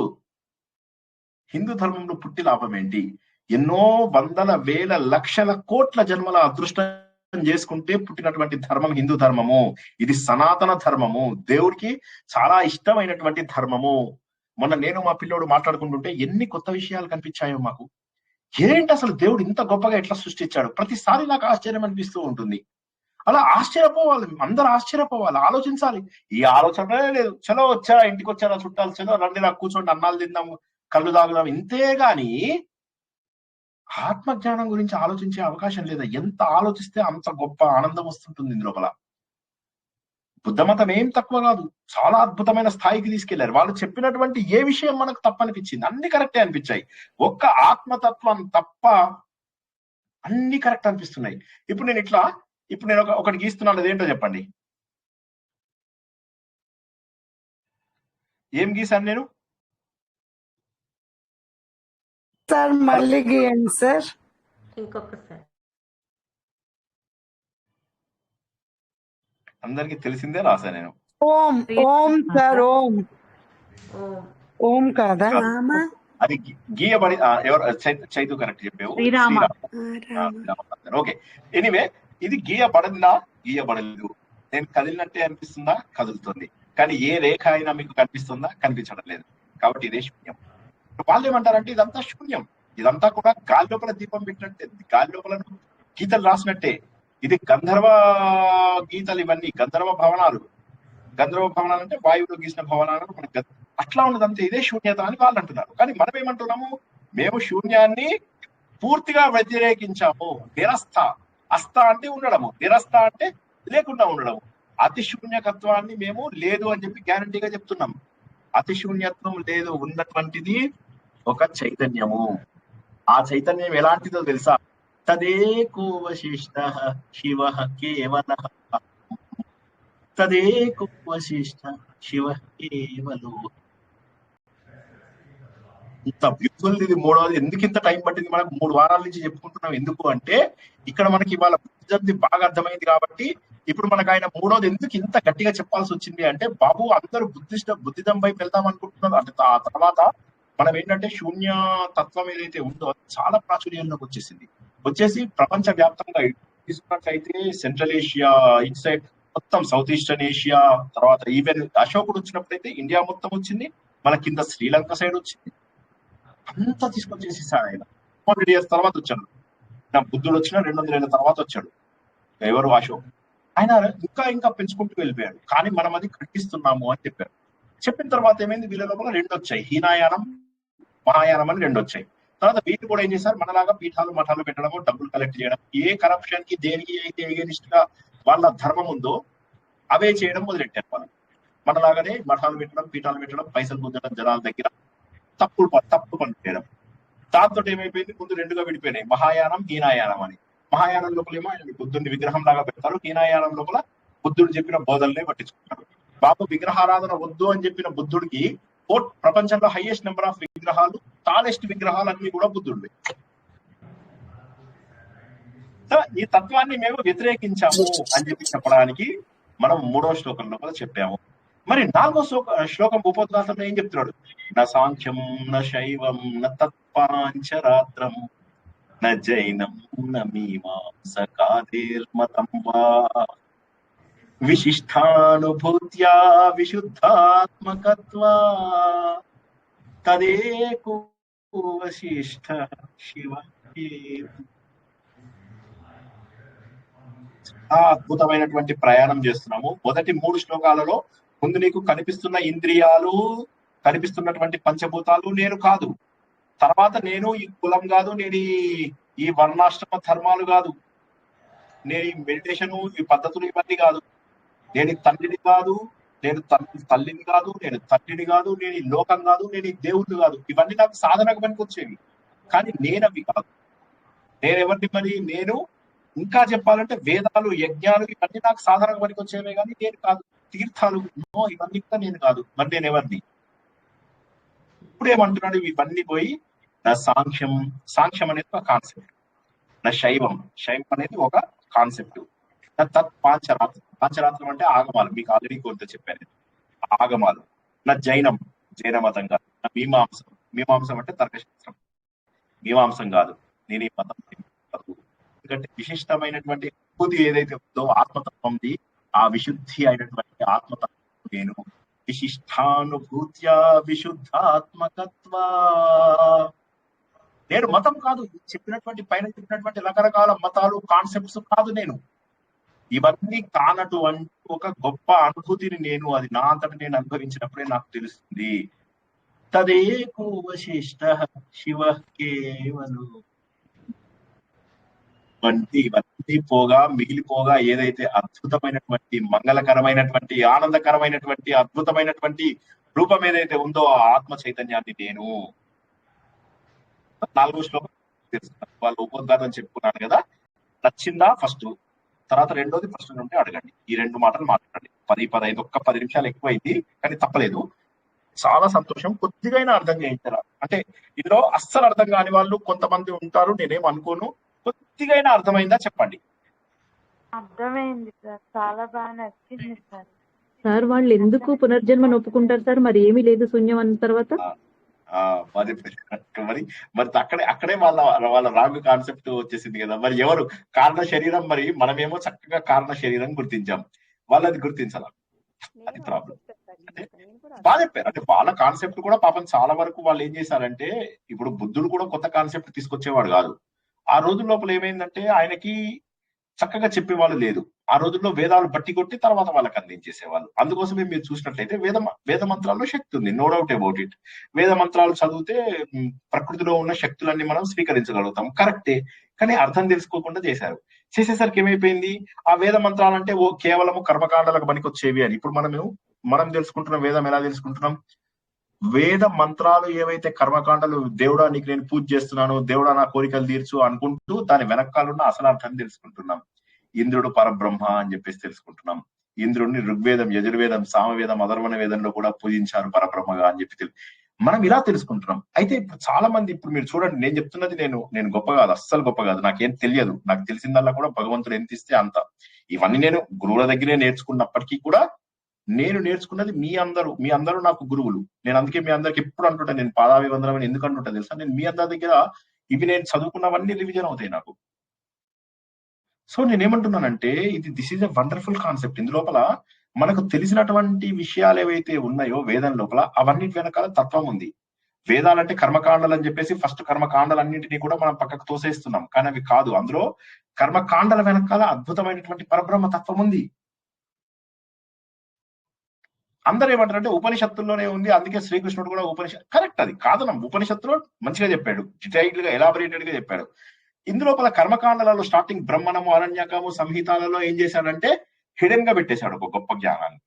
హిందూ ధర్మంలో పుట్టి లాభం ఏంటి? ఎన్నో వందల వేల లక్షల కోట్ల జన్మల అదృష్టం చేసుకుంటే పుట్టినటువంటి ధర్మం హిందూ ధర్మము. ఇది సనాతన ధర్మము, దేవుడికి చాలా ఇష్టమైనటువంటి ధర్మము. మొన్న నేను మా పిల్లోడు మాట్లాడుకుంటుంటే ఎన్ని కొత్త విషయాలు కనిపించాయో మాకు. ఏంటి అసలు దేవుడు ఇంత గొప్పగా ఎట్లా సృష్టించాడు? ప్రతిసారి నాకు ఆశ్చర్యం అనిపిస్తూ ఉంటుంది. అలా ఆశ్చర్యపోవాలి, అందరూ ఆశ్చర్యపోవాలి, ఆలోచించాలి. ఈ ఆలోచనే లేదు. చలో వచ్చా, ఇంటికి వచ్చారా చుట్టాలు, చలో రండి నాకు కూర్చోండి, అన్నాలు తిందాం, కళ్ళు తాగుదాం, ఇంతే గాని ఆత్మజ్ఞానం గురించి ఆలోచించే అవకాశం లేదా? ఎంత ఆలోచిస్తే అంత గొప్ప ఆనందం వస్తుంటుంది ఇందు లోపల. బుద్ధమతం ఏం తక్కువ కాదు, చాలా అద్భుతమైన స్థాయికి తీసుకెళ్లారు. వాళ్ళు చెప్పినటువంటి ఏ విషయం మనకు తప్పనిపించింది? అన్ని కరెక్టే అనిపించాయి. ఒక్క ఆత్మతత్వం తప్ప అన్ని కరెక్ట్ అనిపిస్తున్నాయి. ఇప్పుడు నేను ఒకటి గీస్తున్నాను, అదేంటో చెప్పండి. ఏం గీసాను నేను? సార్ మళ్ళీ గీయండి సార్. ఇంకొకసారి. అందరికి తెలిసిందే రాసా నేను. ఓం ఓం సార్, ఓం ఓం కాదా? అది గీయబడి ఎవరు చైతు కరెక్ట్ చెప్పావు. ఓకే, ఎనీవే ఇది గీయబడలేదు. నేను కదిలినట్టే అనిపిస్తుందా? కదులుతుంది. కానీ ఏ రేఖ అయినా మీకు కనిపిస్తుందా? కనిపించడం లేదు. కాబట్టి ఇదే శూన్యం. వాళ్ళు ఏమంటారంటే ఇదంతా శూన్యం, ఇదంతా కూడా గాలి లోపల దీపం పెట్టినట్టే, గాలి లోపల గీతలు రాసినట్టే. ఇది గంధర్వ గీతలు, ఇవన్నీ గంధర్వ భవనాలు. గంధర్వ భవనాలు అంటే వాయువులో గీసిన భవనాలు మనకు అట్లా ఉన్నదంతే. ఇదే శూన్యత అని వాళ్ళు అంటున్నారు. కానీ మనం ఏమంటున్నాము? మేము శూన్యాన్ని పూర్తిగా వ్యతిరేకించాము. నిరస్థ, అస్థ అంటే ఉండడము, నిరస్థ అంటే లేకుండా ఉండడము. అతి శూన్యకత్వాన్ని మేము లేదు అని చెప్పి గ్యారంటీగా చెప్తున్నాం. అతి శూన్యత్వం లేదు, ఉన్నటువంటిది ఒక చైతన్యము. ఆ చైతన్యం ఎలాంటిదో తెలుసా? తదేకో వశిష్ట శివ కేవల, తదేకో వశిష్ట శివ కేవలో. ఇంత బ్యూటిఫుల్ ఇది. మూడవది ఎందుకు ఇంత టైం పట్టింది మనకు? 3 వారాల నుంచి చెప్పుకుంటున్నాం. ఎందుకు అంటే ఇక్కడ మనకి ఇవాళ బుద్ధిజం బాగా అర్థమైంది కాబట్టి ఇప్పుడు మనకు ఆయన మూడోది ఎందుకు ఇంత గట్టిగా చెప్పాల్సి వచ్చింది అంటే, బాబు అందరూ బుద్ధిజం వైపు వెళ్దాం అనుకుంటున్నారు. అంటే ఆ తర్వాత మనం ఏంటంటే శూన్య తత్వం ఏదైతే ఉందో చాలా ప్రాచుర్యంలోకి వచ్చేసి ప్రపంచ వ్యాప్తంగా తీసుకున్నట్లయితే సెంట్రల్ ఏషియా, ఇట్ సైడ్ మొత్తం సౌత్ ఈస్టర్న్ ఏషియా, తర్వాత ఈవెన్ అశోకుడు వచ్చినప్పుడైతే ఇండియా మొత్తం వచ్చింది, మన కింద శ్రీలంక సైడ్ వచ్చింది, అంతా తీసుకొచ్చేసేసాడు ఆయన. 200 years తర్వాత వచ్చాడు. నా బుద్ధుడు వచ్చిన 200 ఏళ్ళ తర్వాత వచ్చాడు. ఎవరు? అశోక్. ఆయన ఇంకా పెంచుకుంటూ వెళ్ళిపోయాడు. కానీ మనం అది ఖండిస్తున్నాము అని చెప్పారు. చెప్పిన తర్వాత ఏమైంది? వీళ్ళ లోపల 2 వచ్చాయి, హీనాయానం, మహాయానం అని 2 వచ్చాయి. తర్వాత వీళ్ళు కూడా ఏం చేశారు? మనలాగా పీఠాలు మఠాలు పెట్టడము, డబ్బులు కలెక్ట్ చేయడం, ఏ కరప్షన్ కి దేనికి అయితే ఎగనిస్ట్ గా వాళ్ళ ధర్మం ఉందో అవే చేయడం మొదలెట్టారు. వాళ్ళు మనలాగానే మఠాలు పెట్టడం, పీఠాలు పెట్టడం, పైసలు పొందడం, జనాల దగ్గర తప్పుడు పనులు చేయడం. దాంతో ఏమైపోయింది? ముందు 2గా విడిపోయినాయి, మహాయానం, హీనాయానం అని. మహాయానం లోపల ఏమో ఆయన బుద్ధుడిని విగ్రహం లాగా పెడతారు, హీనాయానం లోపల బుద్ధుడు చెప్పిన బోధనలే పట్టించుకుంటారు. బాబు విగ్రహారాధన వద్దు అని చెప్పిన బుద్ధుడికి ప్రపంచంలో హైయెస్ట్ నెంబర్ ఆఫ్ విగ్రహాలు, టాలెస్ట్ విగ్రహాలు అన్ని కూడా బుద్ధుడివి. సో ఈ తత్వాన్ని మేము వ్యతిరేకించాము అని చెప్పి చెప్పడానికి మనం 3వ శ్లోకం లోపల చెప్పాము. మరి 4వ శ్లోకం ఉపోద్ఘాతంలో ఏం చెప్తున్నాడు? న సాంఖ్యం న శైవం న తత్పాంచరాత్రం న జైనం న మీమాంసకాదేర్మతం వా విశిష్టానుభూత్యా విశుద్ధాత్మకత్వా తదేకో వశిష్ఠ శివ. అద్భుతమైనటువంటి ప్రయాణం చేస్తున్నాము. మొదటి 3 శ్లోకాలలో ముందు నీకు కనిపిస్తున్న ఇంద్రియాలు, కనిపిస్తున్నటువంటి పంచభూతాలు నేను కాదు. తర్వాత నేను ఈ కులం కాదు, నేను ఈ వర్ణాశ్రమ ధర్మాలు కాదు, నేను ఈ మెడిటేషన్ ఈ పద్ధతులు ఇవన్నీ కాదు, నేను ఈ తండ్రిని కాదు, నేను తల్లిని కాదు, నేను తండ్రిని కాదు, నేను ఈ లోకం కాదు, నేను ఈ దేవుడు కాదు. ఇవన్నీ నాకు సాధనకు పనికొచ్చేవి, కానీ నేను అవి కాదు. నేనెవరిని మరి? నేను ఇంకా చెప్పాలంటే వేదాలు, యజ్ఞాలు ఇవన్నీ నాకు సాధనకు పనికొచ్చేవే కానీ నేను కాదు. తీర్థాలు ఇవన్నీ కూడా నేను కాదు. మరి నేను ఎవరిని? ఇప్పుడు ఏమంటున్నాడు? ఇవన్నీ పోయి నా సాంఖ్యం, సాంఖ్యం అనేది ఒక కాన్సెప్ట్, నా శైవం, శైవం అనేది ఒక కాన్సెప్ట్, నా తత్ పాంచరాత్రం, పాంచరాత్రం అంటే ఆగమాలు, మీకు ఆల్రెడీ కొంత చెప్పాను ఆగమాలు, నా జైనం, జైన మతం కాదు, నా మీమాంసం, మీమాంసం అంటే తర్కశాస్త్రం, మీమాంసం కాదు, నేను ఈ మతం కాదు. ఎందుకంటే విశిష్టమైనటువంటి అనుభూతి ఏదైతే ఉందో ఆత్మతత్వంది, ఆ విశుద్ధి అయినటువంటి ఆత్మతత్వం నేను. విశిష్టానుభూత్యా విశుద్ధాత్మకత్వా. నేను మతం కాదు, చెప్పినటువంటి పైన చెప్పినటువంటి రకరకాల మతాలు, కాన్సెప్ట్స్ కాదు నేను. ఇవన్నీ కానటువంటి ఒక గొప్ప అనుభూతిని నేను, అది నా అంతటి నేను అనుభవించినప్పుడే నాకు తెలుస్తుంది. తదేకో వశిష్ఠ శివ కేవలు. ఇవన్నీ పోగా మిగిలిపోగా ఏదైతే అద్భుతమైనటువంటి, మంగళకరమైనటువంటి, ఆనందకరమైనటువంటి, అద్భుతమైనటువంటి రూపం ఏదైతే ఉందో ఆ ఆత్మ చైతన్యాన్ని నేను. 4వ శ్లోకం తెలుసుకున్నాను. వాళ్ళు ఉపోద్ఘాతం చెప్పుకున్నాను కదా, నచ్చిందా ఫస్ట్, తర్వాత రెండోది ప్రశ్న ఉంటే అడగండి. ఈ 2 మాటలు మాట్లాడండి. 10-15 ఒక్క 10 నిమిషాలు ఎక్కువైంది కానీ తప్పలేదు. చాలా సంతోషం. కొద్దిగైనా అర్థం చేయించారా అంటే ఇందులో అస్సలు అర్థం కాని వాళ్ళు కొంతమంది ఉంటారు, నేనేం అనుకోను. కొద్దిగైనా అర్థమైందా చెప్పండి. అర్థమైంది సార్, చాలా బాగా నచ్చింది సార్. సార్ వాళ్ళు ఎందుకు పునర్జన్మను ఒప్పుకుంటారు సార్? మరి ఏమీ లేదు శూన్యం అన్న తర్వాత. మరి మరి అక్కడే వాళ్ళ రాంగ్ కాన్సెప్ట్ వచ్చేసింది కదా. మరి ఎవరు కారణ శరీరం? మరి మనమేమో చక్కగా కారణ శరీరం గుర్తించాం, వాళ్ళు అది గుర్తించాల. అది ప్రాబ్లం. అంటే బాగా చెప్పారు. అంటే వాళ్ళ కాన్సెప్ట్ కూడా పాపం చాలా వరకు వాళ్ళు ఏం చేశారంటే, ఇప్పుడు బుద్ధుడు కూడా కొత్త కాన్సెప్ట్ తీసుకొచ్చేవాడు కాదు. ఆ రోజు లోపల ఏమైందంటే ఆయనకి చక్కగా చెప్పేవాళ్ళు లేదు. ఆ రోజుల్లో వేదాలు బట్టి కొట్టి తర్వాత వాళ్ళకి అందించేసేవాళ్ళు. అందుకోసమే మీరు చూసినట్లయితే వేద మంత్రాల్లో శక్తి ఉంది, నో డౌట్ అబౌట్ ఇట్. వేద మంత్రాలు చదివితే ప్రకృతిలో ఉన్న శక్తులన్నీ మనం స్వీకరించగలుగుతాం, కరెక్టే. కానీ అర్థం తెలుసుకోకుండా చేసేసరికి ఏమైపోయింది, ఆ వేద మంత్రాలంటే కేవలము కర్మకాండాలకు పనికొచ్చేవి అని. ఇప్పుడు మనం తెలుసుకుంటున్న వేదం ఎలా తెలుసుకుంటున్నాం? వేద మంత్రాలు ఏవైతే కర్మకాండలు, దేవుడా నీకు నేను పూజ చేస్తున్నాను, దేవుడా నా కోరికలు తీర్చు అనుకుంటూ దాని వెనకాలన్న అసలు అర్థం తెలుసుకుంటున్నాం. ఇంద్రుడు పరబ్రహ్మ అని చెప్పేసి తెలుసుకుంటున్నాం. ఇంద్రుడిని ఋగ్వేదం, యజుర్వేదం, సామవేదం, అధర్వణ వేదంలో కూడా పూజించారు పరబ్రహ్మగా అని చెప్పి మనం ఇలా తెలుసుకుంటున్నాం. అయితే ఇప్పుడు చాలా మంది, ఇప్పుడు మీరు చూడండి, నేను చెప్తున్నది నేను గొప్ప కాదు, అస్సలు గొప్ప కాదు, నాకేం తెలియదు. నాకు తెలిసిందల్లా కూడా భగవంతుడు ఎంత ఇస్తే అంత. ఇవన్నీ నేను గురువుల దగ్గరే నేర్చుకున్నప్పటికీ కూడా నేను నేర్చుకున్నది మీ అందరూ నాకు గురువులు. నేను అందుకే మీ అందరికి ఎప్పుడు అంటుంటా, నేను పాదాభివందనం అని ఎందుకు అంటుంటా తెలుసా? నేను మీ అందరి దగ్గర ఇవి నేను చదువుకున్నవన్నీ రివిజన్ అవుతాయి నాకు. సో నేనేమంటున్నానంటే this is a wonderful concept. ఇందులోపల మనకు తెలిసినటువంటి విషయాలు ఏవైతే ఉన్నాయో వేదం లోపల, అవన్నిటి వెనకాల తత్వం ఉంది. వేదాలంటే కర్మకాండలు అని చెప్పేసి ఫస్ట్ కర్మకాండలన్నింటినీ కూడా మనం పక్కకు తోసేస్తున్నాం, కానీ అవి కాదు. అందులో కర్మకాండల వెనకాల అద్భుతమైనటువంటి పరబ్రహ్మ తత్వం ఉంది. అందరూ ఏమంటారంటే ఉపనిషత్తుల్లోనే ఉంది, అందుకే శ్రీకృష్ణుడు కూడా కరెక్ట్, అది కాదనం. ఉపనిషత్తులో మంచిగా చెప్పాడు, డీటెయిల్డ్ గా ఎలాబొరేటెడ్ గా చెప్పాడు. ఇందులోపల కర్మకాండలలో స్టార్టింగ్ బ్రహ్మణము, అరణ్యకము, సంహితాలలో ఏం చేశాడంటే హిడెన్ గా పెట్టేశాడు ఒక గొప్ప జ్ఞానాన్ని.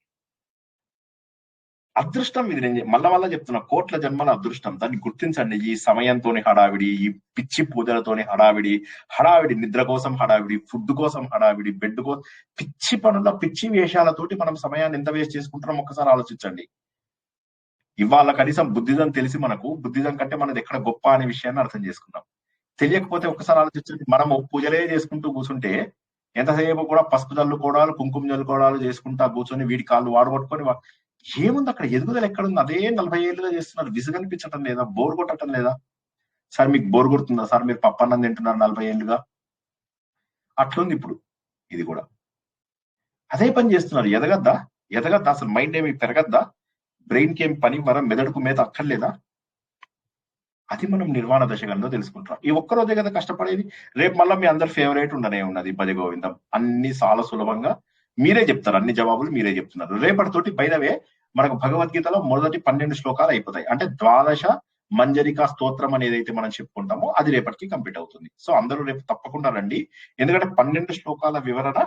అదృష్టం ఇది. నేను మళ్ళా చెప్తున్నా, కోట్ల జన్మల అదృష్టం. దాన్ని గుర్తించండి. ఈ సమయంతోని హడావిడి, ఈ పిచ్చి పూజలతోని హడావిడి నిద్ర కోసం హడావిడి, ఫుడ్ కోసం హడావిడి, బెడ్ కోసం, పిచ్చి పనుల పిచ్చి వేషాలతోటి మనం సమయాన్ని ఎంత వేస్ట్ చేసుకుంటున్నాం ఒక్కసారి ఆలోచించండి. ఇవాళ కనీసం బుద్ధిజం తెలిసి మనకు బుద్ధిజం కంటే మనది ఎక్కడ గొప్ప అనే విషయాన్ని అర్థం చేసుకున్నాం. తెలియకపోతే ఒక్కసారి ఆలోచించండి. మనము పూజలే చేసుకుంటూ కూర్చుంటే ఎంతసేపు కూడా పసుపు చల్లుకోవడాలు, కుంకుమ చల్లుకోవడాలు చేసుకుంటా కూర్చొని వీడి కాళ్ళు వాడగొట్టుకొని ఏముంది అక్కడ? ఎదుగుదల ఎక్కడుంది? అదే 40 ఏళ్ళుగా చేస్తున్నారు. విసుగనిపించటం లేదా? బోర్ కొట్టడం లేదా? సార్ మీకు బోర్ కొడుతుందా సార్? మీరు పప్పన్నం తింటున్నారు 40 ఏళ్ళుగా. అట్లుంది ఇప్పుడు ఇది కూడా. అదే పని చేస్తున్నారు. ఎదగద్దా? అసలు మైండ్ ఏమి పెరగద్దా? బ్రెయిన్ కి ఏం పని, మెదడుకు మీద అక్కర్లేదా? అది మనం నిర్వాణ దశకంలో తెలుసుకుంటాం. ఈ ఒక్కరోజే కదా కష్టపడేది. రేపు మళ్ళీ మీ అందరు ఫేవరెట్ ఉండనే ఉన్నది భజ గోవిందం. అన్ని చాలా సులభంగా మీరే చెప్తారు, అన్ని జవాబులు మీరే చెప్తున్నారు. రేపటితోటి బైదవే మనకు భగవద్గీతలో మొదటి 12 శ్లోకాలు అయిపోతాయి. అంటే ద్వాదశ మంజరికా స్తోత్రం అనేది అయితే మనం చెప్పుకుంటామో అది రేపటికి కంప్లీట్ అవుతుంది. సో అందరూ రేపు తప్పకుండా రండి, ఎందుకంటే 12 శ్లోకాల వివరణ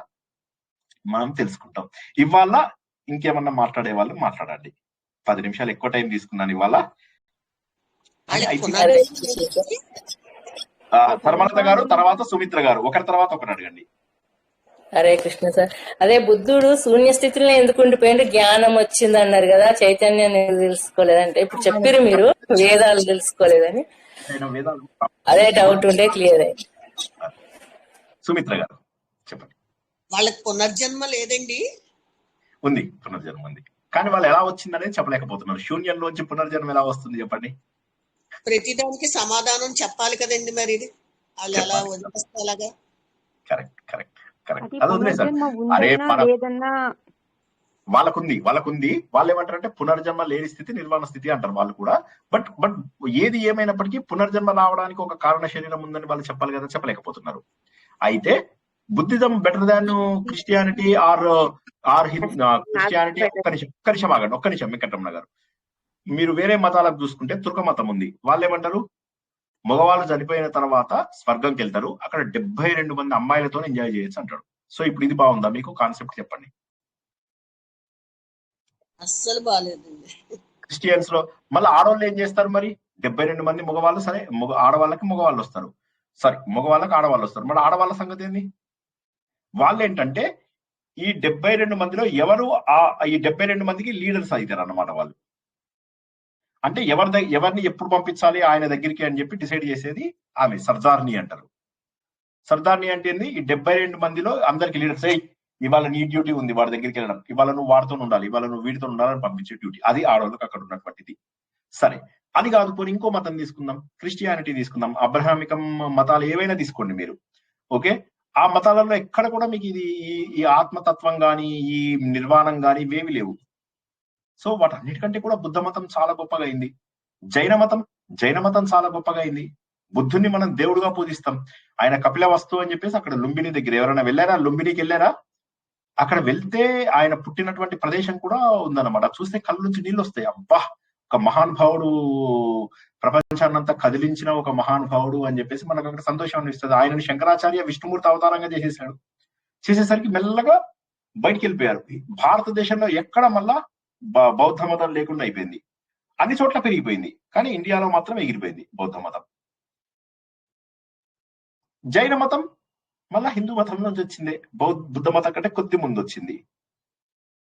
మనం తెలుసుకుంటాం. ఇవాళ ఇంకేమన్నా మాట్లాడే వాళ్ళు మాట్లాడండి. 10 నిమిషాలు ఎక్కువ టైం తీసుకున్నాను ఇవాళ. ధర్మలత గారు, తర్వాత సుమిత్ర గారు, ఒకరి తర్వాత ఒకరు అడగండి. హరే కృష్ణ సార్. అదే బుద్ధుడు శూన్య స్థితిలో ఎందుకు ఉండిపోయింది? జ్ఞానం వచ్చింది అన్నారు కదా, చైతన్యాన్ని తెలుసుకోలేదంటే ఇప్పుడు చెప్పారు మీరు వేదాలు తెలుసుకోలేదని. అదే డౌట్ ఉండే క్లియర్ అయ్యింది. సుమిత్ర గారు చెప్పండి. వాళ్ళకి పునర్జన్మ లేదండి? ఉంది, పునర్జన్మ ఉంది. కానీ వాళ్ళు ఎలా వచ్చిందనేది చెప్పలేకపోతున్నారు. శూన్యంలోంచి పునర్జన్మ ఎలా వస్తుంది చెప్పండి? ప్రతిదానికి సమాధానం చెప్పాలి కదండి. మరి ఇది వాళ్ళు ఎలా వదిలేస్తాలాగా? Correct correct correct. అది అది వదిలేసారు. పునర్జన్మ అరే ఉందన్నా లేదన్నా వాళ్ళకుంది. వాళ్ళు ఏమంటారంటే పునర్జన్మ లేని స్థితి నిర్వాణ స్థితి అంటారు వాళ్ళు కూడా. బట్ ఏది ఏమైనప్పటికీ పునర్జన్మ రావడానికి ఒక కారణ శరీరం ఉందని వాళ్ళు చెప్పాలి కదా, చెప్పలేకపోతున్నారు. అయితే Buddhism better than Christianity are Christianity. ఒక్క నిమిషం ఆగండి, ఒక్క నిమిషం వెంకటరమణ గారు. మీరు వేరే మతాలకు చూసుకుంటే తుర్క మతం ఉంది. వాళ్ళు ఏమంటారు? మగవాళ్ళు చనిపోయిన తర్వాత స్వర్గంకి వెళ్తారు, అక్కడ 72 మంది అమ్మాయిలతో ఎంజాయ్ చేయొచ్చు అంటాడు. సో ఇప్పుడు ఇది బాగుందా మీకు కాన్సెప్ట్? చెప్పండి. అస్సలు బాగాలేదండి. క్రిస్టియన్స్ లో మళ్ళీ ఆడవాళ్ళు ఏం చేస్తారు మరి? 72 మంది మగవాళ్ళు, సరే ఆడవాళ్ళకి మగవాళ్ళు వస్తారు, మగవాళ్ళకి ఆడవాళ్ళు వస్తారు. మరి ఆడవాళ్ళ సంగతి ఏంది? వాళ్ళు ఏంటంటే ఈ 72 మందిలో ఎవరు ఈ 72 మందికి లీడర్స్ అవుతారు అన్నమాట. వాళ్ళు అంటే ఎవరిని ఎప్పుడు పంపించాలి ఆయన దగ్గరికి అని చెప్పి డిసైడ్ చేసేది ఆమె. సర్దార్ని అంటారు. సర్దార్ని అంటే ఏంది? ఈ 72 మందిలో అందరికి లీడర్స్. ఇవాళ నీ డ్యూటీ ఉంది వాడి దగ్గరికి వెళ్ళడం, ఇవాళ నువ్వు వాడితో ఉండాలి, ఇవాళ నువ్వు వీడితో ఉండాలని పంపించే డ్యూటీ. అది ఆడవాళ్ళకి అక్కడ ఉన్నటువంటిది. సరే, అది కాదు పోనీ ఇంకో మతం తీసుకుందాం, క్రిస్టియానిటీ తీసుకుందాం, అబ్రహామికం మతాలు ఏవైనా తీసుకోండి మీరు. ఓకే, ఆ మతాలలో ఎక్కడ కూడా మీకు ఇది ఈ ఆత్మతత్వం గాని ఈ నిర్వాణం గాని ఇవేమి లేవు. సో వాటన్నిటికంటే కూడా బుద్ధ మతం చాలా గొప్పగా అయింది. జైన మతం చాలా గొప్పగా అయింది. బుద్ధుని మనం దేవుడుగా పూజిస్తాం. ఆయన కపిల వస్తు అని చెప్పేసి అక్కడ లుంబిని దగ్గర ఎవరైనా వెళ్ళారా? లుంబినికి వెళ్ళారా? అక్కడ వెళ్తే ఆయన పుట్టినటువంటి ప్రదేశం కూడా ఉందన్నమాట. చూస్తే కళ్ళ నుంచి నీళ్ళు వస్తాయి. అబ్బా, ఒక మహానుభావుడు, ప్రపంచాన్నంతా కదిలించిన ఒక మహానుభావుడు అని చెప్పేసి మనకు అక్కడ సంతోషం అనిపిస్తుంది. ఆయనను శంకరాచార్య విష్ణుమూర్తి అవతారంగా చేసేసాడు. చేసేసరికి మెల్లగా బయటికి వెళ్ళిపోయారు. భారతదేశంలో ఎక్కడ మళ్ళా బౌద్ధ మతం లేకుండా అయిపోయింది. అన్ని చోట్ల పెరిగిపోయింది, కానీ ఇండియాలో మాత్రం ఎగిరిపోయింది బౌద్ధ మతం. జైన మతం మళ్ళా హిందూ మతం నుంచి వచ్చింది. బుద్ధ మతం కంటే కొద్ది ముందు వచ్చింది.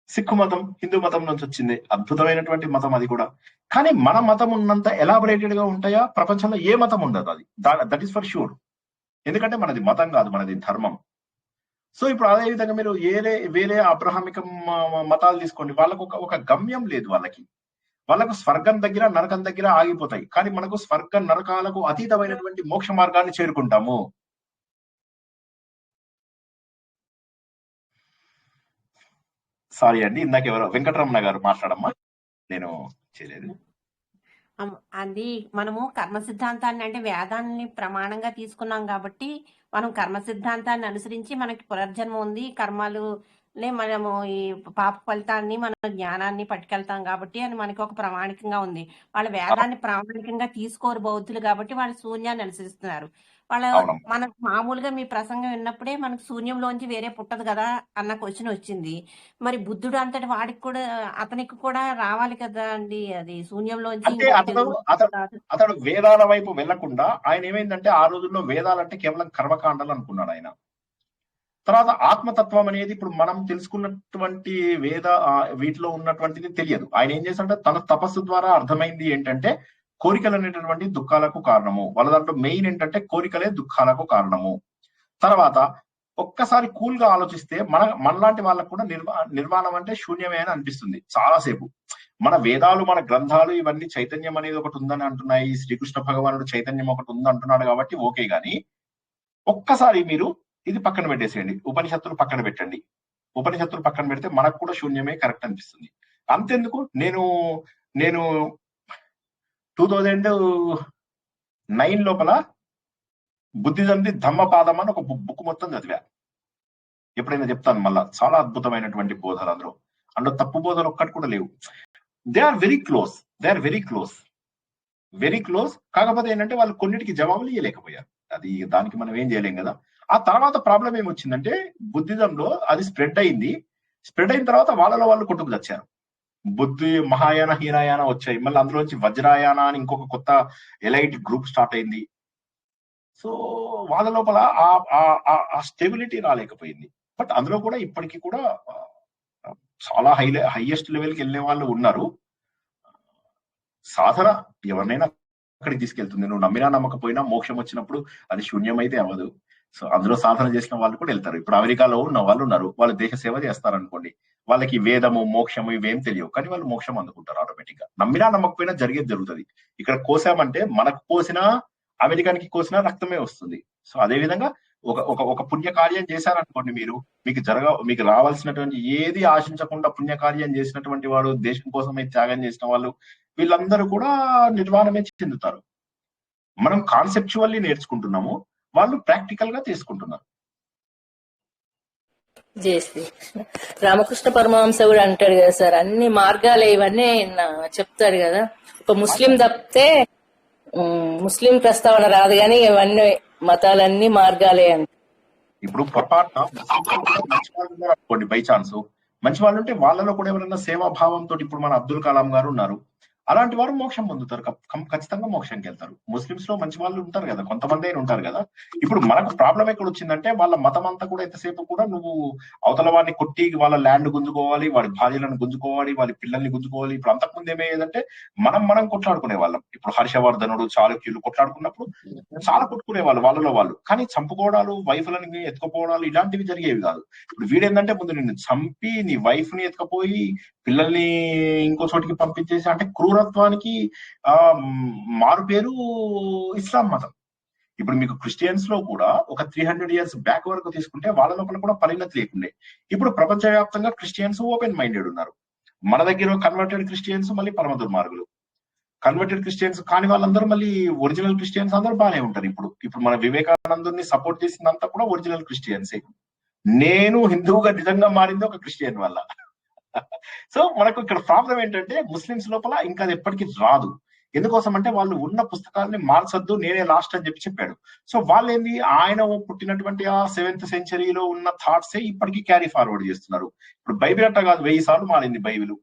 సిక్కు మతం హిందూ మతం నుంచి వచ్చింది. అద్భుతమైనటువంటి మతం అది కూడా. కానీ మన మతం ఉన్నంత ఎలాబొరేటెడ్ గా ఉంటాయా ప్రపంచంలో ఏ మతం ఉండదు. అది దట్ ఈస్ ఫర్ షూర్. ఎందుకంటే మనది మతం కాదు, మనది ధర్మం. సో ఇప్పుడు అదే విధంగా మీరు వేరే అబ్రహామిక మతాలు తీసుకోండి. వాళ్ళకు ఒక గమ్యం లేదు. వాళ్ళకు స్వర్గం దగ్గర నరకం దగ్గర ఆగిపోతాయి. కానీ మనకు స్వర్గ నరకాలకు అతీతమైనటువంటి మోక్ష మార్గాన్ని చేరుకుంటాము. సారీ అండి, ఇందాక ఎవరో వెంకటరమణ గారు మాట్లాడమ్మా, నేను చేయలేదు. అది మనము కర్మ సిద్ధాంతాన్ని అంటే వేదాన్ని ప్రమాణంగా తీసుకున్నాం కాబట్టి మనం కర్మ సిద్ధాంతాన్ని అనుసరించి మనకి పునర్జన్మ ఉంది, కర్మలు మనము ఈ పాప ఫలితాన్ని మన జ్ఞానాన్ని పట్టుకెళ్తాం కాబట్టి అని మనకి ఒక ప్రామాణికంగా ఉంది. వాళ్ళ వేదాన్ని ప్రామాణికంగా తీసుకోరు బౌద్ధులు కాబట్టి వాళ్ళు శూన్యాన్ని అనుసరిస్తున్నారు. మనకు మామూలుగా మీ ప్రసంగం విన్నప్పుడే మనకు శూన్యంలోంచి వేరే పుట్టదు కదా అన్న క్వశ్చన్ వచ్చింది. మరి బుద్ధుడు అంతటి వాడికి కూడా అతనికి కూడా రావాలి కదా అండి అది శూన్యంలోంచి. అంటే అతడు వేదాల వైపు వెళ్లకుండా ఆయన ఏమైందంటే ఆ రోజుల్లో వేదాలంటే కేవలం కర్మకాండాలు అనుకున్నాడు ఆయన. తర్వాత ఆత్మతత్వం అనేది ఇప్పుడు మనం తెలుసుకున్నటువంటి వీటిలో ఉన్నటువంటిది తెలియదు. ఆయన ఏం చేశాడంటే తన తపస్సు ద్వారా అర్థమైంది ఏంటంటే కోరికలు అనేటటువంటి దుఃఖాలకు కారణము. వాళ్ళ దాంట్లో మెయిన్ ఏంటంటే కోరికలే దుఃఖాలకు కారణము. తర్వాత ఒక్కసారి కూల్ గా ఆలోచిస్తే మనలాంటి వాళ్ళకు కూడా నిర్వాణం అంటే శూన్యమే అని అనిపిస్తుంది చాలాసేపు. మన వేదాలు మన గ్రంథాలు ఇవన్నీ చైతన్యం అనేది ఒకటి ఉందని అంటున్నాయి, శ్రీకృష్ణ భగవానుడు చైతన్యం ఒకటి ఉంది అంటున్నాడు కాబట్టి ఓకే. గాని ఒక్కసారి మీరు ఇది పక్కన పెట్టేసేయండి, ఉపనిషత్తులు పక్కన పెట్టండి. ఉపనిషత్తులు పక్కన పెడితే మనకు కూడా శూన్యమే కరెక్ట్ అనిపిస్తుంది. అంతెందుకు నేను 2009 లోపల బుద్ధిజంది ధమ్మపాదం అని ఒక బుక్ మొత్తం చదివా. ఎప్పుడైనా చెప్తాను మళ్ళా. చాలా అద్భుతమైనటువంటి బోధలు అందులో తప్పు బోధలు ఒక్కటి కూడా లేవు. They are very close. కాకపోతే ఏంటంటే వాళ్ళు కొన్నిటికి జవాబులు ఇవ్వలేకపోయారు. అది దానికి మనం ఏం చేయలేం కదా. ఆ తర్వాత ప్రాబ్లం ఏమొచ్చిందంటే బుద్ధిజంలో అది స్ప్రెడ్ అయిన తర్వాత వాళ్ళలో వాళ్ళు కొట్టుకు తెచ్చారు. బుద్ధి మహాయాన హీనాయాన వచ్చాయి, మళ్ళీ అందులోంచి వజ్రాయాన అని ఇంకొక కొత్త ఎలైట్ గ్రూప్ స్టార్ట్ అయింది. సో వాళ్ళ లోపల ఆ స్టెబిలిటీ రాలేకపోయింది. బట్ అందులో కూడా ఇప్పటికీ కూడా చాలా హైయెస్ట్ లెవెల్కి వెళ్ళే వాళ్ళు ఉన్నారు. సాధన ఎవరినైనా అక్కడికి తీసుకెళ్తుంది. నువ్వు నమ్మినా నమ్మకపోయినా మోక్షం వచ్చినప్పుడు అది శూన్యమైతే అవ్వదు. సో అందులో సాధన చేసిన వాళ్ళు కూడా వెళ్తారు. ఇప్పుడు అమెరికాలో ఉన్న వాళ్ళు ఉన్నారు, వాళ్ళు దేశ సేవ చేస్తారు అనుకోండి, వాళ్ళకి వేదము మోక్షము ఇవేం తెలియవు, కానీ వాళ్ళు మోక్షం అందుకుంటారు ఆటోమేటిక్ గా. నమ్మినా నమ్మకపోయినా జరిగేది జరుగుతుంది. ఇక్కడ కోసామంటే మనకు కోసినా అమెరికానికి కోసినా రక్తమే వస్తుంది. సో అదే విధంగా ఒక పుణ్యకార్యం చేశారనుకోండి, మీకు రావాల్సినటువంటి ఏది ఆశించకుండా పుణ్యకార్యం చేసినటువంటి వాడు, దేశం కోసమే త్యాగం చేసిన వాళ్ళు, వీళ్ళందరూ కూడా నిర్వాణమే చెందుతారు. మనం కాన్సెప్చువల్లీ నేర్చుకుంటున్నాము, వాళ్ళు ప్రాక్టికల్ గా తీసుకుంటున్నారు. జై శ్రీ రామకృష్ణ పరమహంస కూడా అంటాడు కదా సార్, అన్ని మార్గాలే ఇవన్నీ చెప్తాడు కదా. ఒక ముస్లిం తప్పితే ముస్లిం ప్రస్తావన రాదు, కానీ ఇవన్నీ మతాలన్నీ మార్గాలే అంట. ఇప్పుడు పొరపాటున మంచి వాళ్ళు ఉన్నారు అనుకోండి, బై ఛాన్స్ మంచి వాళ్ళు ఉంటే వాళ్ళలో కూడా ఎవరైనా సేవాభావంతో, ఇప్పుడు మన అబ్దుల్ కలాం గారు ఉన్నారు, అలాంటి వారు మోక్షం పొందుతారు, ఖచ్చితంగా మోక్షంకి వెళ్తారు. ముస్లింస్ లో మంచి వాళ్ళు ఉంటారు కదా, కొంతమంది అయినా ఉంటారు కదా. ఇప్పుడు మనకు ప్రాబ్లం ఎక్కడ వచ్చిందంటే వాళ్ళ మతం అంతా కూడా ఎంతసేపు కూడా నువ్వు అవతల వాడిని కొట్టి వాళ్ళ ల్యాండ్ గుంజుకోవాలి, వాడి భార్యలను గుంజుకోవాలి, వాడి పిల్లల్ని గుంజుకోవాలి. ఇప్పుడు అంతకుముందు ఏమయ్యేదంటే మనం కొట్లాడుకునే వాళ్ళం. ఇప్పుడు హర్షవర్ధనుడు, చాళుక్యులు కొట్లాడుకున్నప్పుడు చాలా కొట్టుకునే వాళ్ళలో వాళ్ళు, కానీ చంపుకోవడాలు, వైఫ్లని ఎత్తుకుపోవడాలు ఇలాంటివి జరిగేవి కాదు. ఇప్పుడు వీడేందంటే ముందు నిన్ను చంపి నీ వైఫ్ ని ఎత్తుకపోయి పిల్లల్ని ఇంకో చోటికి పంపించేసి, అంటే క్రూరత్వానికి మారు పేరు ఇస్లాం మతం. ఇప్పుడు మీకు క్రిస్టియన్స్ లో కూడా ఒక 300 years బ్యాక్ వరకు తీసుకుంటే వాళ్ళ లోపల కూడా పరిణతి లేకుండే. ఇప్పుడు ప్రపంచవ్యాప్తంగా క్రిస్టియన్స్ ఓపెన్ మైండెడ్ ఉన్నారు. మన దగ్గర కన్వర్టెడ్ క్రిస్టియన్స్ మళ్ళీ పరమ దుర్మార్గులు, కన్వర్టెడ్ క్రిస్టియన్స్ కాని వాళ్ళందరూ మళ్ళీ ఒరిజినల్ క్రిస్టియన్స్ అందరూ బాగానే ఉంటారు. ఇప్పుడు మన వివేకానందుని సపోర్ట్ చేసిందంతా కూడా ఒరిజినల్ క్రిస్టియన్సే. నేను హిందువుగా నిజంగా మారింది ఒక క్రిస్టియన్ వల్ల. సో మనకు ఇక్కడ ప్రాబ్లం ఏంటంటే ముస్లింస్ లోపల ఇంకా అది ఎప్పటికీ రాదు. ఎందుకోసం అంటే వాళ్ళు ఉన్న పుస్తకాలని మార్చొద్దు, నేనే లాస్ట్ అని చెప్పాడు. సో వాళ్ళు ఏంది, ఆయన పుట్టినటువంటి ఆ 7th century ఉన్న థాట్సే ఇప్పటికీ క్యారీ ఫార్వర్డ్ చేస్తున్నారు. ఇప్పుడు బైబిల్ అట్ట కాదు, 1000 సార్లు మారింది బైబిల్.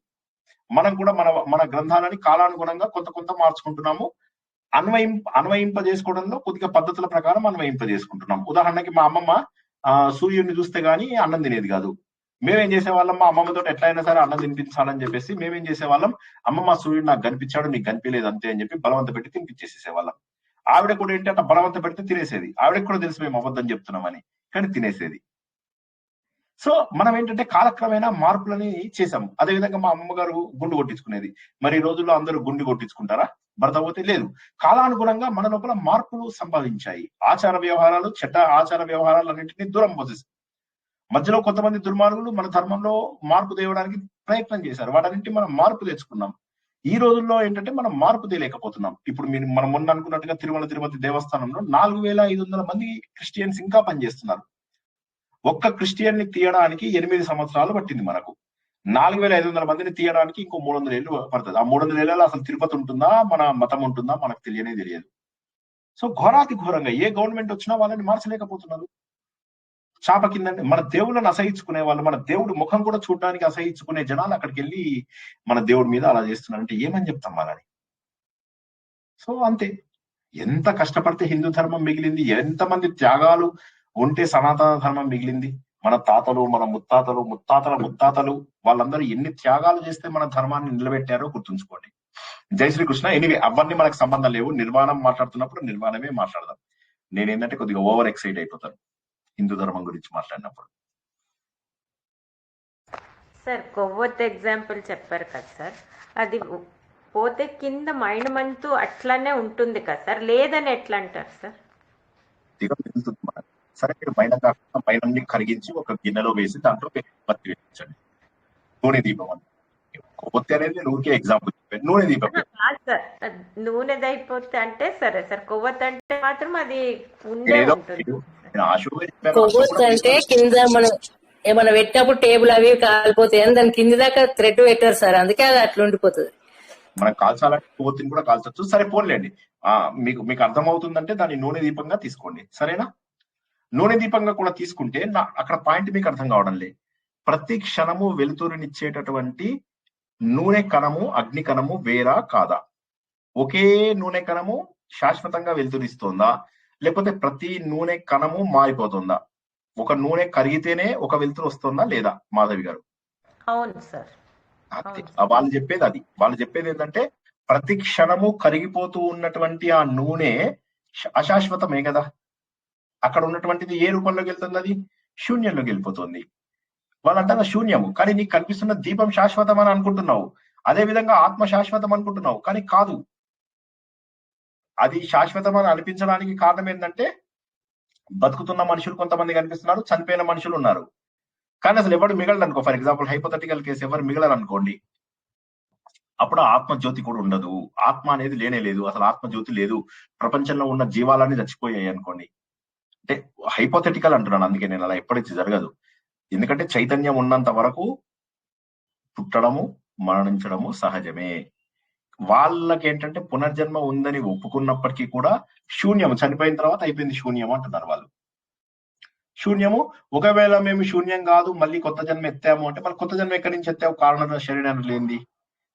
మనం కూడా మన గ్రంథాలని కాలానుగుణంగా కొంత మార్చుకుంటున్నాము. అన్వయింపజేసుకోవడంలో కొద్దిగా పద్ధతుల ప్రకారం అన్వయింపజేసుకుంటున్నాం. ఉదాహరణకి మా అమ్మమ్మ సూర్యుడిని చూస్తే గానీ అన్నం తినేది కాదు. మేమేం చేసేవాళ్ళం, మా అమ్మమ్మతో ఎట్లయినా సరే అన్నం తినిపించాలని చెప్పేసి మేమేం చేసేవాళ్ళం, అమ్మమ్మ సూర్యుడు నాకు కనిపించాడు, నీకు కనిపించలేదు అంతే అని చెప్పి బలవంత పెట్టి తినిపించేసేసేవాళ్ళం. ఆవిడ కూడా ఏంటి అట్లా బలవంత పెడితే తినేసేది. ఆవిడకి కూడా తెలిసి మేము అబద్ధం చెప్తున్నామని, కానీ తినేసేది. సో మనం ఏంటంటే కాలక్రమేణా మార్పులని చేసాము. అదేవిధంగా మా అమ్మగారు గుండు కొట్టించుకునేది. మరి ఈ రోజుల్లో అందరూ గుండు కొట్టించుకుంటారా? భర్త పోతే లేదు. కాలానుగుణంగా మన లోపల మార్పులు సంభవించాయి. ఆచార వ్యవహారాలు, చెడ్డ ఆచార వ్యవహారాలు అన్నింటినీ దూరం పోసేస్తాయి. మధ్యలో కొంతమంది దుర్మార్గులు మన ధర్మంలో మార్పు తేవడానికి ప్రయత్నం చేశారు. వాటన్నింటి మనం మార్పు తెచ్చుకున్నాం. ఈ రోజుల్లో ఏంటంటే మనం మార్పు తేలేకపోతున్నాం. ఇప్పుడు మనం మొన్న అనుకున్నట్టుగా తిరుమల తిరుపతి దేవస్థానంలో 4500 మంది క్రిస్టియన్స్ ఇంకా పనిచేస్తున్నారు. ఒక్క క్రిస్టియన్ ని తీయడానికి 8 సంవత్సరాలు పట్టింది మనకు. 4500 మందిని తీయడానికి ఇంకో 300 ఏళ్ళు పడుతుంది. ఆ 300 ఏళ్ళలో అసలు తిరుపతి ఉంటుందా, మన మతం ఉంటుందా మనకు తెలియదు. సో ఘోరాతి ఘోరంగా ఏ గవర్నమెంట్ వచ్చినా వాళ్ళని మార్చలేకపోతున్నారు. చాప కింద మన దేవుళ్ళని అసహించుకునే వాళ్ళు, మన దేవుడు ముఖం కూడా చూడడానికి అసహించుకునే జనాలు అక్కడికి వెళ్ళి మన దేవుడి మీద అలా చేస్తున్నారంటే ఏమని చెప్తాం వాళ్ళని? సో అంతే. ఎంత కష్టపడితే హిందూ ధర్మం మిగిలింది, ఎంతమంది త్యాగాలు ఉంటే సనాతన ధర్మం మిగిలింది. మన తాతలు, మన ముత్తాతలు వాళ్ళందరూ ఎన్ని త్యాగాలు చేస్తే మన ధర్మాన్ని నిలబెట్టారో గుర్తుంచుకోండి. జై శ్రీకృష్ణ. ఎనివే అవన్నీ మనకు సంబంధం లేవు. నిర్వాణం మాట్లాడుతున్నప్పుడు నిర్వాణమే మాట్లాడదాం. నేనేంటంటే కొద్దిగా ఓవర్ ఎక్సైట్ అయిపోతాను హిందూ ధర్మం గురించి మాట్లాడినప్పుడు. సార్ కొవ్వొత్తి ఎగ్జాంపుల్ చెప్పారు కదా సార్, అది పోతే కింద మైండ్ అట్లానే ఉంటుంది కదా సార్, లేదని ఎట్లా అంటారు సార్? సరే, మీరు మైనంని కరిగించి ఒక గిన్నెలో వేసి దాంట్లో బత్తి వేయించండి. నూనె దీపం అని కొవ్వొత్తి అనేది ఊరికే ఎగ్జాంపుల్ చెప్పాను. నూనె దీపం కాదు సార్, నూనెది అయిపోతే అంటే సరే సార్, కొవ్వొత్తి అంటే మాత్రం అది ఉండే ఉంటుంది. కొవ్వొత్తి అంటే కింద మనం ఏమన్నా పెట్టినప్పుడు టేబుల్ అవి కాలిపోతాయి అని దాని కింద దాకా థ్రెడ్ పెట్టారు సార్, అందుకే అది అట్లా ఉండిపోతుంది. మనం కాల్చాలంటే కొవ్వొత్తిని కూడా కాల్చొచ్చు. సరే పోన్లేండి, మీకు అర్థమవుతుందంటే దాన్ని నూనె దీపంగా తీసుకోండి. సరేనా? నూనె దీపంగా కూడా తీసుకుంటే అక్కడ పాయింట్ మీకు అర్థం కావడం లే. ప్రతి క్షణము వెలుతురునిచ్చేటటువంటి నూనె కణము, అగ్ని కణము వేరా కాదా? ఒకే నూనె కణము శాశ్వతంగా వెలుతురిస్తుందా, లేకపోతే ప్రతి నూనె కణము మారిపోతుందా? ఒక నూనె కరిగితేనే ఒక వెలుతురు వస్తుందా లేదా? మాధవి గారు అవును సార్. వాళ్ళు చెప్పేది అది. వాళ్ళు చెప్పేది ఏంటంటే ప్రతి క్షణము కరిగిపోతూ ఉన్నటువంటి ఆ నూనె అశాశ్వతమే కదా. అక్కడ ఉన్నటువంటిది ఏ రూపంలోకి వెళ్తుంది? అది శూన్యంలోకి వెళ్ళిపోతుంది. వాళ్ళు అంటారు శూన్యము, కానీ నీకు కనిపిస్తున్న దీపం శాశ్వతం అని అనుకుంటున్నావు. అదే విధంగా ఆత్మ శాశ్వతం అనుకుంటున్నావు, కానీ కాదు. అది శాశ్వతం అని అనిపించడానికి కారణం ఏంటంటే బతుకుతున్న మనుషులు కొంతమంది కనిపిస్తున్నారు, చనిపోయిన మనుషులు ఉన్నారు, కానీ అసలు ఎవరు మిగలరు అనుకో. ఫర్ ఎగ్జాంపుల్ హైపోథెటికల్ కేసు, ఎవరు మిగలరు అనుకోండి, అప్పుడు ఆత్మజ్యోతి కూడా ఉండదు. ఆత్మ అనేది లేనే లేదు, అసలు ఆత్మజ్యోతి లేదు. ప్రపంచంలో ఉన్న జీవాలన్నీ చచ్చిపోయాయి అనుకోండి. అంటే హైపోథెటికల్ అంటున్నాను, అందుకే నేను అలా ఎప్పటికీ జరగదు. ఎందుకంటే చైతన్యం ఉన్నంత వరకు పుట్టడము మరణించడము సహజమే. వాళ్ళకి ఏంటంటే పునర్జన్మ ఉందని ఒప్పుకున్నప్పటికీ కూడా శూన్యము, చనిపోయిన తర్వాత అయిపోయింది శూన్యము అంటున్నారు వాళ్ళు. శూన్యము, ఒకవేళ మేము శూన్యం కాదు మళ్ళీ కొత్త జన్మ ఎత్తాము అంటే మరి కొత్త జన్మ ఎక్కడి నుంచి ఎత్తావు? కారణ శరీరం లేనిది.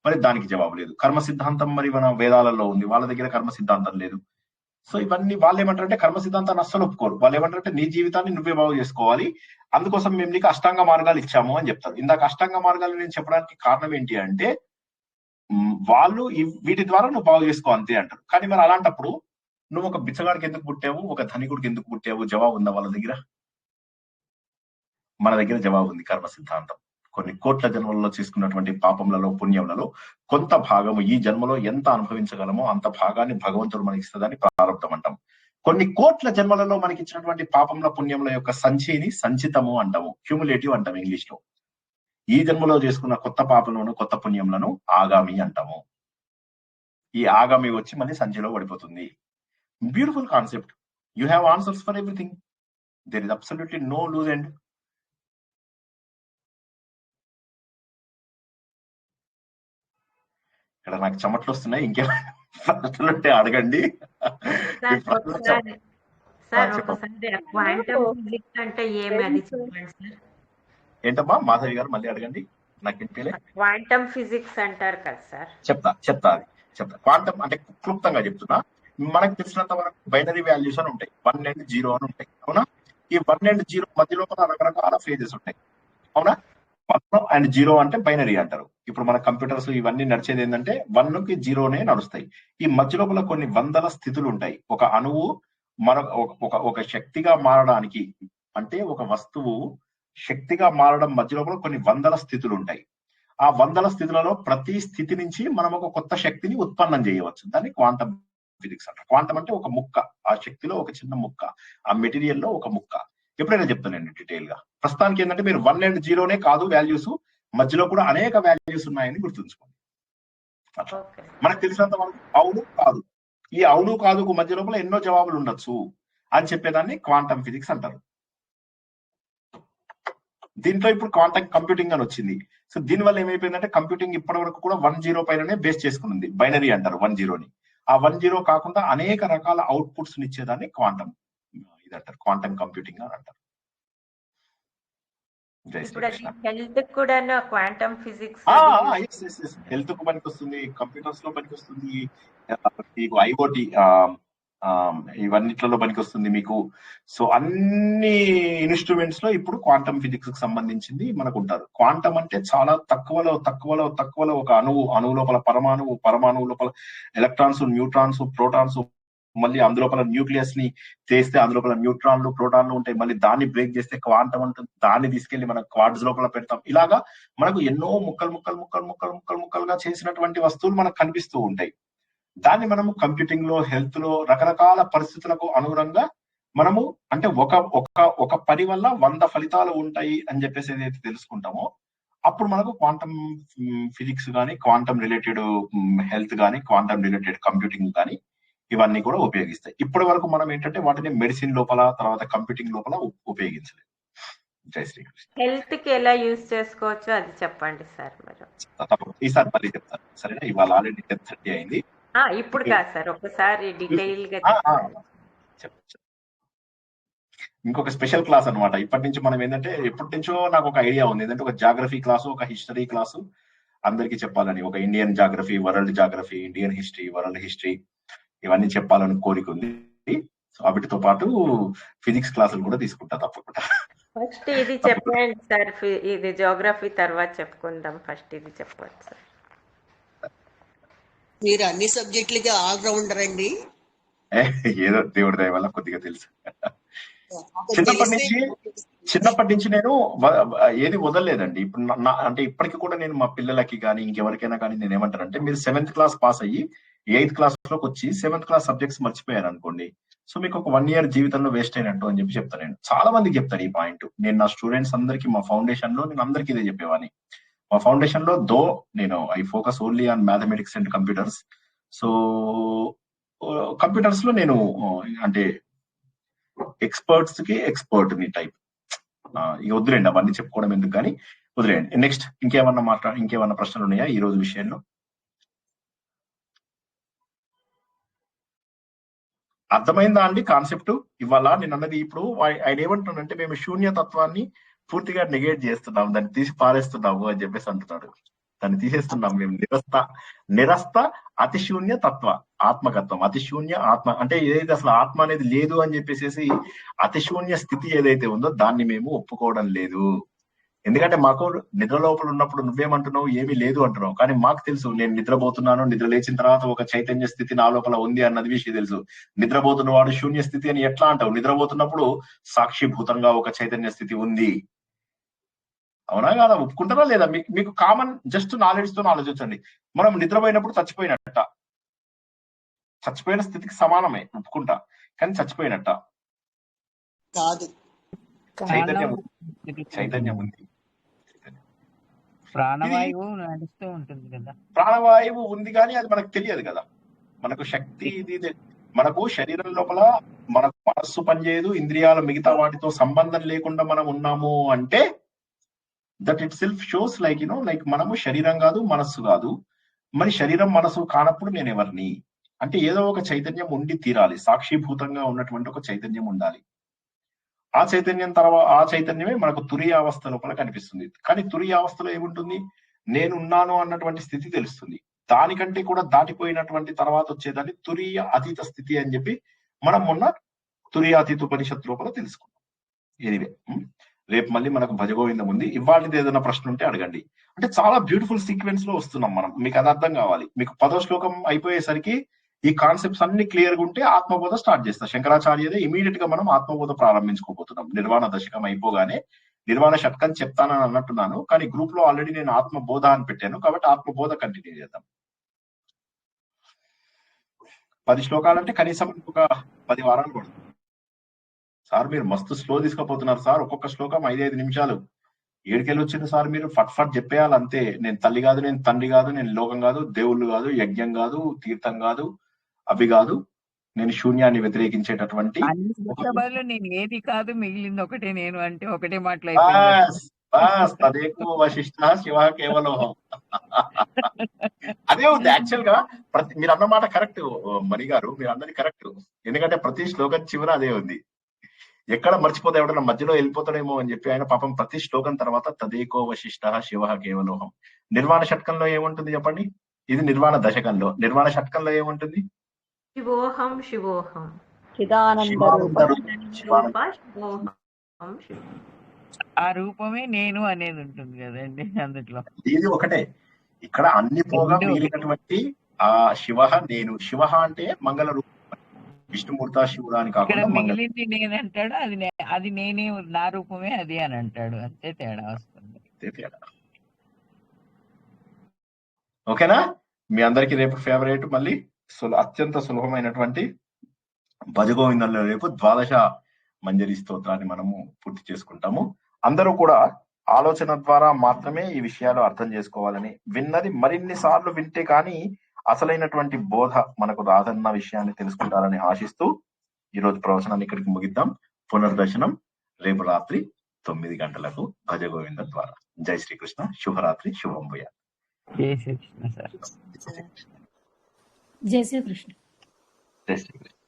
మరి దానికి జవాబు లేదు. కర్మ సిద్ధాంతం మరి మన వేదాలలో ఉంది, వాళ్ళ దగ్గర కర్మ సిద్ధాంతం లేదు. సో ఇవన్నీ వాళ్ళు ఏమంటారంటే కర్మ సిద్ధాంతాన్ని అస్సలు ఒప్పుకోరు. వాళ్ళు ఏమంటారంటే నీ జీవితాన్ని నువ్వే బాగు చేసుకోవాలి, అందుకోసం మేము నీకు అష్టాంగ మార్గాలు ఇచ్చాము అని చెప్తారు. ఇందాక అష్టాంగ మార్గాలు నేను చెప్పడానికి కారణం ఏంటి అంటే వాళ్ళు వీటి ద్వారా నువ్వు బాగు చేసుకో అంతే అంటారు. కానీ మరి అలాంటప్పుడు నువ్వు ఒక బిచ్చగాడికి ఎందుకు పుట్టావు, ఒక ధనికుడికి ఎందుకు పుట్టావు? జవాబు ఉందా వాళ్ళ దగ్గర? మన దగ్గర జవాబు ఉంది. కర్మ సిద్ధాంతం కొన్ని కోట్ల జన్మలలో చేసుకున్నటువంటి పాపములలో పుణ్యములలో కొంత భాగము ఈ జన్మలో ఎంత అనుభవించగలమో అంత భాగాన్ని భగవంతుడు మనకి ఇస్తుందని ప్రారంభం అంటాం. కొన్ని కోట్ల జన్మలలో మనకి ఇచ్చినటువంటి పాపముల పుణ్యముల యొక్క సంచిని సంచితము అంటాము, క్యూములేటివ్ అంటాము ఇంగ్లీష్ లో. ఈ జన్మలో చేసుకున్న కొత్త పాపములను కొత్త పుణ్యములను ఆగామి అంటాము. ఈ ఆగామి వచ్చి మళ్ళీ సంచిలో పడిపోతుంది. Beautiful concept. You have answers for everything. There is absolutely no loose end. ఇక్కడ నాకు చెమట్లు వస్తున్నాయి, ఇంకేమైనా ప్రశ్నలు ఉంటే అడగండి. ఏంటమ్మా మాధవి గారు మళ్ళీ అడగండి, నాకు వినిపించలే. క్వాంటమ్ ఫిజిక్స్ అంటారు కదా సార్. చెప్తా. క్వాంటమ్ అంటే క్లుప్తంగా చెప్తున్నా. మనకు తెలిసినంత వరకు బైనరీ వాల్యూస్ అని ఉంటాయి, 1 and 0 అని ఉంటాయి, అవునా? ఈ 1 and 0 మధ్యలో రకరకాల ఫేజెస్ ఉంటాయి, అవునా? 1 and 0 అంటే బైనరీ అంటారు. ఇప్పుడు మన కంప్యూటర్స్ ఇవన్నీ నడిచేది ఏంటంటే 1 కి 0నే నడుస్తాయి. ఈ మధ్య లోపల కొన్ని వందల స్థితులు ఉంటాయి. ఒక అణువు మన ఒక శక్తిగా మారడానికి, అంటే ఒక వస్తువు శక్తిగా మారడం మధ్య లోపల కొన్ని వందల స్థితులు ఉంటాయి. ఆ వందల స్థితులలో ప్రతి స్థితి నుంచి మనం ఒక కొత్త శక్తిని ఉత్పన్నం చేయవచ్చు. దాన్ని క్వాంటమ్ ఫిజిక్స్ అంటారు. క్వాంటమ్ అంటే ఒక ముక్క, ఆ శక్తిలో ఒక చిన్న ముక్క, ఆ మెటీరియల్ లో ఒక ముక్క. ఎప్పుడైనా చెప్తానండి డీటెయిల్ గా. ప్రస్తుతానికి ఏంటంటే మీరు 1 and 0నే కాదు వాల్యూస్, మధ్యలో కూడా అనేక వాల్యూస్ ఉన్నాయని గుర్తుంచుకోండి. అట్లా మనకు తెలిసినంత వరకు అవును కాదు, ఈ అవును కాదుకు మధ్య లోపల ఎన్నో జవాబులు ఉండొచ్చు అని చెప్పేదాన్ని క్వాంటమ్ ఫిజిక్స్ అంటారు. దీంట్లో ఇప్పుడు క్వాంటమ్ కంప్యూటింగ్ అని వచ్చింది. సో దీని వల్ల ఏమైపోయిందంటే కంప్యూటింగ్ ఇప్పటి వరకు కూడా 1-0 పైననే బేస్ చేసుకుని బైనరీ అంటారు 1-0ని. ఆ 1-0 కాకుండా అనేక రకాల అవుట్పుట్స్ ఇచ్చేదాన్ని క్వాంటమ్ ఇది అంటారు, క్వాంటమ్ కంప్యూటింగ్ అని అంటారు. ఇప్పుడు అది హెల్త్ కూడా క్వాంటమ్ ఫిజిక్స్ హెల్త్ కు పనికి వస్తుంది, కంప్యూటర్స్ లో పనికి వస్తుంది, మీకు ఐఓటి ఇవన్నిట్లలో పనికి వస్తుంది మీకు. సో అన్ని ఇన్స్ట్రుమెంట్స్ లో ఇప్పుడు క్వాంటమ్ ఫిజిక్స్ కి సంబంధించింది మనకు ఉంటారు. క్వాంటమ్ అంటే చాలా తక్కువలో ఒక అణువు లోపల పరమాణువు లోపల ఎలక్ట్రాన్స్, న్యూట్రాన్స్, ప్రోటాన్స్, మళ్ళీ అందులోపల న్యూక్లియస్ ని చేస్తే అందులోపల న్యూట్రాన్లు, ప్రోటాన్లు ఉంటాయి. మళ్ళీ దాన్ని బ్రేక్ చేస్తే క్వాంటమ్ ఉంటుంది, దాన్ని తీసుకెళ్లి మనం క్వార్ట్జ్ లోపల పెడతాం. ఇలాగా మనకు ఎన్నో ముక్కలుగా చేసినటువంటి వస్తువులు మనకు కనిపిస్తూ ఉంటాయి. దాన్ని మనము కంప్యూటింగ్ లో, హెల్త్ లో రకరకాల పరిస్థితులకు అనుగుణంగా మనము అంటే ఒక పని వల్ల 100 ఫలితాలు ఉంటాయి అని చెప్పేసి ఏదైతే తెలుసుకుంటామో అప్పుడు మనకు క్వాంటమ్ ఫిజిక్స్ కానీ, క్వాంటమ్ రిలేటెడ్ హెల్త్ కానీ, క్వాంటమ్ రిలేటెడ్ కంప్యూటింగ్ కానీ ఇవన్నీ కూడా ఉపయోగిస్తాయి. ఇప్పటి వరకు మనం ఏంటంటే వాటిని మెడిసిన్ లోపల, తర్వాత కంప్యూటింగ్ లోపల ఉపయోగించలేదు. జై శ్రీకృష్ణ. హెల్త్ కి ఎలా యూజ్ చేసుకోవచ్చో అది చెప్పండి సార్. మీరు ఈసారి మళ్ళీ చెప్తాను సరేనా? ఇవాళ ఆల్రెడీ 10:30 అయింది. ఇప్పుడు కాదు సార్, ఒకసారి డీటెయిల్ గా ఇంకొక స్పెషల్ క్లాస్ అనమాట. ఇప్పటి నుంచి మనం ఏంటంటే ఎప్పటి నుంచో నాకు ఒక ఐడియా ఉంది, ఏంటంటే ఒక జాగ్రఫీ క్లాసు, ఒక హిస్టరీ క్లాసు అందరికి చెప్పాలని, ఒక Indian geography, world geography, Indian history, world history ఇవన్నీ చెప్పాలని కోరిక ఉంది. సో వాటితో పాటు ఫిజిక్స్ క్లాసులు కూడా తీసుకుంటా తప్పకుండా. ఫస్ట్ ఇది చెప్పండి సార్, ఇది జియోగ్రఫీ తర్వాత చెప్పుకుందాం. ఫస్ట్ ఇది చెప్పండి సార్. మీరు అన్ని సబ్జెక్టులకి ఆల్రౌండర్ అండి. ఏదో దేవుడి దయ వల్ల కొద్దిగా తెలుసు. చిన్నప్పటి నుంచి నేను ఏది వదలలేదండి. ఇప్పుడు అంటే ఇప్పటికి కూడా నేను మా పిల్లలకి కానీ ఇంకెవరికైనా కానీ నేను ఏమంటానంటే, మీరు 7th క్లాస్ పాస్ అయ్యి 8th క్లాస్ లోకి వచ్చి 7th క్లాస్ సబ్జెక్ట్స్ మర్చిపోయారు అనుకోండి, సో మీకు ఒక 1 year జీవితంలో వేస్ట్ అయినట్టు అని చెప్పి చెప్తాను. నేను చాలా మందికి చెప్తాను ఈ పాయింట్. నేను నా స్టూడెంట్స్ అందరికి మా ఫౌండేషన్ లో నేను అందరికీ ఇదే చెప్పేవాడిని. మా ఫౌండేషన్ లో నేను I focus only on mathematics and computers. So computers లో నేను అంటే ఎక్స్పర్ట్స్ కి ఎక్స్పర్ట్ ని టైప్. ఇక వదిలేండి అవన్నీ చెప్పుకోవడం ఎందుకు కానీ వదిలేయండి. నెక్స్ట్ ఇంకేమన్నా ప్రశ్నలు ఉన్నాయా ఈ రోజు విషయంలో? అర్థమైందా అండి కాన్సెప్ట్? ఇవాళ నేను అన్నది ఇప్పుడు ఆయన ఏమంటున్నాడంటే, మేము శూన్యతత్వాన్ని పూర్తిగా నెగేట్ చేస్తున్నాం, దాన్ని తీసి పారేస్తున్నాము అని చెప్పేసి అంటున్నాడు. దాన్ని తీసేస్తున్నాం మేము. నిరస్త అతిశూన్య తత్వ ఆత్మకత్వం, అతిశూన్య ఆత్మ అంటే ఏదైతే అసలు ఆత్మ అనేది లేదు అని చెప్పేసి అతిశూన్య స్థితి ఏదైతే ఉందో దాన్ని మేము ఒప్పుకోవడం లేదు. ఎందుకంటే మాకు నిద్ర లోపల ఉన్నప్పుడు నువ్వేమంటున్నావు, ఏమీ లేదు అంటున్నావు, కానీ మాకు తెలుసు నేను నిద్రపోతున్నాను, నిద్ర లేచిన తర్వాత ఒక చైతన్య స్థితి నా లోపల ఉంది అన్నది విషయం తెలుసు. నిద్రపోతున్న వాడు శూన్య స్థితి అని ఎట్లా అంటావు? నిద్రపోతున్నప్పుడు సాక్షిభూతంగా ఒక చైతన్య స్థితి ఉంది, అవునా కాదా? ఒప్పుకుంటారా లేదా? మీకు కామన్ జస్ట్ నాలెడ్జ్ తో ఆలోచించండి. మనం నిద్రపోయినప్పుడు చచ్చిపోయిన స్థితికి సమానమే, ఒప్పుకుంటా, కానీ చచ్చిపోయినట్ట కాదు. చైతన్యం ఉంది, ప్రాణవాయువు నడుస్తూ ఉంటుంది కదా. ప్రాణవాయువు ఉంది కానీ అది మనకు తెలియదు కదా. మనకు శక్తి ఇది, మనకు శరీరం లోపల మనకు మనస్సు పనిచేయదు, ఇంద్రియాల మిగతా వాటితో సంబంధం లేకుండా మనం ఉన్నాము అంటే that it self shows like like మనము శరీరం కాదు, మనస్సు కాదు. మరి శరీరం మనసు కానప్పుడు నేను ఎవరిని అంటే ఏదో ఒక చైతన్యం ఉండి తీరాలి, సాక్షిభూతంగా ఉన్నటువంటి ఒక చైతన్యం ఉండాలి. ఆ చైతన్యమే మనకు తురియ అవస్థ లోపల కనిపిస్తుంది. కానీ తురియ అవస్థలో ఏముంటుంది? నేనున్నాను అన్నటువంటి స్థితి తెలుస్తుంది. దానికంటే కూడా దాటిపోయినటువంటి తర్వాత వచ్చేదాన్ని తురియ అతీత స్థితి అని చెప్పి మనం మొన్న తురియ అతీత ఉపనిషత్తు లోపల తెలుసుకున్నాం. ఎనివే రేపు మళ్ళీ మనకు భజగోవిందం ఉంది. ఇవాళది ఏదైనా ప్రశ్న ఉంటే అడగండి. అంటే చాలా బ్యూటిఫుల్ సీక్వెన్స్ లో వస్తున్నాం మనం, మీకు అది అర్థం కావాలి. మీకు 10వ శ్లోకం అయిపోయేసరికి ఈ కాన్సెప్ట్స్ అన్ని క్లియర్ గా ఉంటే ఆత్మబోధ స్టార్ట్ చేస్తాం. శంకరాచార్యదే ఇమీడియట్ గా మనం ఆత్మబోధ ప్రారంభించుకోబోతున్నాం. నిర్వాణ దశకం అయిపోగానే నిర్వాణ షట్కం చెప్తానని అన్నట్టున్నాను, కానీ గ్రూప్ లో ఆల్రెడీ నేను ఆత్మబోధ అని పెట్టాను, కాబట్టి ఆత్మబోధ కంటిన్యూ చేద్దాం. 10 శ్లోకాలంటే కనీసం ఒక 10 వారాలు పడుతుంది. సార్ మీరు మస్తు స్లో తీసుకుపోతున్నారు సార్, ఒక్కొక్క శ్లోకం 5-5 నిమిషాలు. ఏడుకెళ్ళి వచ్చింది సార్, మీరు ఫట్ చెప్పేయాలి అంతే. నేను తల్లి కాదు, నేను తండ్రి కాదు, నేను లోకం కాదు, దేవుళ్ళు కాదు, యజ్ఞం కాదు, తీర్థం కాదు, అవి కాదు, నేను శూన్యాన్ని వ్యతిరేకించేటటువంటి నేను ఏది కాదు, మిగిలింది ఒకటే నేను అంటే ఒకటే బస్ తదేకో వశిష్ఠ శివ కేవలోహం. అదే ఉంది యాక్చువల్ గా. మీరు అన్నమాట కరెక్ట్ మణి గారు, మీరు అన్నది కరెక్ట్. ఎందుకంటే ప్రతి శ్లోకం చివర అదే ఉంది. ఎక్కడ మర్చిపోతే ఎవడన్నా మధ్యలో వెళ్ళిపోతాడేమో అని చెప్పి ఆయన పాపం ప్రతి శ్లోకం తర్వాత తదేకో వశిష్ఠ శివ కేవలోహం. నిర్వాణ షట్కంలో ఏముంటుంది చెప్పండి? ఇది నిర్వాణ దశకంలో. నిర్వాణ షట్కంలో ఏముంటుంది? శివోహం శివోహం ఆ రూపమే నేను అనేది ఉంటుంది కదండి అందులో. ఇది ఒకటే. ఇక్కడ అన్ని పోగా మిగిలినటువంటి ఆ శివ నేను. శివ అంటే మంగళ రూపం, విష్ణుమూర్త శివుడు అని ఇక్కడ కాకుండా మిగిలింది నేనంటాడు, అది నేనే, నా రూపమే అది అని అంటాడు. అంతే తేడా వస్తుంది. ఓకేనా? మీ అందరికి రేపు ఫేవరెట్ మళ్ళీ అత్యంత సులభమైనటువంటి భజగోవిందంలో రేపు ద్వాదశ మంజరి స్తోత్రాన్ని మనము పూర్తి చేసుకుంటాము. అందరూ కూడా ఆలోచన ద్వారా మాత్రమే ఈ విషయాలు అర్థం చేసుకోవాలని, విన్నది మరిన్ని సార్లు వింటే కానీ అసలైనటువంటి బోధ మనకు రాదన్న విషయాన్ని తెలుసుకుంటారని ఆశిస్తూ ఈరోజు ప్రవచనాన్ని ఇక్కడికి ముగిద్దాం. పునర్దర్శనం రేపు రాత్రి 9 గంటలకు భజగోవిందం ద్వారా. జై శ్రీకృష్ణ. శుభరాత్రి. శుభం భూయా. జై శ్రీకృష్ణ సార్. జై శ్రీకృష్ణ. జై శ్రీకృష్ణ.